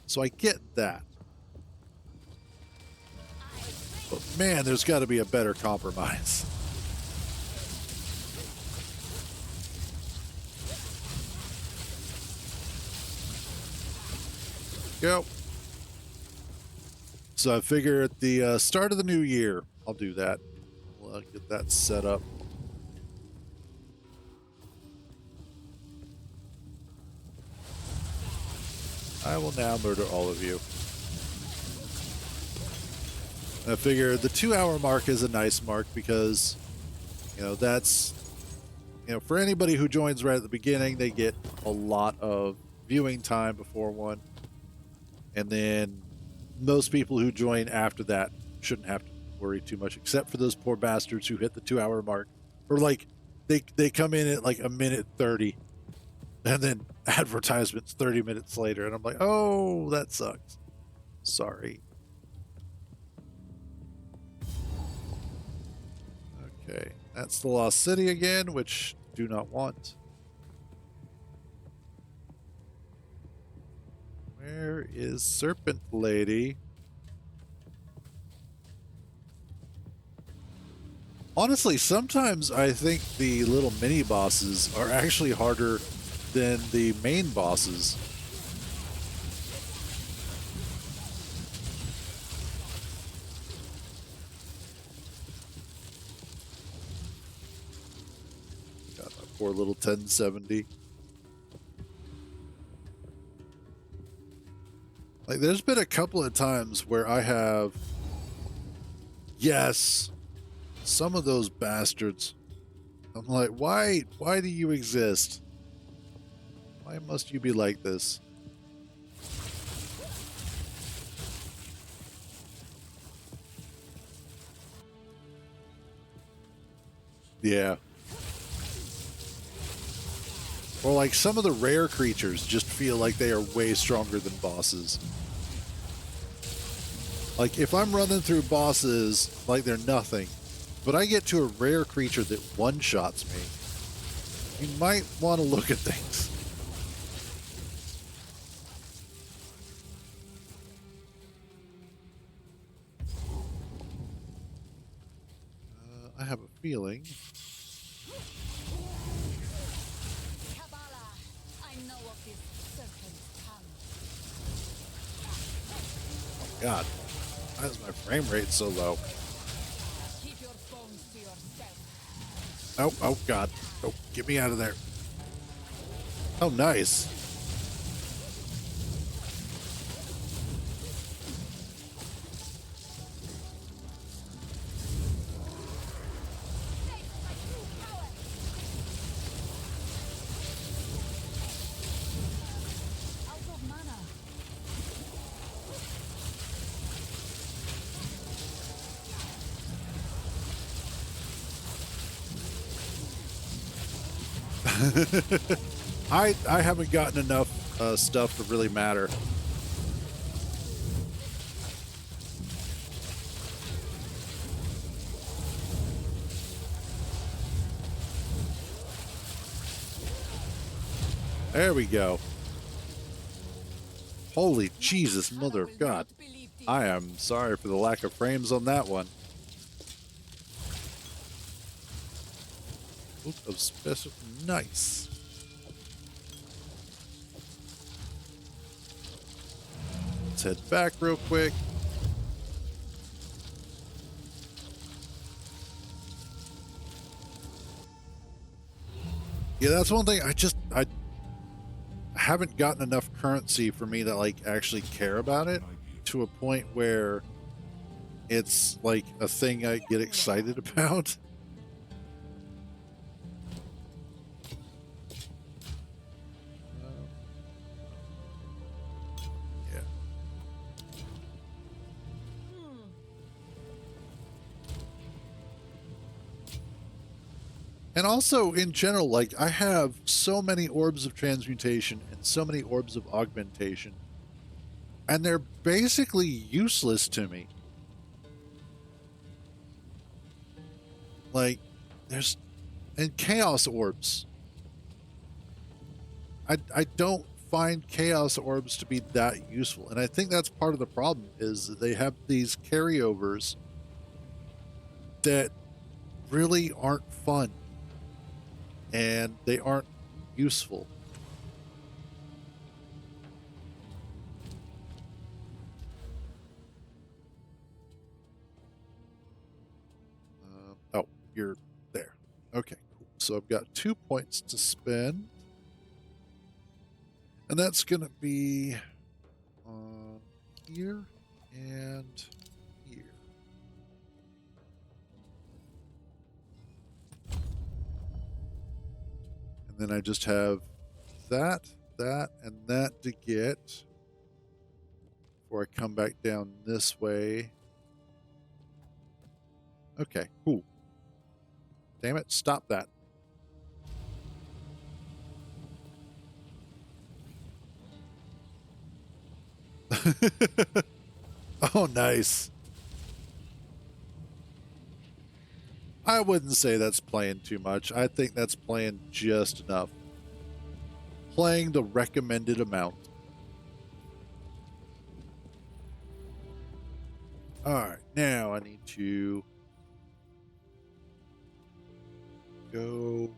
So I get that. But man, there's got to be a better compromise. Go. So I figure at the start of the new year, I'll do that. We'll get that set up. I will now murder all of you. I figure the 2 hour mark is a nice mark because, that's, for anybody who joins right at the beginning, they get a lot of viewing time before one. And then most people who join after that shouldn't have to worry too much, except for those poor bastards who hit the 2 hour mark. Or like they come in at like a minute 30 and then advertisements 30 minutes later. And I'm like, oh, that sucks. Sorry. Okay, that's the Lost City again, which do not want. Where is Serpent Lady? Honestly, sometimes I think the little mini bosses are actually harder than the main bosses. Got my poor little 1070. Like, there's been a couple of times where I have, yes, some of those bastards. I'm like, why do you exist? Why must you be like this? Yeah. Or like some of the rare creatures just feel like they are way stronger than bosses. Like if I'm running through bosses like they're nothing, but I get to a rare creature that one-shots me, you might want to look at things. I have a feeling. Kabbalah, I know of this serpent's tongue. God, why is my frame rate so low? Keep your bones to yourself. Oh God. Oh, get me out of there. Oh, nice. Out of mana. I haven't gotten enough stuff to really matter. There we go. Holy Jesus, mother of God. I am sorry for the lack of frames on that one. Book of special. Nice. Let's head back real quick. Yeah, that's one thing. I haven't gotten enough currency for me to like actually care about it to a point where it's like a thing I get excited about. Yeah. And also, in general, like, I have so many orbs of transmutation and so many orbs of augmentation, and they're basically useless to me. Like, and chaos orbs. I don't find chaos orbs to be that useful, and I think that's part of the problem, is that they have these carryovers that really aren't fun. And they aren't useful. Oh, you're there. Okay, cool. So I've got 2 points to spend. And that's going to be here and here. And then I just have that, and that to get before I come back down this way. Okay, cool. Damn it, stop that. Oh, nice. I wouldn't say that's playing too much. I think that's playing just enough. Playing the recommended amount. Alright, now I need to go.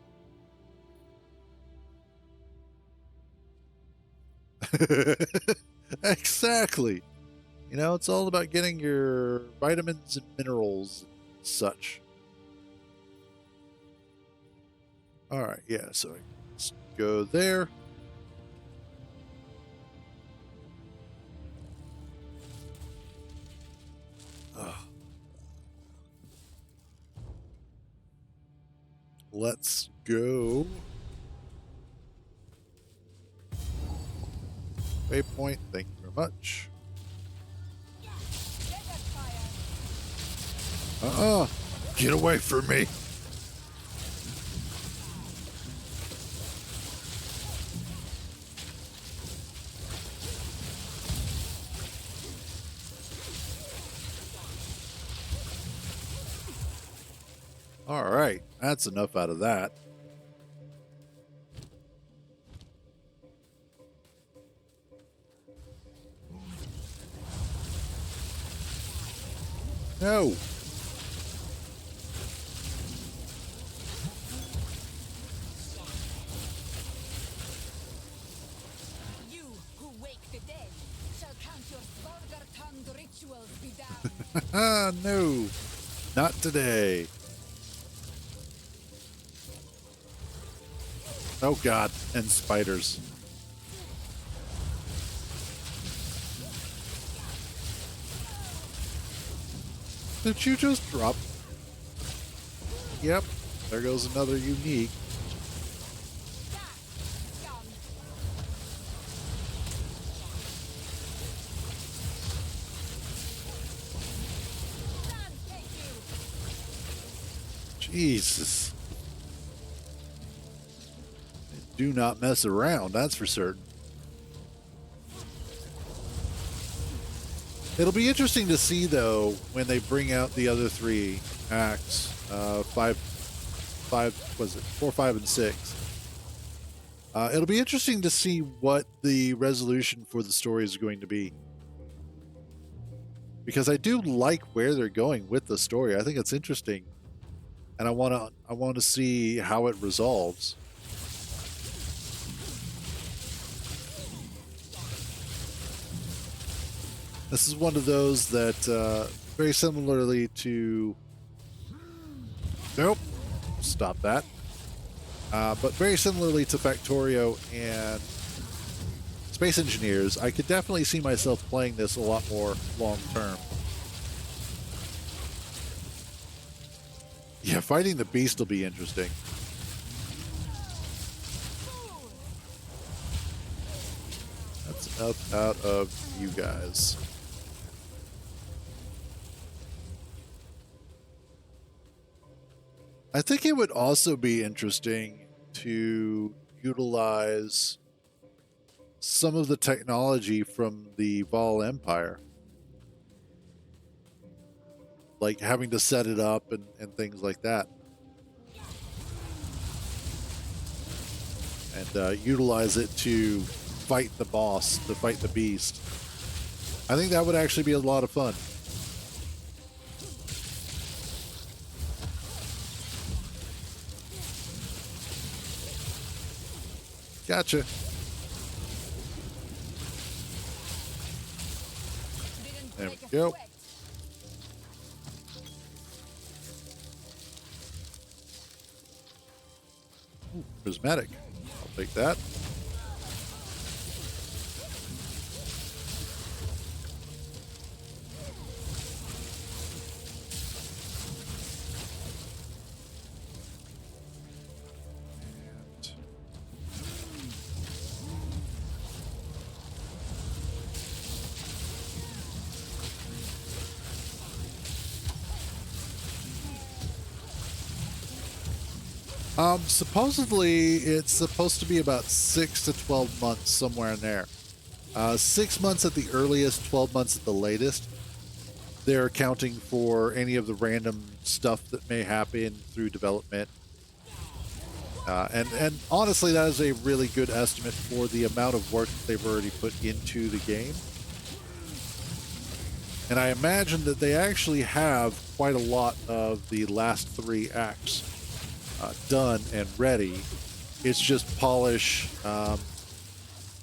Exactly. You know, it's all about getting your vitamins and minerals and such. Alright, yeah, so let's go there. Ugh. Let's go. Waypoint, thank you very much. Get away from me. All right, that's enough out of that. No. You who wake the dead shall count your vulgar-tongued rituals be down. Ah, no. Not today. Oh, God. And spiders. Did you just drop? Yep. There goes another unique. Jesus. Do not mess around, that's for certain. It'll be interesting to see, though, when they bring out the other three acts, 4, 5, and 6. It'll be interesting to see what the resolution for the story is going to be. Because I do like where they're going with the story. I think it's interesting. And I want to see how it resolves. This is one of those that, very similarly to... Nope. Stop that. But very similarly to Factorio and Space Engineers, I could definitely see myself playing this a lot more long-term. Yeah, fighting the beast will be interesting. That's enough out of you guys. I think it would also be interesting to utilize some of the technology from the Vol Empire. Like having to set it up and things like that. And utilize it to fight the boss, to fight the beast. I think that would actually be a lot of fun. Gotcha. There we go. Ooh, prismatic. I'll take that. And Supposedly it's supposed to be about 6 to 12 months, somewhere in there. 6 months at the earliest, 12 months at the latest. They're accounting for any of the random stuff that may happen through development. And honestly, that is a really good estimate for the amount of work that they've already put into the game. And I imagine that they actually have quite a lot of the last 3 acts done and ready. It's just polish,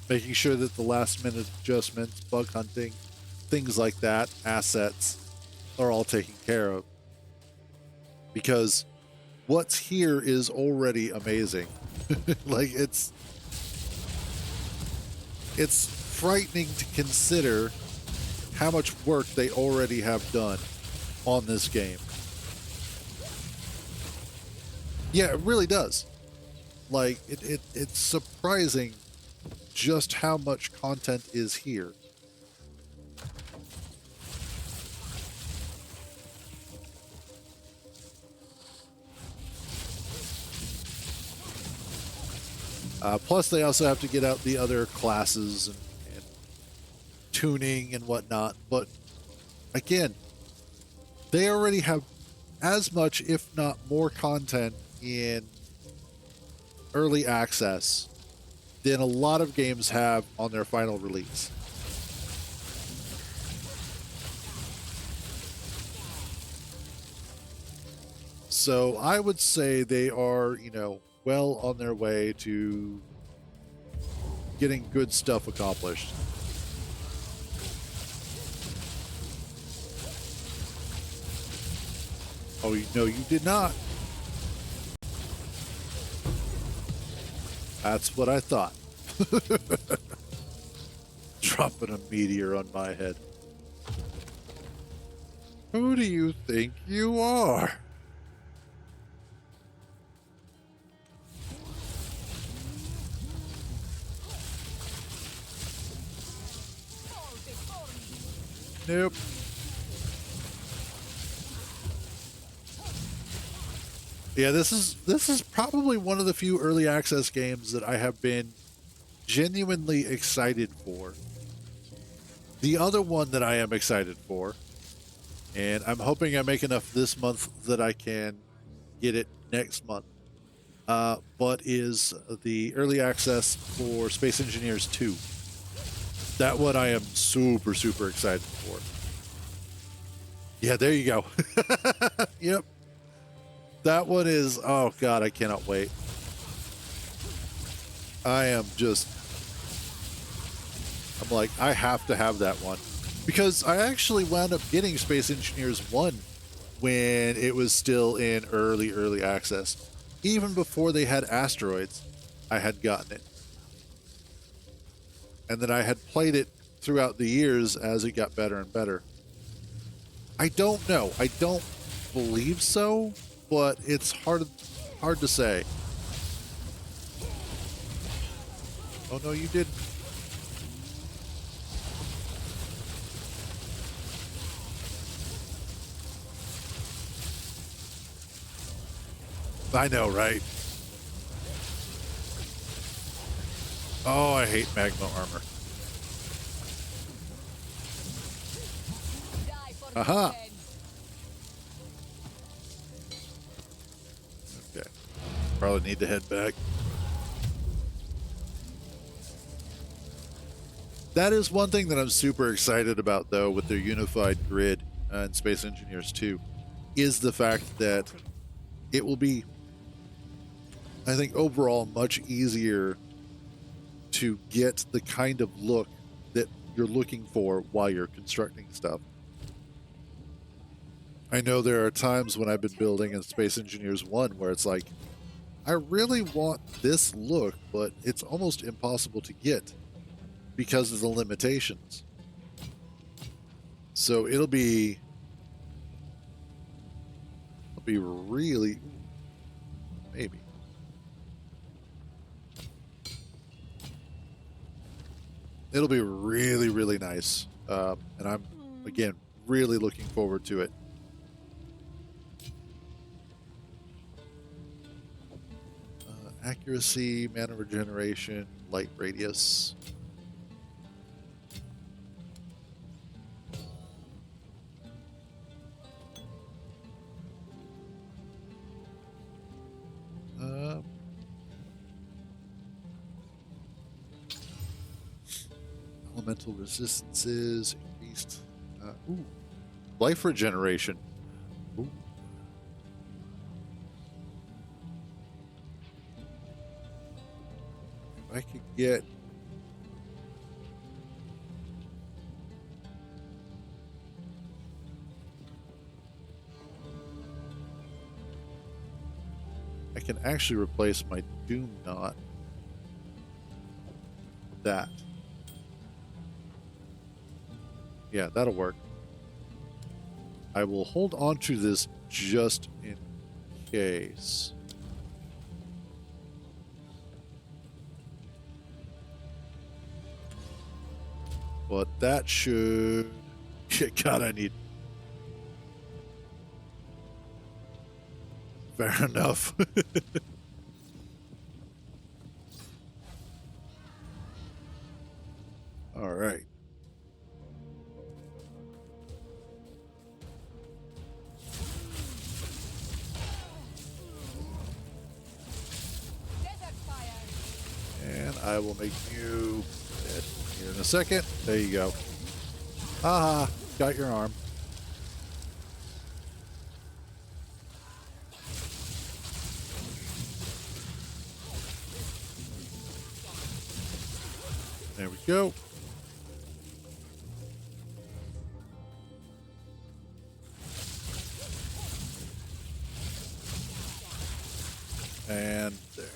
making sure that the last minute adjustments, bug hunting, things like that, assets are all taken care of. Because what's here is already amazing. Like it's frightening to consider how much work they already have done on this game. Yeah, it really does. Like it's surprising just how much content is here. Plus, they also have to get out the other classes and tuning and whatnot. But again, they already have as much, if not more, content in early access than a lot of games have on their final release. So I would say they are, well on their way to getting good stuff accomplished. Oh, no, you did not. That's what I thought. Dropping a meteor on my head. Who do you think you are? Nope. Yeah, this is probably one of the few early access games that I have been genuinely excited for. The other one that I am excited for, and I'm hoping I make enough this month that I can get it next month, but is the early access for Space Engineers 2. That one I am super, super excited for. Yeah, there you go. Yep. That one is, oh God, I cannot wait. I'm like, I have to have that one. Because I actually wound up getting Space Engineers 1 when it was still in early access. Even before they had asteroids, I had gotten it. And then I had played it throughout the years as it got better and better. I don't know. I don't believe so, but it's hard to say. Oh no, you didn't. I know, right? Oh, I hate magma armor. Aha! Okay. Probably need to head back. That is one thing that I'm super excited about, though, with their unified grid and Space Engineers 2, is the fact that it will be, I think, overall much easier to get the kind of look that you're looking for while you're constructing stuff. I know there are times when I've been building in Space Engineers 1 where it's like, I really want this look, but it's almost impossible to get because of the limitations. So it'll be really, maybe. It'll be really, really nice. And I'm, again, really looking forward to it. Accuracy, mana regeneration, light radius. Elemental resistances increased. Ooh, life regeneration. Ooh. If I could get I can actually replace my Doom Knot with that. Yeah, that'll work. I will hold on to this just in case. But that should... God, I need... Fair enough. All right. And I will make you dead here in a second. There you go. Haha, got your arm. There we go. And there.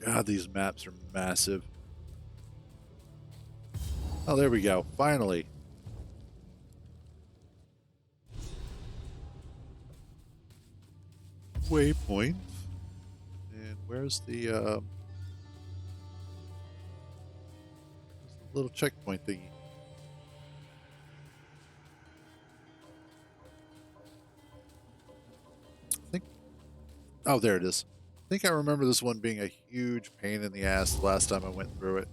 God, these maps are massive. Oh, there we go. Finally. Waypoint. And where's the little checkpoint thingy? I think. Oh, there it is. I think I remember this one being a huge pain in the ass the last time I went through it.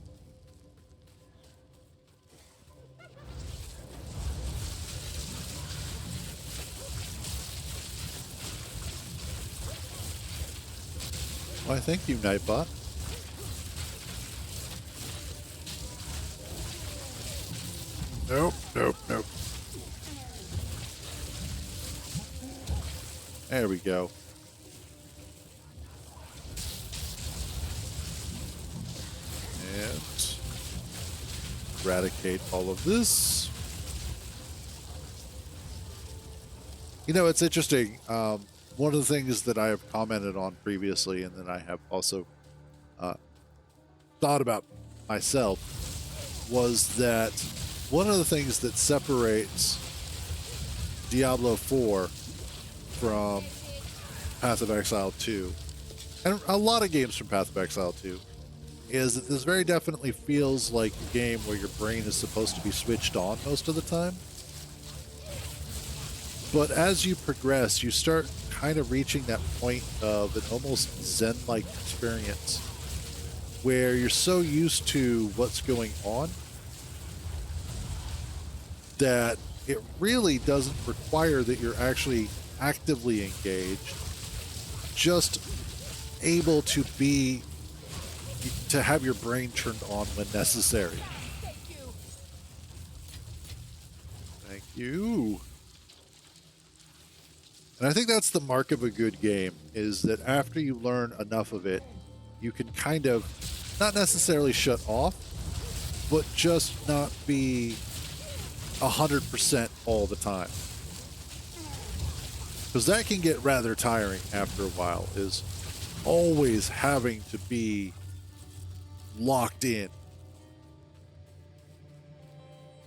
Why, thank you, Nightbot. Nope, nope, nope. There we go. And eradicate all of this. You know, it's interesting. One of the things that I have commented on previously, and that I have also thought about myself, was that one of the things that separates Diablo 4 from Path of Exile 2, and a lot of games from Path of Exile 2, is that this very definitely feels like a game where your brain is supposed to be switched on most of the time. But as you progress, you start kind of reaching that point of an almost Zen-like experience where you're so used to what's going on that it really doesn't require that you're actually actively engaged, just able to have your brain turned on when necessary. Thank you. And I think that's the mark of a good game, is that after you learn enough of it, you can kind of not necessarily shut off, but just not be 100% all the time. Because that can get rather tiring after a while, is always having to be locked in.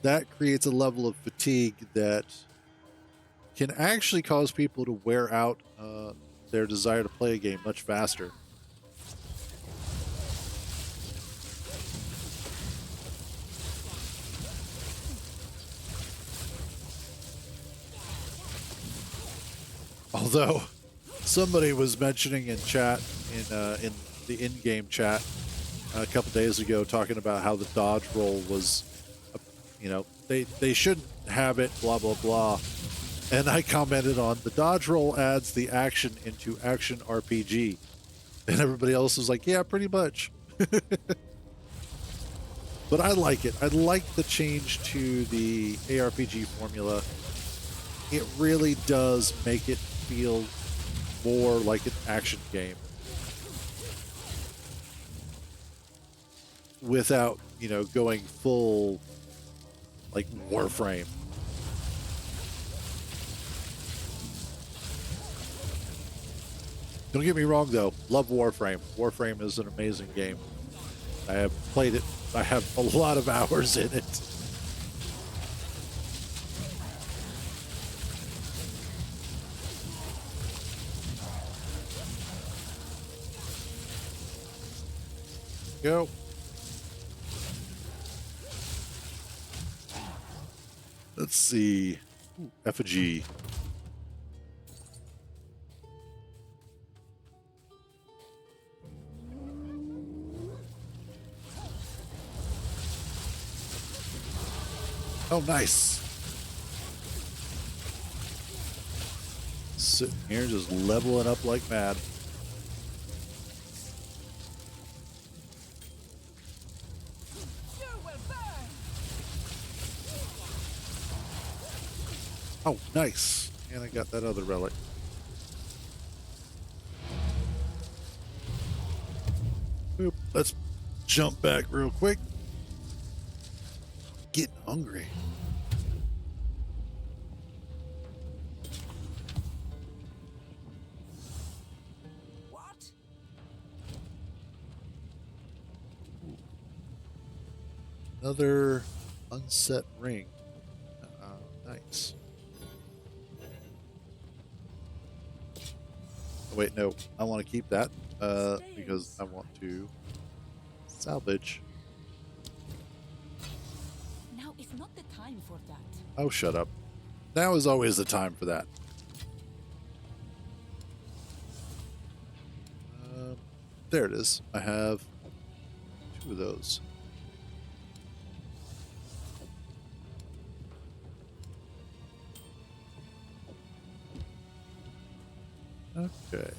That creates a level of fatigue that can actually cause people to wear out their desire to play a game much faster. Although somebody was mentioning in chat, in the in-game chat a couple days ago, talking about how the dodge roll was, they shouldn't have it, blah blah blah. And I commented on the dodge roll adds the action into action RPG, and everybody else was like, "Yeah, pretty much." But I like it. I like the change to the ARPG formula. It really does make it feel more like an action game without, going full like Warframe. Don't get me wrong though, love Warframe. Warframe is an amazing game. I have played it. I have a lot of hours in it. Go. Let's see. Ooh, effigy. Oh, nice. Sitting here just leveling up like mad. Oh, nice. And I got that other relic. Oop, let's jump back real quick. Getting hungry. What? Another unset ring. Nice. Oh, wait, no. I want to keep that because I want to salvage. Now is not the time for that. Oh, shut up. Now is always the time for that. There it is. I have 2 of those. Okay.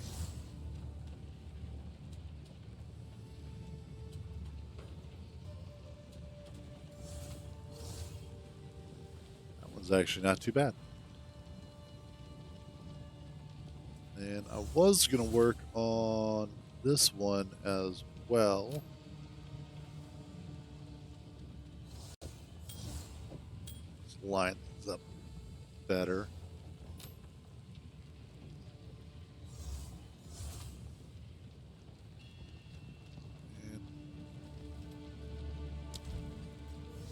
That one's actually not too bad. And I was going to work on this one as well. Let's line these up better.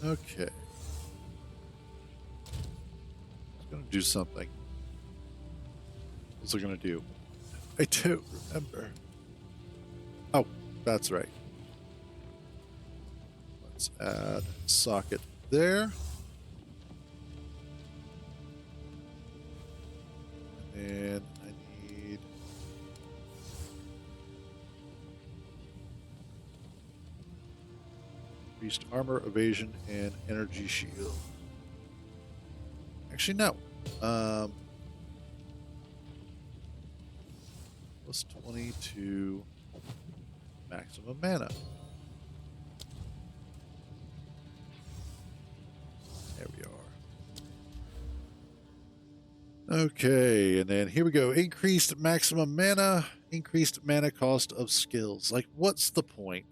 Okay. It's going to do something. What's it going to do? I don't remember. Oh, that's right. Let's add socket there. And I need... increased armor, evasion, and energy shield. Actually, no. Plus 22 maximum mana. There we are. Okay, and then here we go. Increased maximum mana, increased mana cost of skills. Like, what's the point?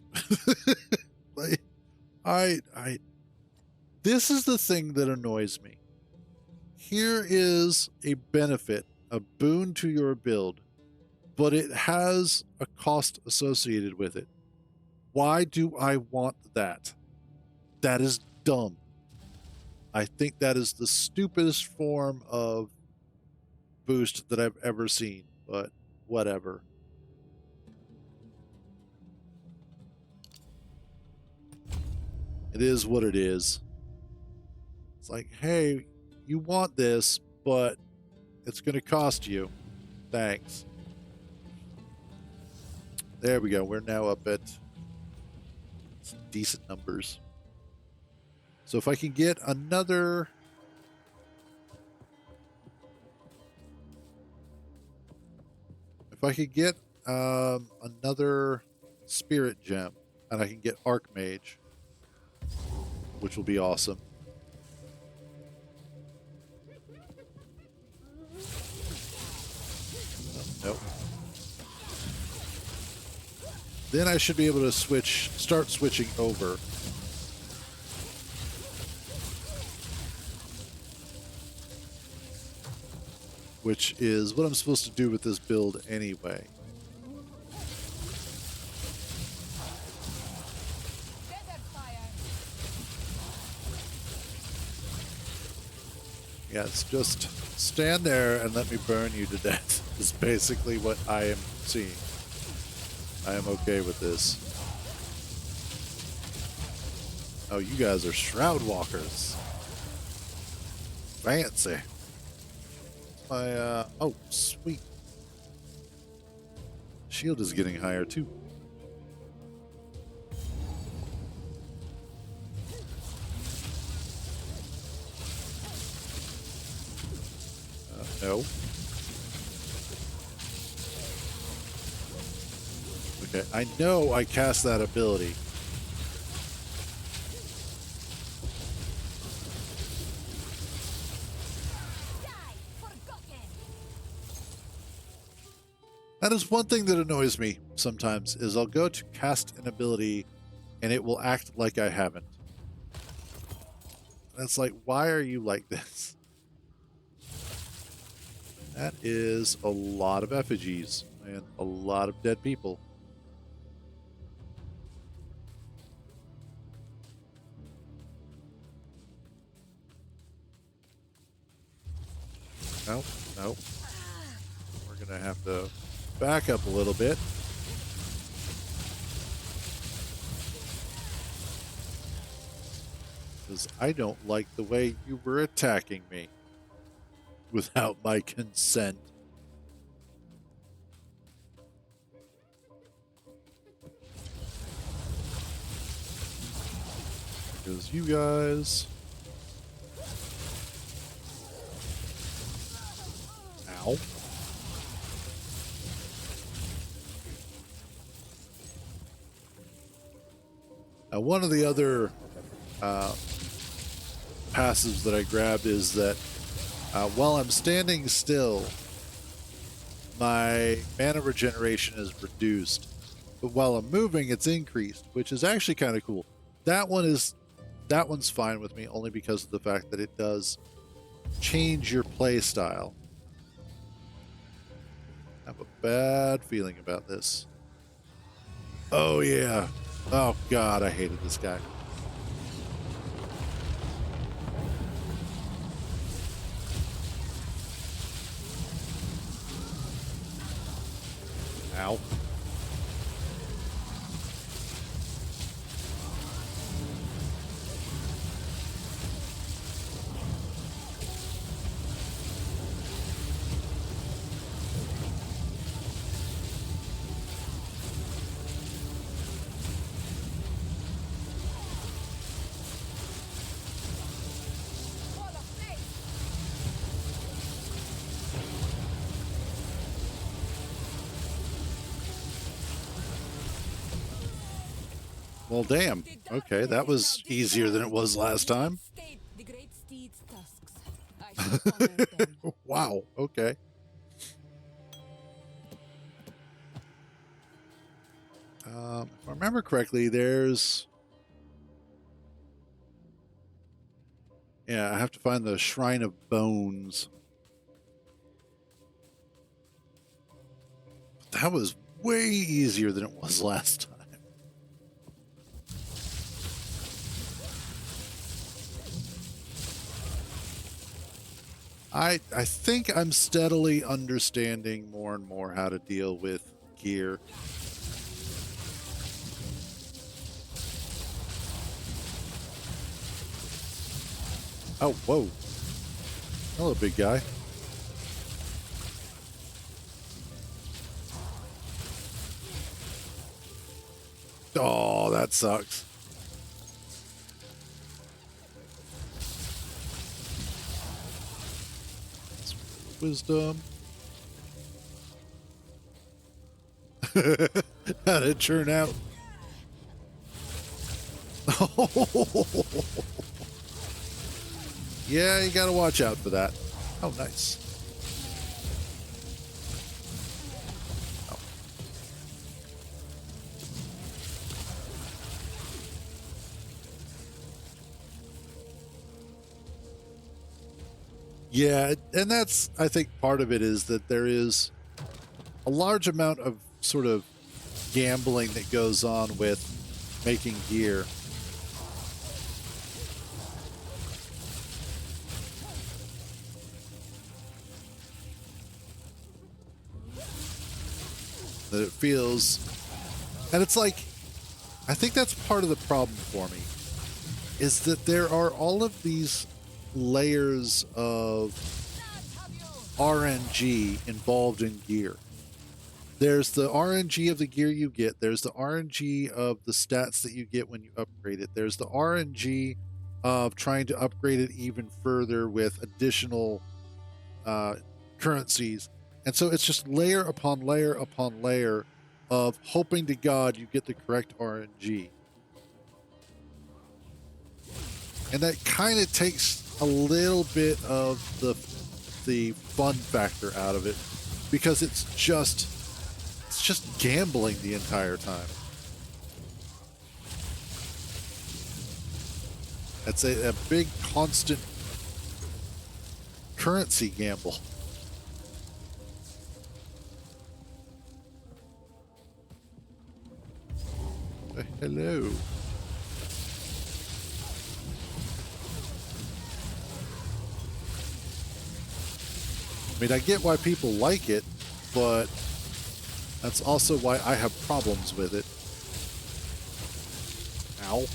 Like, this is the thing that annoys me. Here is a benefit, a boon to your build, but it has a cost associated with it. Why do I want that? That is dumb. I think that is the stupidest form of boost that I've ever seen, but whatever. It is what it is. It's like, hey, you want this, but it's going to cost you. Thanks. There we go. We're now up at some decent numbers. So if I can get another... If I could get another spirit gem, and I can get Archmage, which will be awesome. Nope. Then I should be able to start switching over. Which is what I'm supposed to do with this build anyway. Yeah, it's just stand there and let me burn you to death is basically what I am seeing. I am okay with this. Oh, you guys are Shroud Walkers. Fancy. My, oh, sweet. Shield is getting higher, too. No. Okay, I know I cast that ability. That is one thing that annoys me sometimes, is I'll go to cast an ability and it will act like I haven't. That's like, why are you like this? That is a lot of effigies and a lot of dead people. No, no. We're going to have to back up a little bit. Because I don't like the way you were attacking me without my consent. Because you guys... Ow. Now, one of the other passives that I grabbed is that while I'm standing still, my mana regeneration is reduced, but while I'm moving, it's increased, which is actually kind of cool. That one's fine with me, only because of the fact that it does change your play style. I have a bad feeling about this. Oh yeah. Oh god, I hated this guy. Ow. Well, damn. Okay, that was easier than it was last time. Wow, okay. If I remember correctly, there's... Yeah, I have to find the Shrine of Bones. That was way easier than it was last time. I think I'm steadily understanding more and more how to deal with gear. Oh, whoa. Hello, big guy. Oh, that sucks. Wisdom. How'd it turn out? Yeah, you gotta watch out for that. Oh, nice. Oh. Yeah, and that's, I think part of it is that there is a large amount of sort of gambling that goes on with making gear. That it feels, and it's like, I think that's part of the problem for me, is that there are all of these layers of RNG involved in gear. There's the RNG of the gear you get. There's the RNG of the stats that you get when you upgrade it. There's the RNG of trying to upgrade it even further with additional currencies. And so it's just layer upon layer upon layer of hoping to God you get the correct RNG. And that kind of takes a little bit of the fun factor out of it, because it's just gambling the entire time. It's a big constant currency gamble. Hello. I mean, I get why people like it, but that's also why I have problems with it. Ow.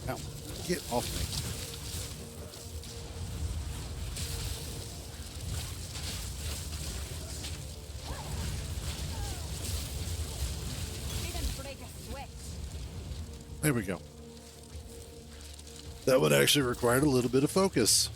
Ow. Get off me. There we go. That would actually require a little bit of focus.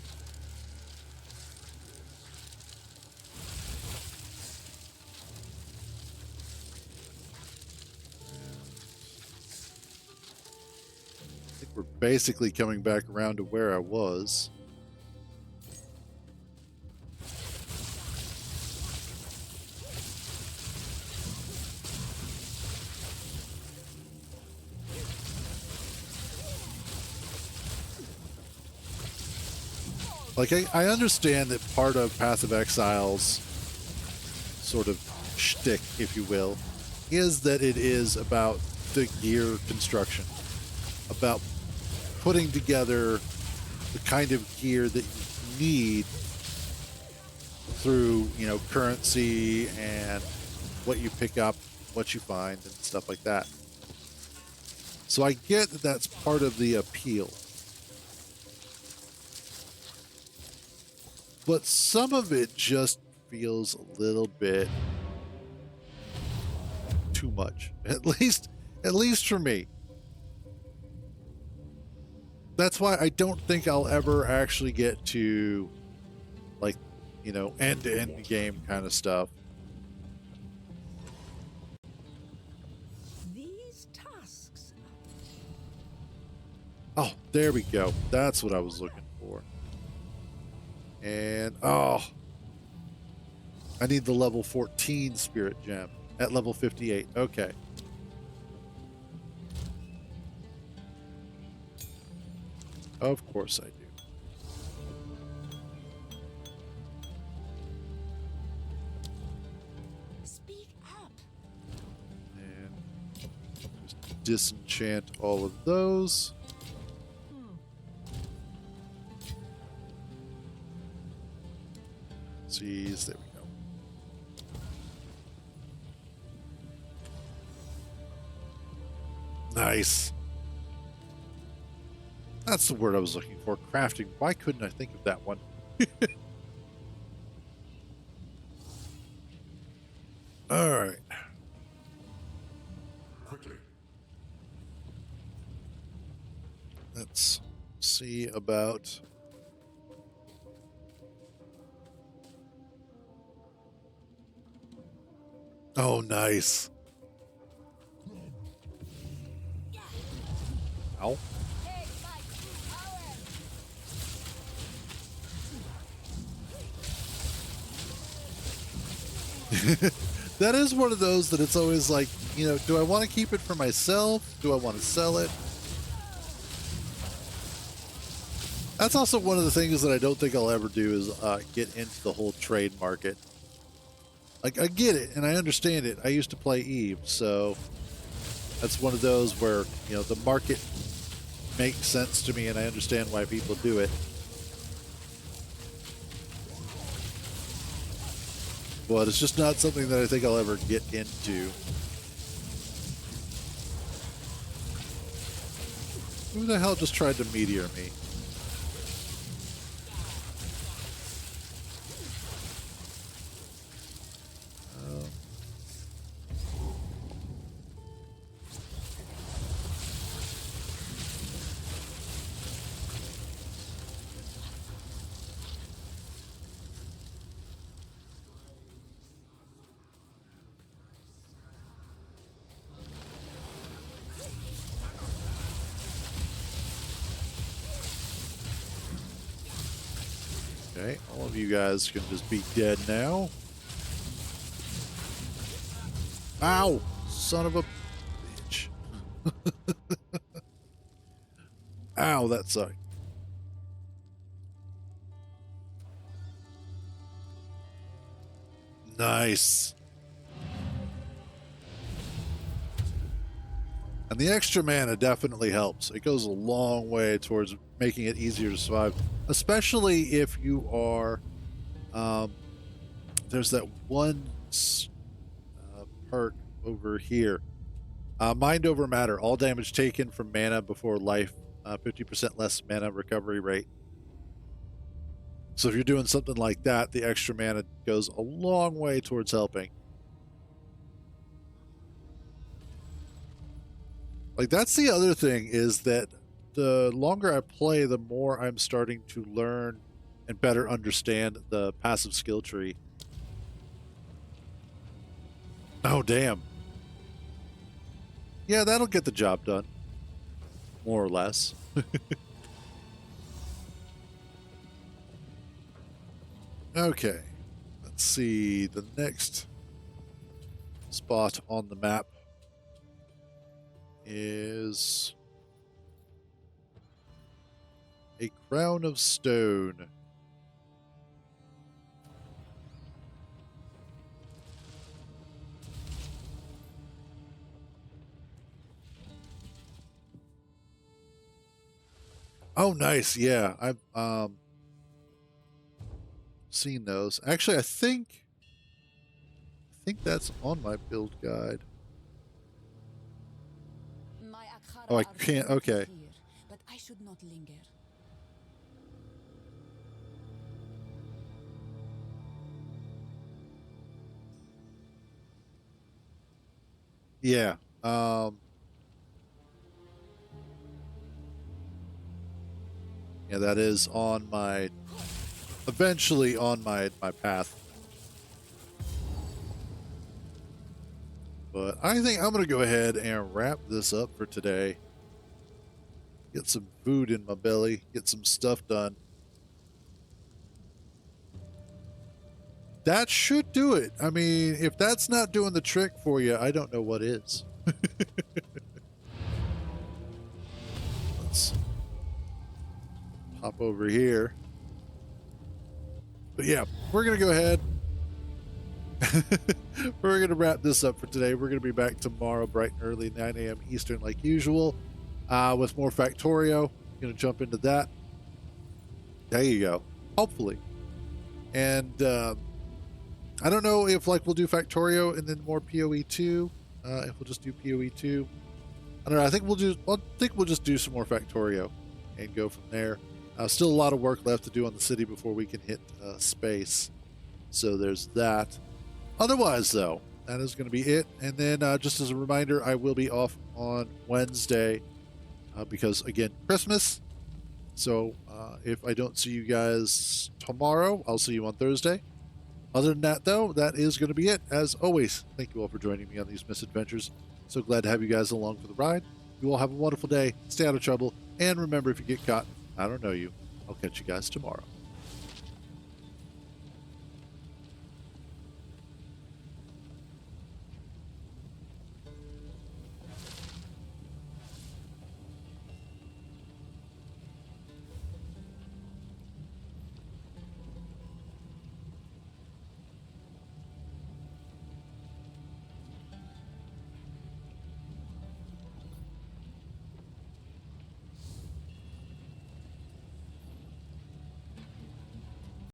I think we're basically coming back around to where I was. Like, I understand that part of Path of Exile's sort of shtick, if you will, is that it is about the gear construction, about putting together the kind of gear that you need through, currency and what you pick up, what you find, and stuff like that. So I get that that's part of the appeal. But some of it just feels a little bit too much. At least for me. That's why I don't think I'll ever actually get to, like, end-to-end game kind of stuff. These tasks. Oh, there we go. That's what I was looking for. And, I need the level 14 spirit gem at level 58. Okay. Of course I do. Speak up. And just disenchant all of those. Seize, there we go. Nice. That's the word I was looking for. Crafting. Why couldn't I think of that one? All right. Quickly. Let's see about... Oh, nice. Ow. That is one of those that it's always like, you know, do I want to keep it for myself? Do I want to sell it? That's also one of the things that I don't think I'll ever do is get into the whole trade market. Like, I get it, and I understand it. I used to play Eve, so that's one of those where, you know, the market makes sense to me, and I understand why people do it. But it's just not something that I think I'll ever get into. Who the hell just tried to meteor me? Okay, all of you guys can just be dead now. Ow! Son of a bitch. Ow, that sucked. Nice. And the extra mana definitely helps. It goes a long way towards making it easier to survive, especially if you are. There's that one perk over here. Mind over matter. All damage taken from mana before life. 50% less mana recovery rate. So if you're doing something like that, the extra mana goes a long way towards helping. Like, that's the other thing, is that the longer I play, the more I'm starting to learn and better understand the passive skill tree. Oh, damn. Yeah, that'll get the job done. More or less. Okay. Let's see. The next spot on the map is a crown of stone. Oh, nice. Yeah, I've seen those. Actually, I think that's on my build guide. Oh, I can't. Okay. But I should not linger. Yeah. Yeah, that is on my, eventually on my path. But I think I'm going to go ahead and wrap this up for today. Get some food in my belly, get some stuff done. That should do it. I mean, if that's not doing the trick for you, I don't know what is. Let's hop over here. But yeah, we're going to go ahead. We're going to wrap this up for today. We're going to be back tomorrow bright and early, 9 a.m. Eastern like usual, with more Factorio. Going to jump into that. There you go. Hopefully. And I don't know if like we'll do Factorio and then more PoE 2. If we'll just do PoE 2. I don't know. I think we'll just do some more Factorio and go from there. Still a lot of work left to do on the city before we can hit space. So there's that. Otherwise, though, that is going to be it. And then just as a reminder, I will be off on Wednesday because, again, Christmas. So if I don't see you guys tomorrow, I'll see you on Thursday. Other than that, though, that is going to be it. As always, thank you all for joining me on these misadventures. So glad to have you guys along for the ride. You all have a wonderful day. Stay out of trouble. And remember, if you get caught, I don't know you. I'll catch you guys tomorrow.